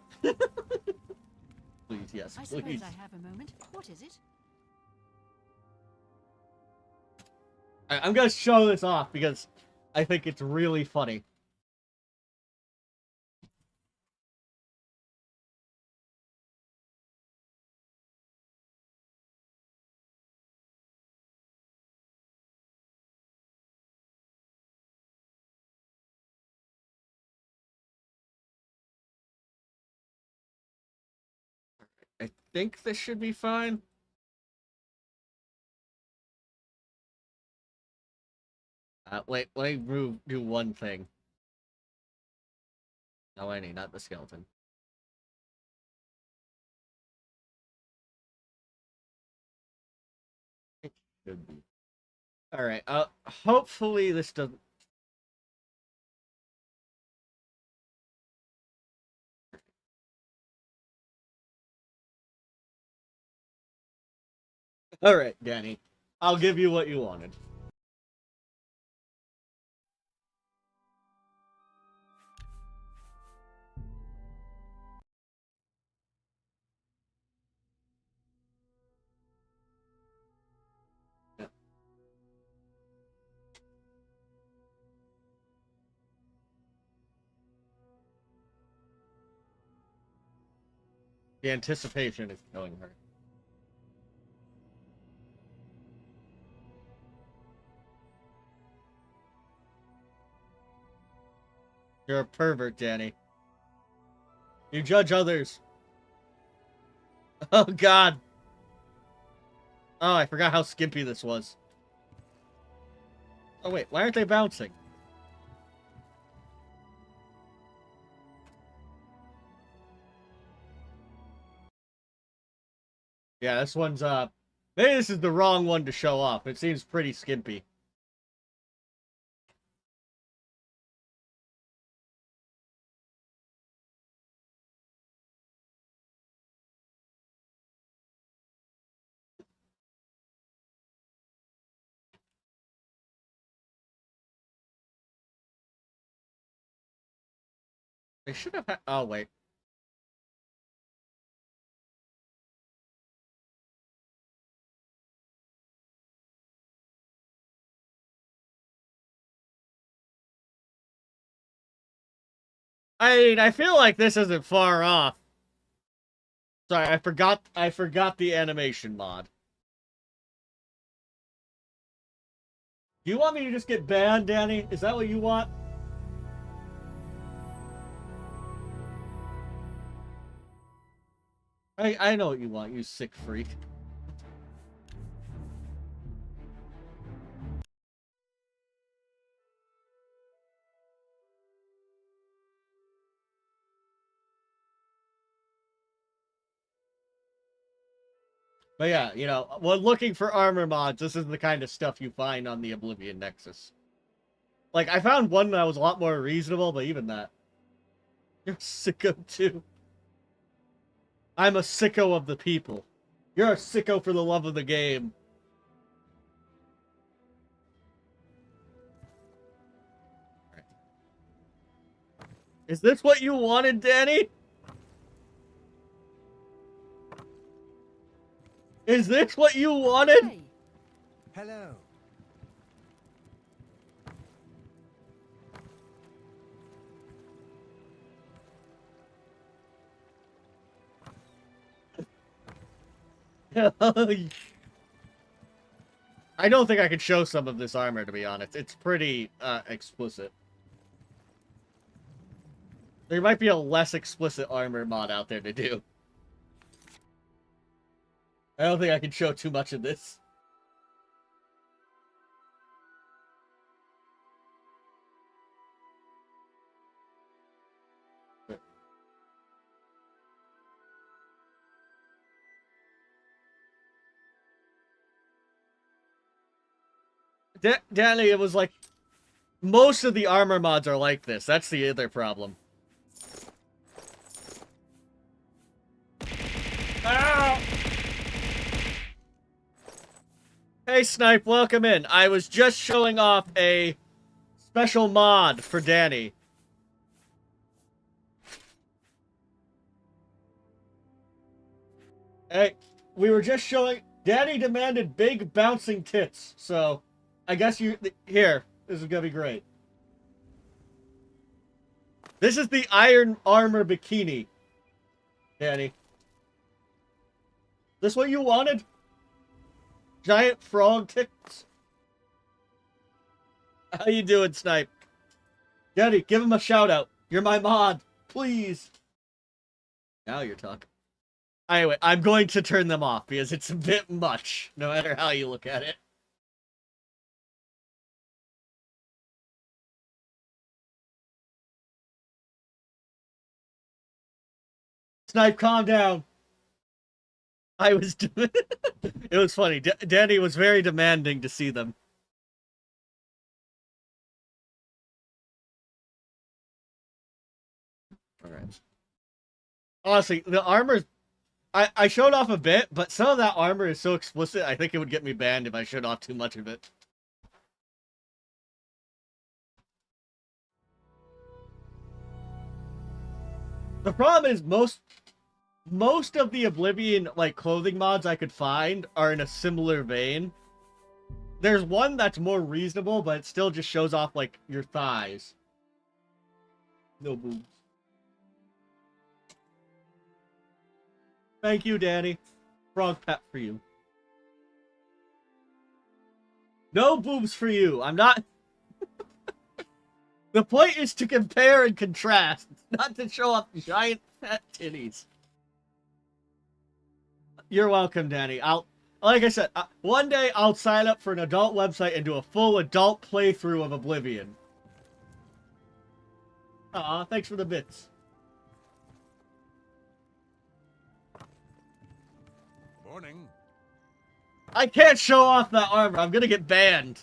Please, yes, I please. suppose I have a moment. What is it? I'm gonna show this off because I think it's really funny. I think this should be fine. Wait, let me do one thing. No, I need not the skeleton. It should be. Alright, hopefully this doesn't... Alright, Danny. I'll give you what you wanted. The anticipation is killing her. You're a pervert, Danny. You judge others. Oh, God. Oh, I forgot how skimpy this was. Oh, wait. Why aren't they bouncing? Yeah, this one's, maybe this is the wrong one to show off. It seems pretty skimpy. I should have had... Oh, wait. I mean, I feel like this isn't far off. Sorry, I forgot the animation mod. Do you want me to just get banned, Danny? Is that what you want? I know what you want, you sick freak. But yeah, you know, when looking for armor mods, this is the kind of stuff you find on the Oblivion Nexus. Like, I found one that was a lot more reasonable, but even that. You're a sicko, too. I'm a sicko of the people. You're a sicko for the love of the game. Is this what you wanted, Danny? Is this what you wanted? Hey. Hello. I don't think I could show some of this armor, to be honest. It's pretty explicit. There might be a less explicit armor mod out there to do. I don't think I can show too much of this. Danny, it was like... Most of the armor mods are like this. That's the other problem. Ow! Hey, Snipe, welcome in. I was just showing off a special mod for Danny. Hey, we were just showing... Danny demanded big bouncing tits, so... I guess you... Here, this is gonna be great. This is the Iron Armor Bikini, Danny. This what you wanted? Giant frog tits? How you doing, Snipe? Danny, give him a shout out. You're my mod. Please. Now you're talking. Anyway, I'm going to turn them off because it's a bit much, no matter how you look at it. Snipe, calm down. I was doing... It was funny. Danny was very demanding to see them. Alright. Honestly, the armor's... I showed off a bit, but some of that armor is so explicit, I think it would get me banned if I showed off too much of it. The problem is most of the Oblivion, like, clothing mods I could find are in a similar vein. There's one that's more reasonable, but it still just shows off, like, your thighs. No boobs. Thank you, Danny. Frog pet for you. No boobs for you. I'm not... The point is to compare and contrast, not to show off giant fat titties. You're welcome, Danny. Like I said, one day I'll sign up for an adult website and do a full adult playthrough of Oblivion. Aw, thanks for the bits. Morning. I can't show off that armor. I'm gonna get banned.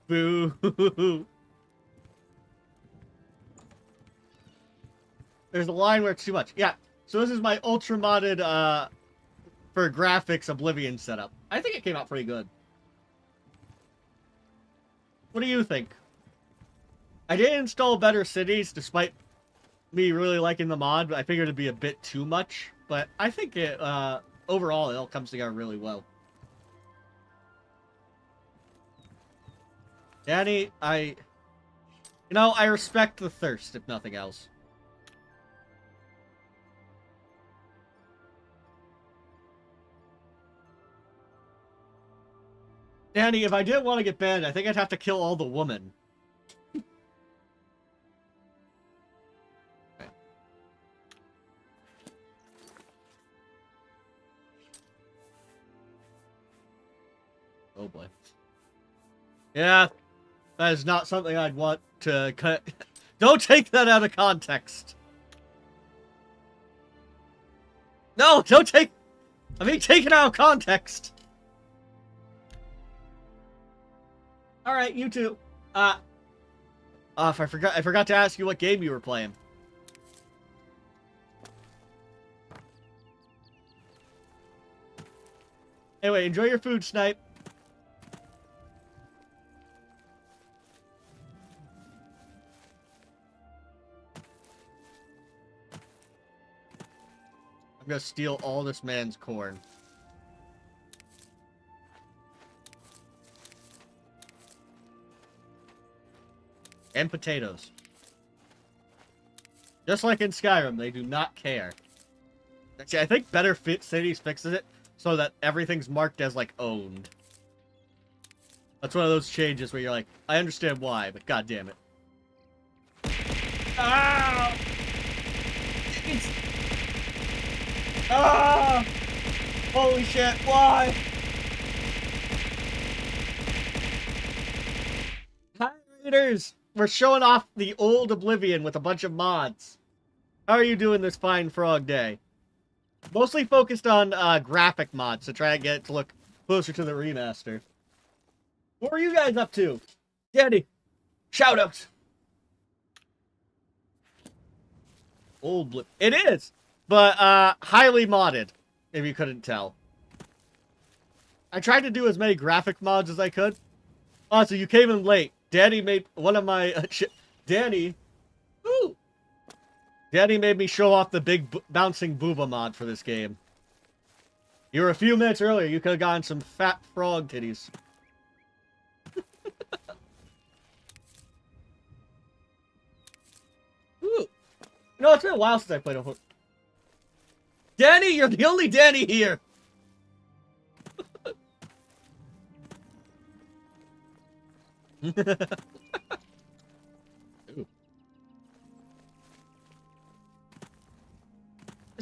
Boo. There's a line where it's too much. Yeah, so this is my ultra modded, for graphics Oblivion setup. I think it came out pretty good. What do you think? I did install Better Cities, despite me really liking the mod, but I figured it'd be a bit too much. But I think it, overall, it all comes together really well. Danny, I respect the thirst, if nothing else. Danny, if I didn't want to get banned, I think I'd have to kill all the women. Oh boy. Yeah, that is not something I'd want to cut. Don't take that out of context. No, don't take... I mean, take it out of context. Alright, you two. I forgot to ask you what game you were playing. Anyway, enjoy your food, Snipe. I'm gonna steal all this man's corn. And potatoes. Just like in Skyrim, they do not care. Actually, I think Better Cities fixes it so that everything's marked as, like, owned. That's one of those changes where you're like, I understand why, but god damn it. Ah! Ah! Holy shit, why? Hi, readers! We're showing off the old Oblivion with a bunch of mods. How are you doing this fine frog day? Mostly focused on graphic mods to try and get it to look closer to the remaster. What are you guys up to? Danny, shoutouts. Old Blip. It is, but highly modded, if you couldn't tell. I tried to do as many graphic mods as I could. Oh, so you came in late. Danny made one of my... Danny... Ooh! Danny made me show off the big bouncing booba mod for this game. You were a few minutes earlier. You could have gotten some fat frog titties. Ooh. You know, it's been a while since I played a horror. Danny, you're the only Danny here! It's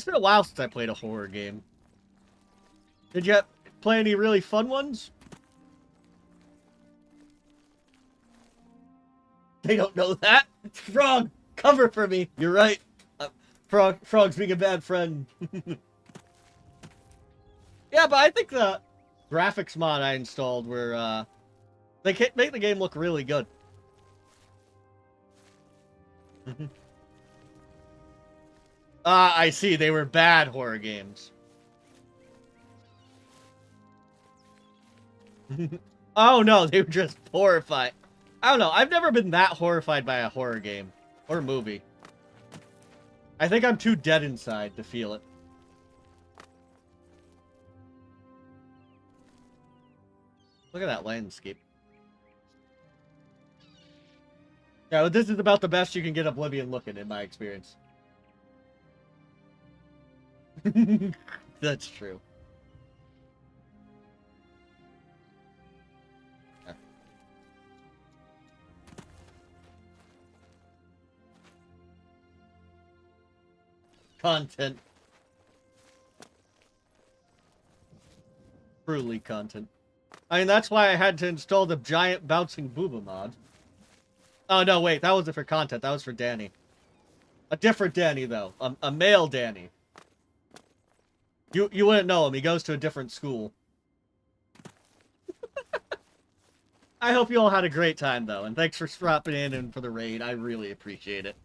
been a while since I played a horror game. Did you play any really fun ones? They don't know that. Frog, cover for me. You're right. Frog's being a bad friend. Yeah, but I think the graphics mod I installed were, they make the game look really good. I see. They were bad horror games. Oh no, they were just horrified. I don't know. I've never been that horrified by a horror game or movie. I think I'm too dead inside to feel it. Look at that landscape. Yeah, well, this is about the best you can get Oblivion looking, in my experience. That's true. Content. Truly content. I mean, that's why I had to install the giant bouncing booba mod. Oh, no, wait. That wasn't for content. That was for Danny. A different Danny, though. A male Danny. You wouldn't know him. He goes to a different school. I hope you all had a great time, though. And thanks for dropping in and for the raid. I really appreciate it.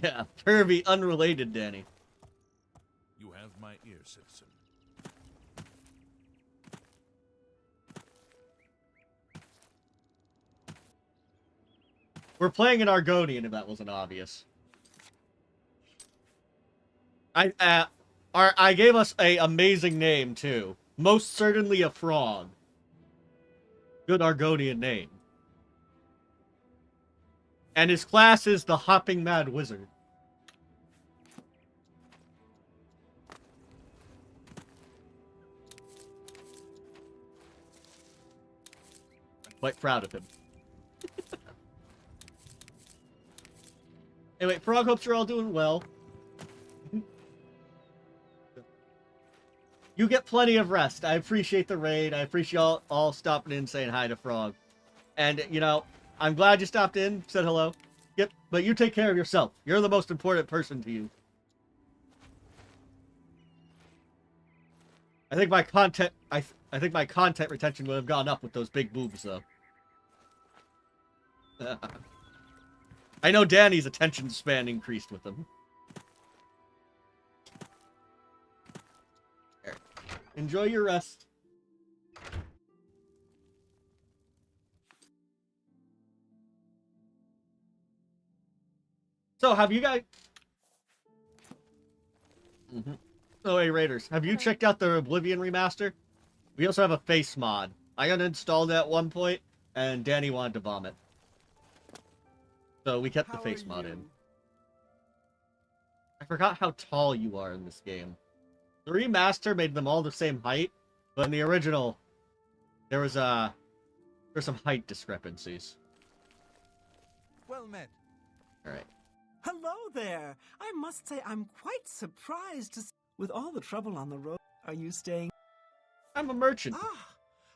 Yeah, pervy, unrelated Danny. You my ear, citizen. We're playing an Argonian, if that wasn't obvious. I gave us a amazing name, too. Most certainly a frog. Good Argonian name. And his class is the Hopping Mad Wizard. I'm quite proud of him. Anyway, Frog, hopes you're all doing well. You get plenty of rest. I appreciate the raid. I appreciate all stopping in and saying hi to Frog. And, you know, I'm glad you stopped in, said hello. Yep, but you take care of yourself. You're the most important person to you. I think my content I think my content retention would have gone up with those big boobs, though. I know Danny's attention span increased with them. There. Enjoy your rest. So, have you guys... Oh, hey, Raiders. Have you checked out the Oblivion remaster? We also have a face mod. I got installed at one point, and Danny wanted to bomb it. So we kept the face mod in. I forgot how tall you are in this game. The remaster made them all the same height, but in the original, there's some height discrepancies. Well met. Alright. Hello there. I must say I'm quite surprised to see... With all the trouble on the road, are you staying... I'm a merchant. Ah,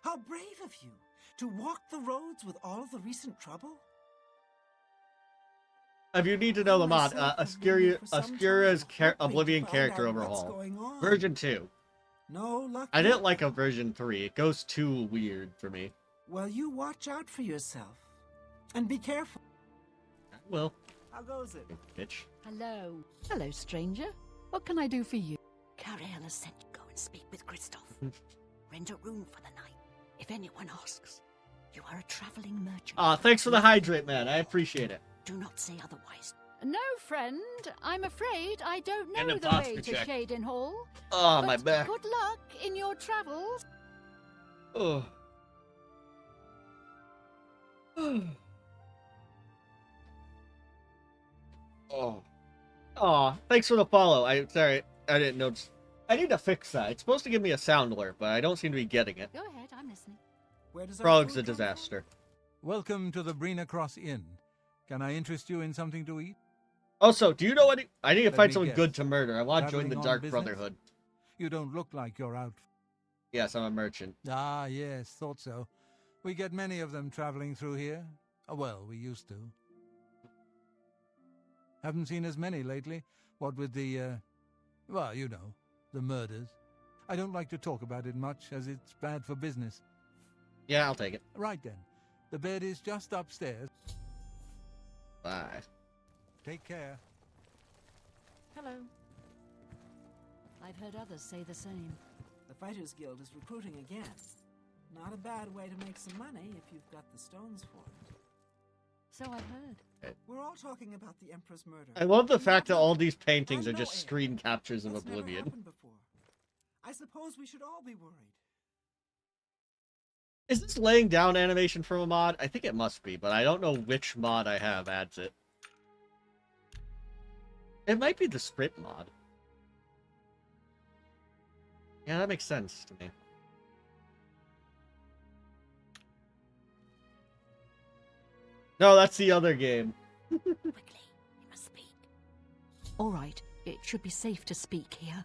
how brave of you. To walk the roads with all of the recent trouble? If you need to know the mod, Askira's Oblivion character overhaul. Version 2. No luck. I didn't like a version 3. It goes too weird for me. Well, you watch out for yourself. And be careful. I will. How goes it? Bitch. Hello. Hello, stranger. What can I do for you? Cariel has sent you to go and speak with Christoph. Rent a room for the night. If anyone asks, you are a traveling merchant. Aw, thanks for the hydrate, man. I appreciate it. Do not say otherwise. No, friend. I'm afraid I don't know An the way imposter to check. Shaden Hall. Oh, But my back. good luck in your travels. Oh. Oh. Aw, thanks for the follow. Sorry, I didn't notice. I need to fix that. It's supposed to give me a sound alert, but I don't seem to be getting it. Go ahead, I'm listening. Where does our Frog's food a come from? disaster. Welcome to the Brina Cross Inn. Can I interest you in something to eat? Also, do you know what? I need to Let find me someone guess. good to murder. I want to join Traveling the on Dark business? Brotherhood. You don't look like you're out. Yes, I'm a merchant. Ah, yes, thought so. We get many of them traveling through here. Well, we used to. Haven't seen as many lately. What with the, well, you know, the murders. I don't like to talk about it much, as it's bad for business. Yeah, I'll take it. Right then. The bed is just upstairs. Bye. Take care. Hello. I've heard others say the same. The Fighters Guild is recruiting again. Not a bad way to make some money if you've got the stones for it. So I've heard. We're all talking about the Empress murder. I love the We fact that have all no- these paintings are and no just heir. screen captures of That's never Oblivion. happened before. I suppose we should all be worried. Is this laying down animation from a mod? I think it must be, but I don't know which mod I have adds it. It might be the sprint mod. Yeah, that makes sense to me. No, that's the other game. Quickly, you must speak. All right, it should be safe to speak here.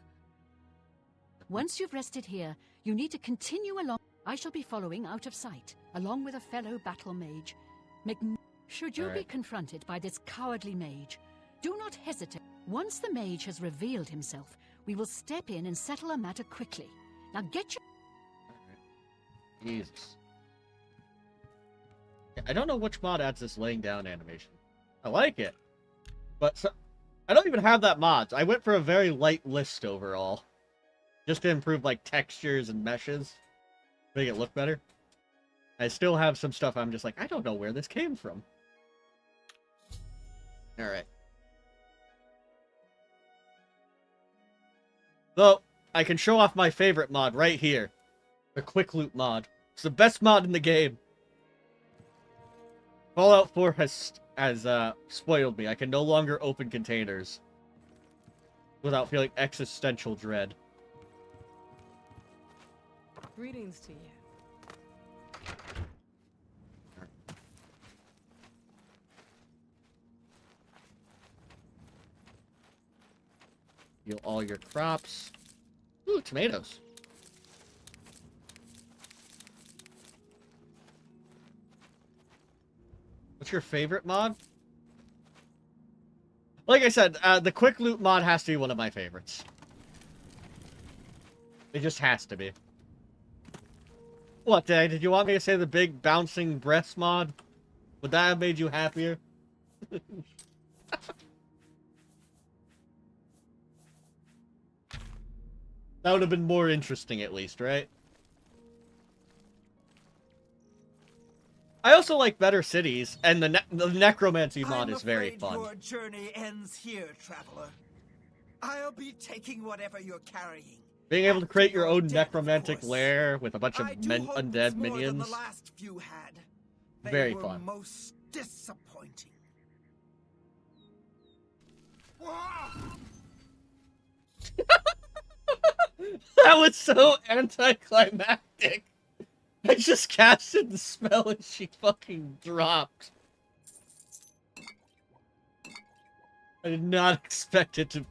Once you've rested here, you need to continue along. I shall be following out of sight, along with a fellow battle mage. Should you be Alright. confronted by this cowardly mage, do not hesitate. Once the mage has revealed himself, we will step in and settle a matter quickly. Now get your... Jesus. I don't know which mod adds this laying down animation. I like it. But I don't even have that mod. I went for a very light list overall. just to improve like textures and meshes, make it look better. I still have some stuff I'm just like, I don't know where this came from. All right. So, I can show off my favorite mod right here. The Quick Loot mod. It's the best mod in the game. Fallout 4 has spoiled me. I can no longer open containers without feeling existential dread. Greetings to you. Heal all your crops. Ooh, tomatoes. What's your favorite mod? Like I said, the Quick Loot mod has to be one of my favorites. It just has to be. What, did you want me to say the big bouncing breasts mod? Would that have made you happier? That would have been more interesting, at least, right? I also like Better Cities, and the Necromancy mod is very fun. Your journey ends here, traveler. I'll be taking whatever you're carrying. Being able to create your own Death, necromantic of course. lair with a bunch of I do hope undead it's more than minions. the last few had. They Very were fun. Most disappointing. That was so anticlimactic. I just casted the spell and she fucking dropped. I did not expect it to...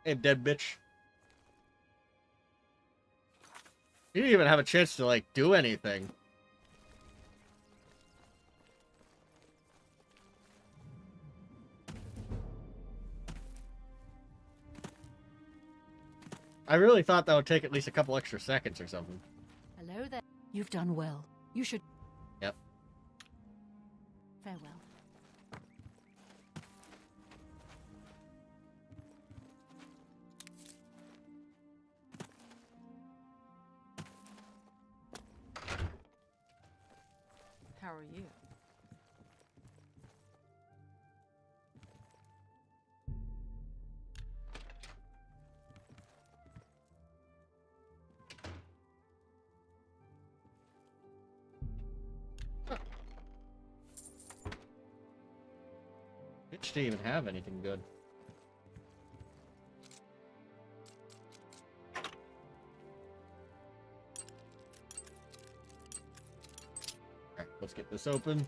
Hey, dead bitch. You didn't even have a chance to, like, do anything. I really thought that would take at least a couple extra seconds or something. Hello there. You've done well. You should... Yep. Farewell. How are you? Bitch didn't even have anything good. Alright, let's get this open.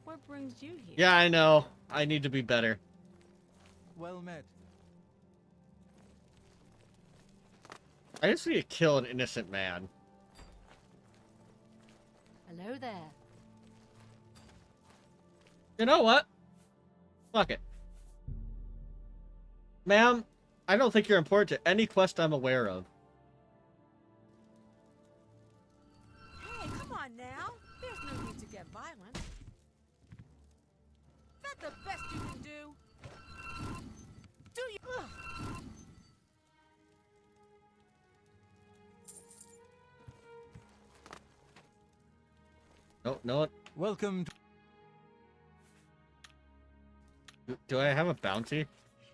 What brings you here? Yeah, I know. I need to be better. Well met. I just need to kill an innocent man. Hello there. You know what? Fuck it. Ma'am, I don't think you're important to any quest I'm aware of. Hey, come on now. There's no need to get violent. That the best you can do? Do you? Ugh. No, no. Welcome to... Do I have a bounty?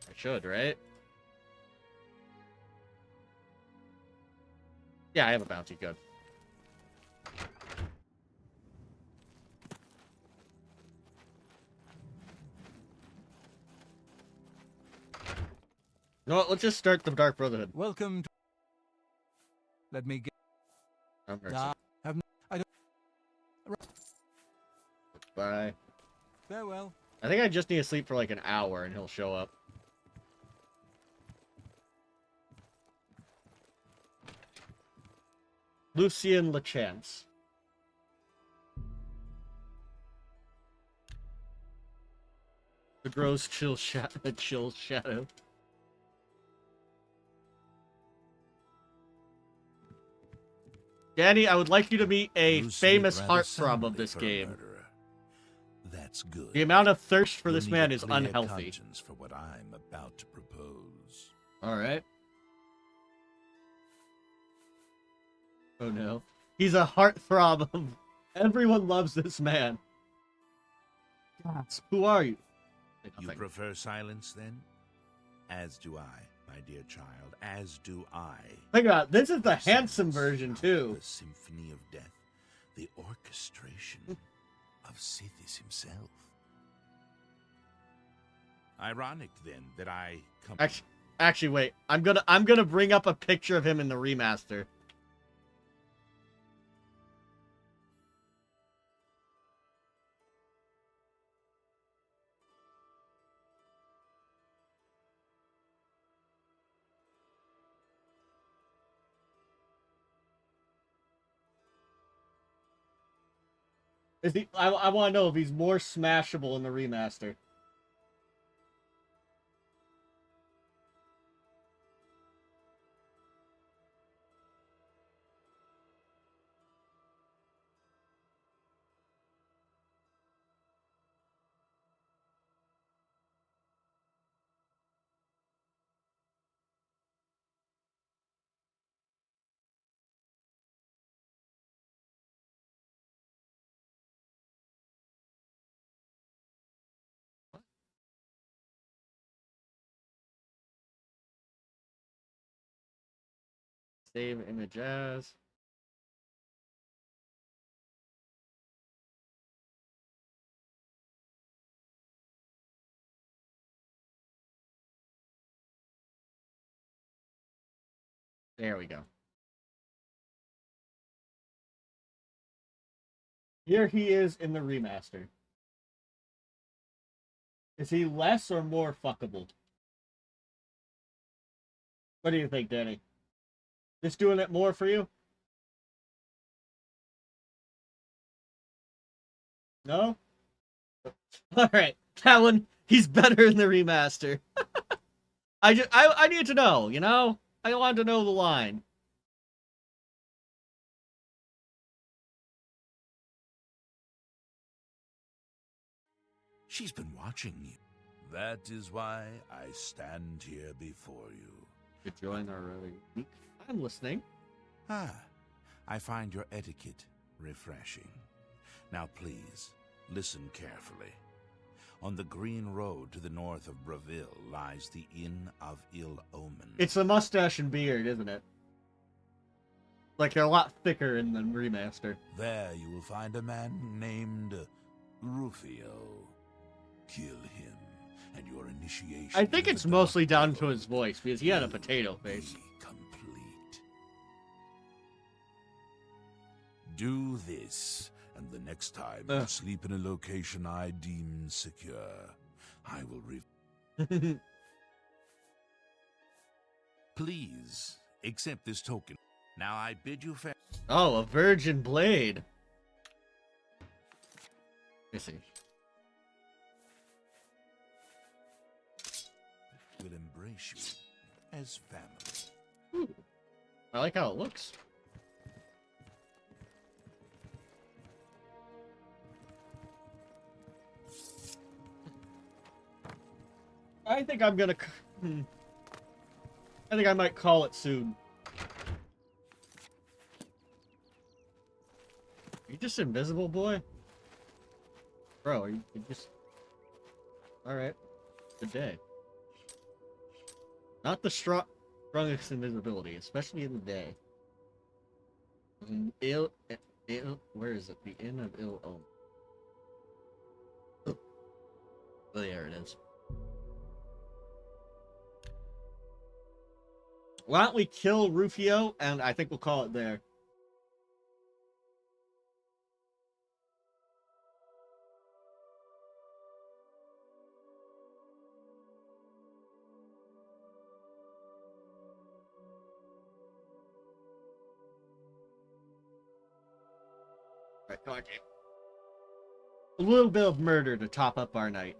I should, right? Yeah, I have a bounty. Good. You know what? Let's just start the Dark Brotherhood. Welcome to... Let me get. I'm Nah, have I don't. Bye. Farewell. I think I just need to sleep for like an hour and he'll show up. Lucien Lachance. The gross chill shadow. Danny, I would like you to meet a You famous sleep rather heartthrob of soundly this for a game. murderer. That's good. The amount of thirst for You'll this need man a is clear unhealthy. conscience for what I'm about to propose. Alright. Oh no. He's a heartthrob of... Everyone loves this man. Who are you? You prefer silence, then? As do I, my dear child, as do I. Think about it. This is the handsome Silence, version, too. The symphony of death, the orchestration of Sithis himself. Ironic, then, that I come... Actually, wait. I'm gonna bring up a picture of him in the remaster. Is he? I want to know if he's more smashable in the remaster. Save image as. There we go. Here he is in the remaster. Is he less or more fuckable? What do you think, Danny? This doing it more for you? No? Alright. That one, he's better in the remaster. I need to know, you know? I want to know the line. She's been watching you. That is why I stand here before you. To join our week. I'm listening. Ah, I find your etiquette refreshing. Now please, listen carefully. On the green road to the north of Braville lies the Inn of Ill Omen. It's the mustache and beard, isn't it? Like, they're a lot thicker in the remaster. There you will find a man named Rufio. Kill him, and your initiation... I think it's mostly down to his voice, because he had a potato face. Complete. Do this, and the next time you sleep in a location I deem secure, I will Please, accept this token. Now I bid you farewell. Oh, a virgin blade. Let me see. Will embrace you as family. Ooh. I like how it looks. I think I'm gonna... I think I might call it soon. Are you just invisible, boy? Bro, are you just... Alright. Good day. Not the strongest invisibility, especially in the day. Where is it? The Inn of Ill Omen. Oh, there it is. Why don't we kill Rufio, and I think we'll call it there. Alright, come on, game. A little bit of murder to top up our night.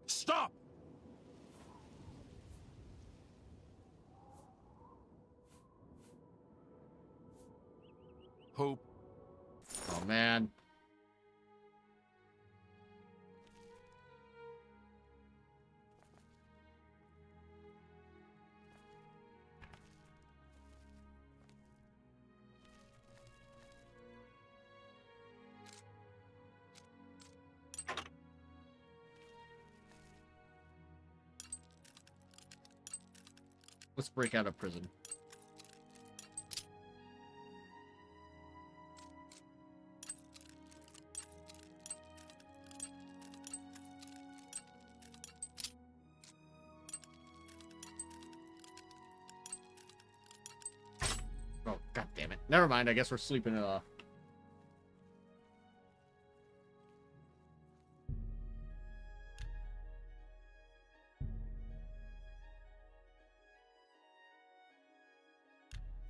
Stop! Hope. Oh, man. Let's break out of prison. Oh, god damn it. Never mind, I guess we're sleeping it off.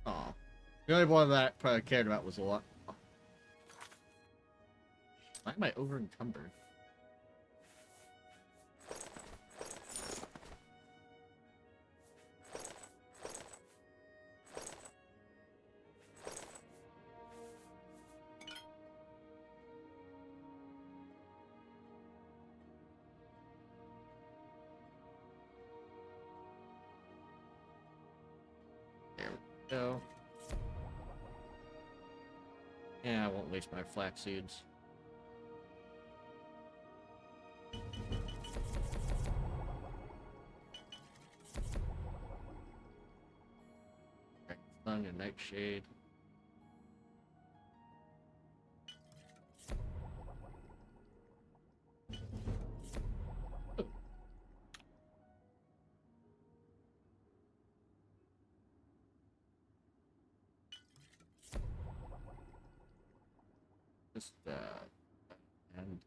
Oh. The only one that I probably cared about was a lot. Why am I over encumbered? There we go. Yeah, I won't waste my flax seeds. Sun and nightshade. Just and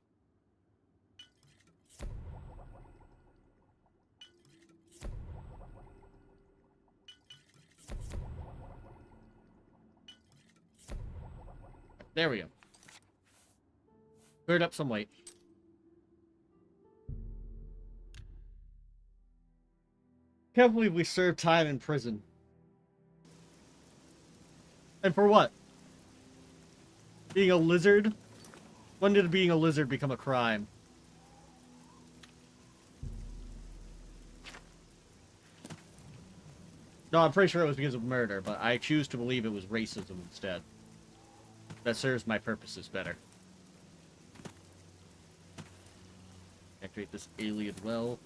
there we go. Cleared up some weight. Can't believe we served time in prison. And for what? Being a lizard? When did being a lizard become a crime? No, I'm pretty sure it was because of murder, but I choose to believe it was racism instead. That serves my purposes better. Activate this alien well.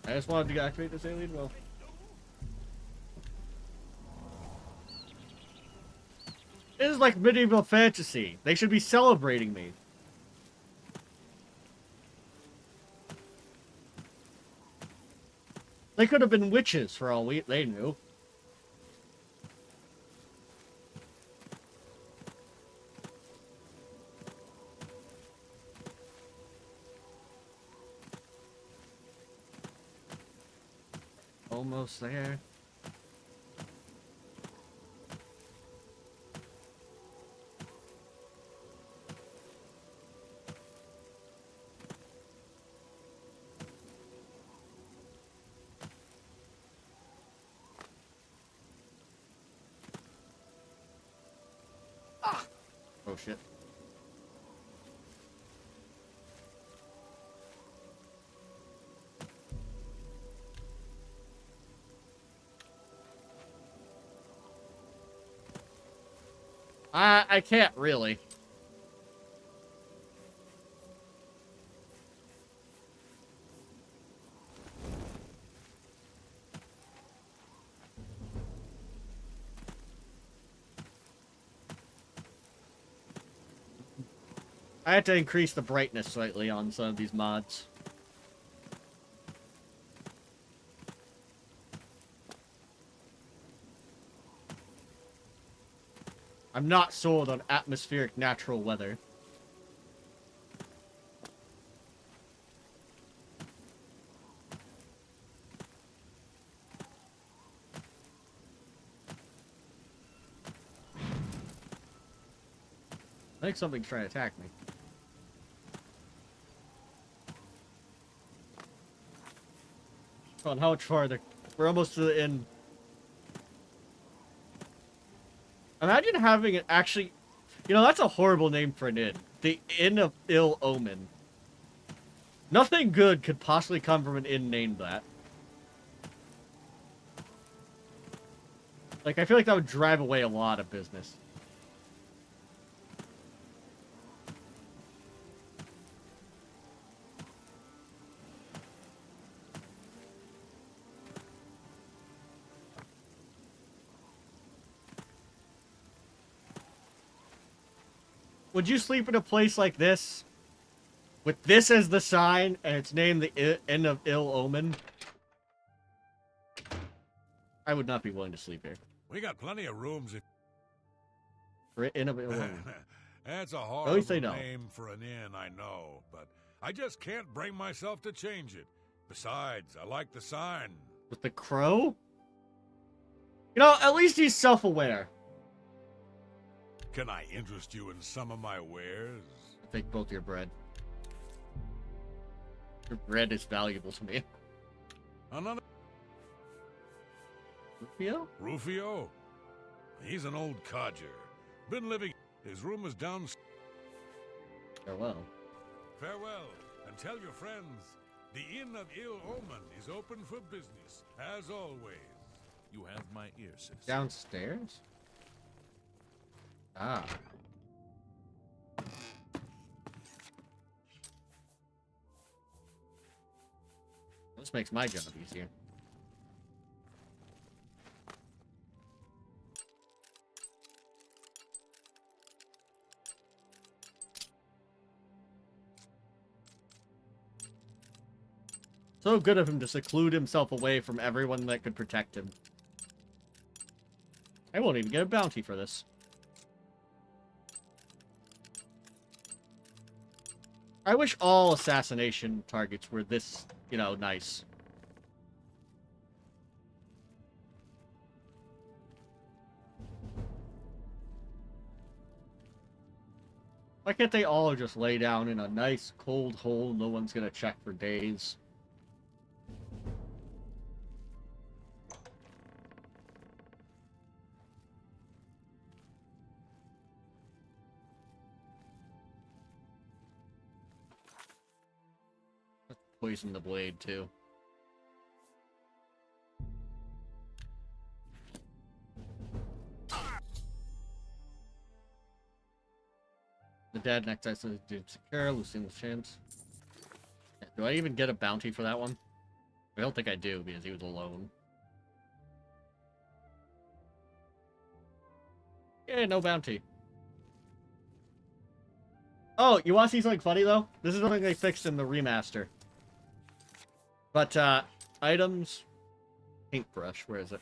I just wanted to activate this alien well. This is like medieval fantasy. They should be celebrating me. They could have been witches for all they knew. Almost there. Oh shit. I can't really. I had to increase the brightness slightly on some of these mods. I'm not sold on atmospheric natural weather. I think something's trying to attack me. Come on, how much farther? We're almost to the inn. Imagine having it actually... You know, that's a horrible name for an inn. The Inn of Ill Omen. Nothing good could possibly come from an inn named that. Like, I feel like that would drive away a lot of business. Would you sleep in a place like this? With this as the sign, and it's named the Inn of Ill Omen? I would not be willing to sleep here. We got plenty of rooms. Inn of Ill Omen. That's a Always say horrible no. name for an inn, I know, but I just can't bring myself to change it. Besides, I like the sign. With the crow? You know, at least he's self-aware. Can I interest you in some of my wares? I take both your bread. Your bread is valuable to me. Another Rufio? Rufio? He's an old codger. Been living... His room is down... Farewell. Farewell, and tell your friends, the Inn of Ill Omen is open for business, as always. You have my ear, citizen. Downstairs? Ah. This makes my job easier. So good of him to seclude himself away from everyone that could protect him. I won't even get a bounty for this. I wish all assassination targets were this, you know, nice. Why can't they all just lay down in a nice cold hole no one's gonna check for days? Poison the blade, too. The dead next I said did secure, losing the chance. Do I even get a bounty for that one? I don't think I do, because he was alone. Yeah, no bounty. Oh, you want to see something funny, though? This is something they fixed in the remaster. But, items... Paintbrush, where is it?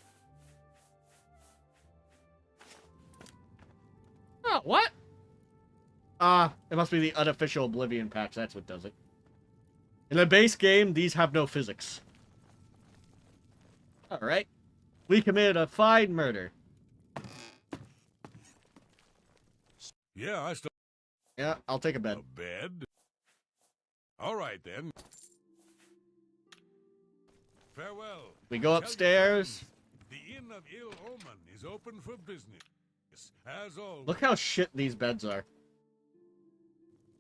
Oh, what? It must be the unofficial Oblivion patch, that's what does it. In the base game, these have no physics. Alright. We committed a fine murder. Yeah, I still... Yeah, I'll take a bed. A bed? All right, then. Farewell. We go upstairs. The Inn of Ill Omen is open for business, as always. Look how shit these beds are.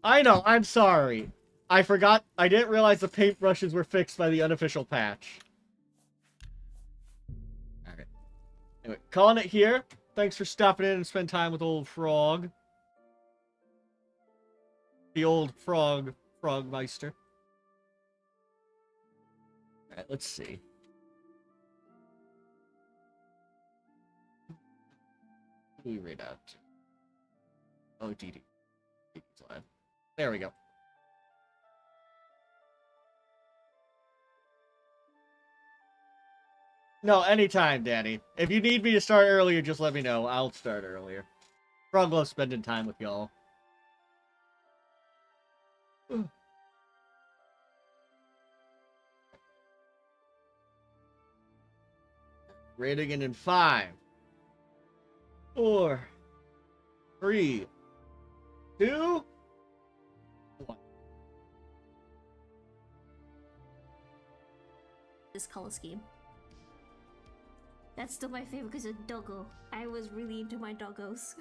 I know, I'm sorry. I forgot, I didn't realize the paintbrushes were fixed by the unofficial patch. Alright. Anyway, calling it here. Thanks for stopping in and spending time with old Frog. The old Frogmeister. Alright, let's see. What do we read out? Oh, DD. There we go. No, anytime, Danny. If you need me to start earlier, just let me know. I'll start earlier. Frog loves spending time with y'all. Rating it in 5, 4, 3, 2, 1. This color scheme. That's still my favorite because of Doggo. I was really into my doggos.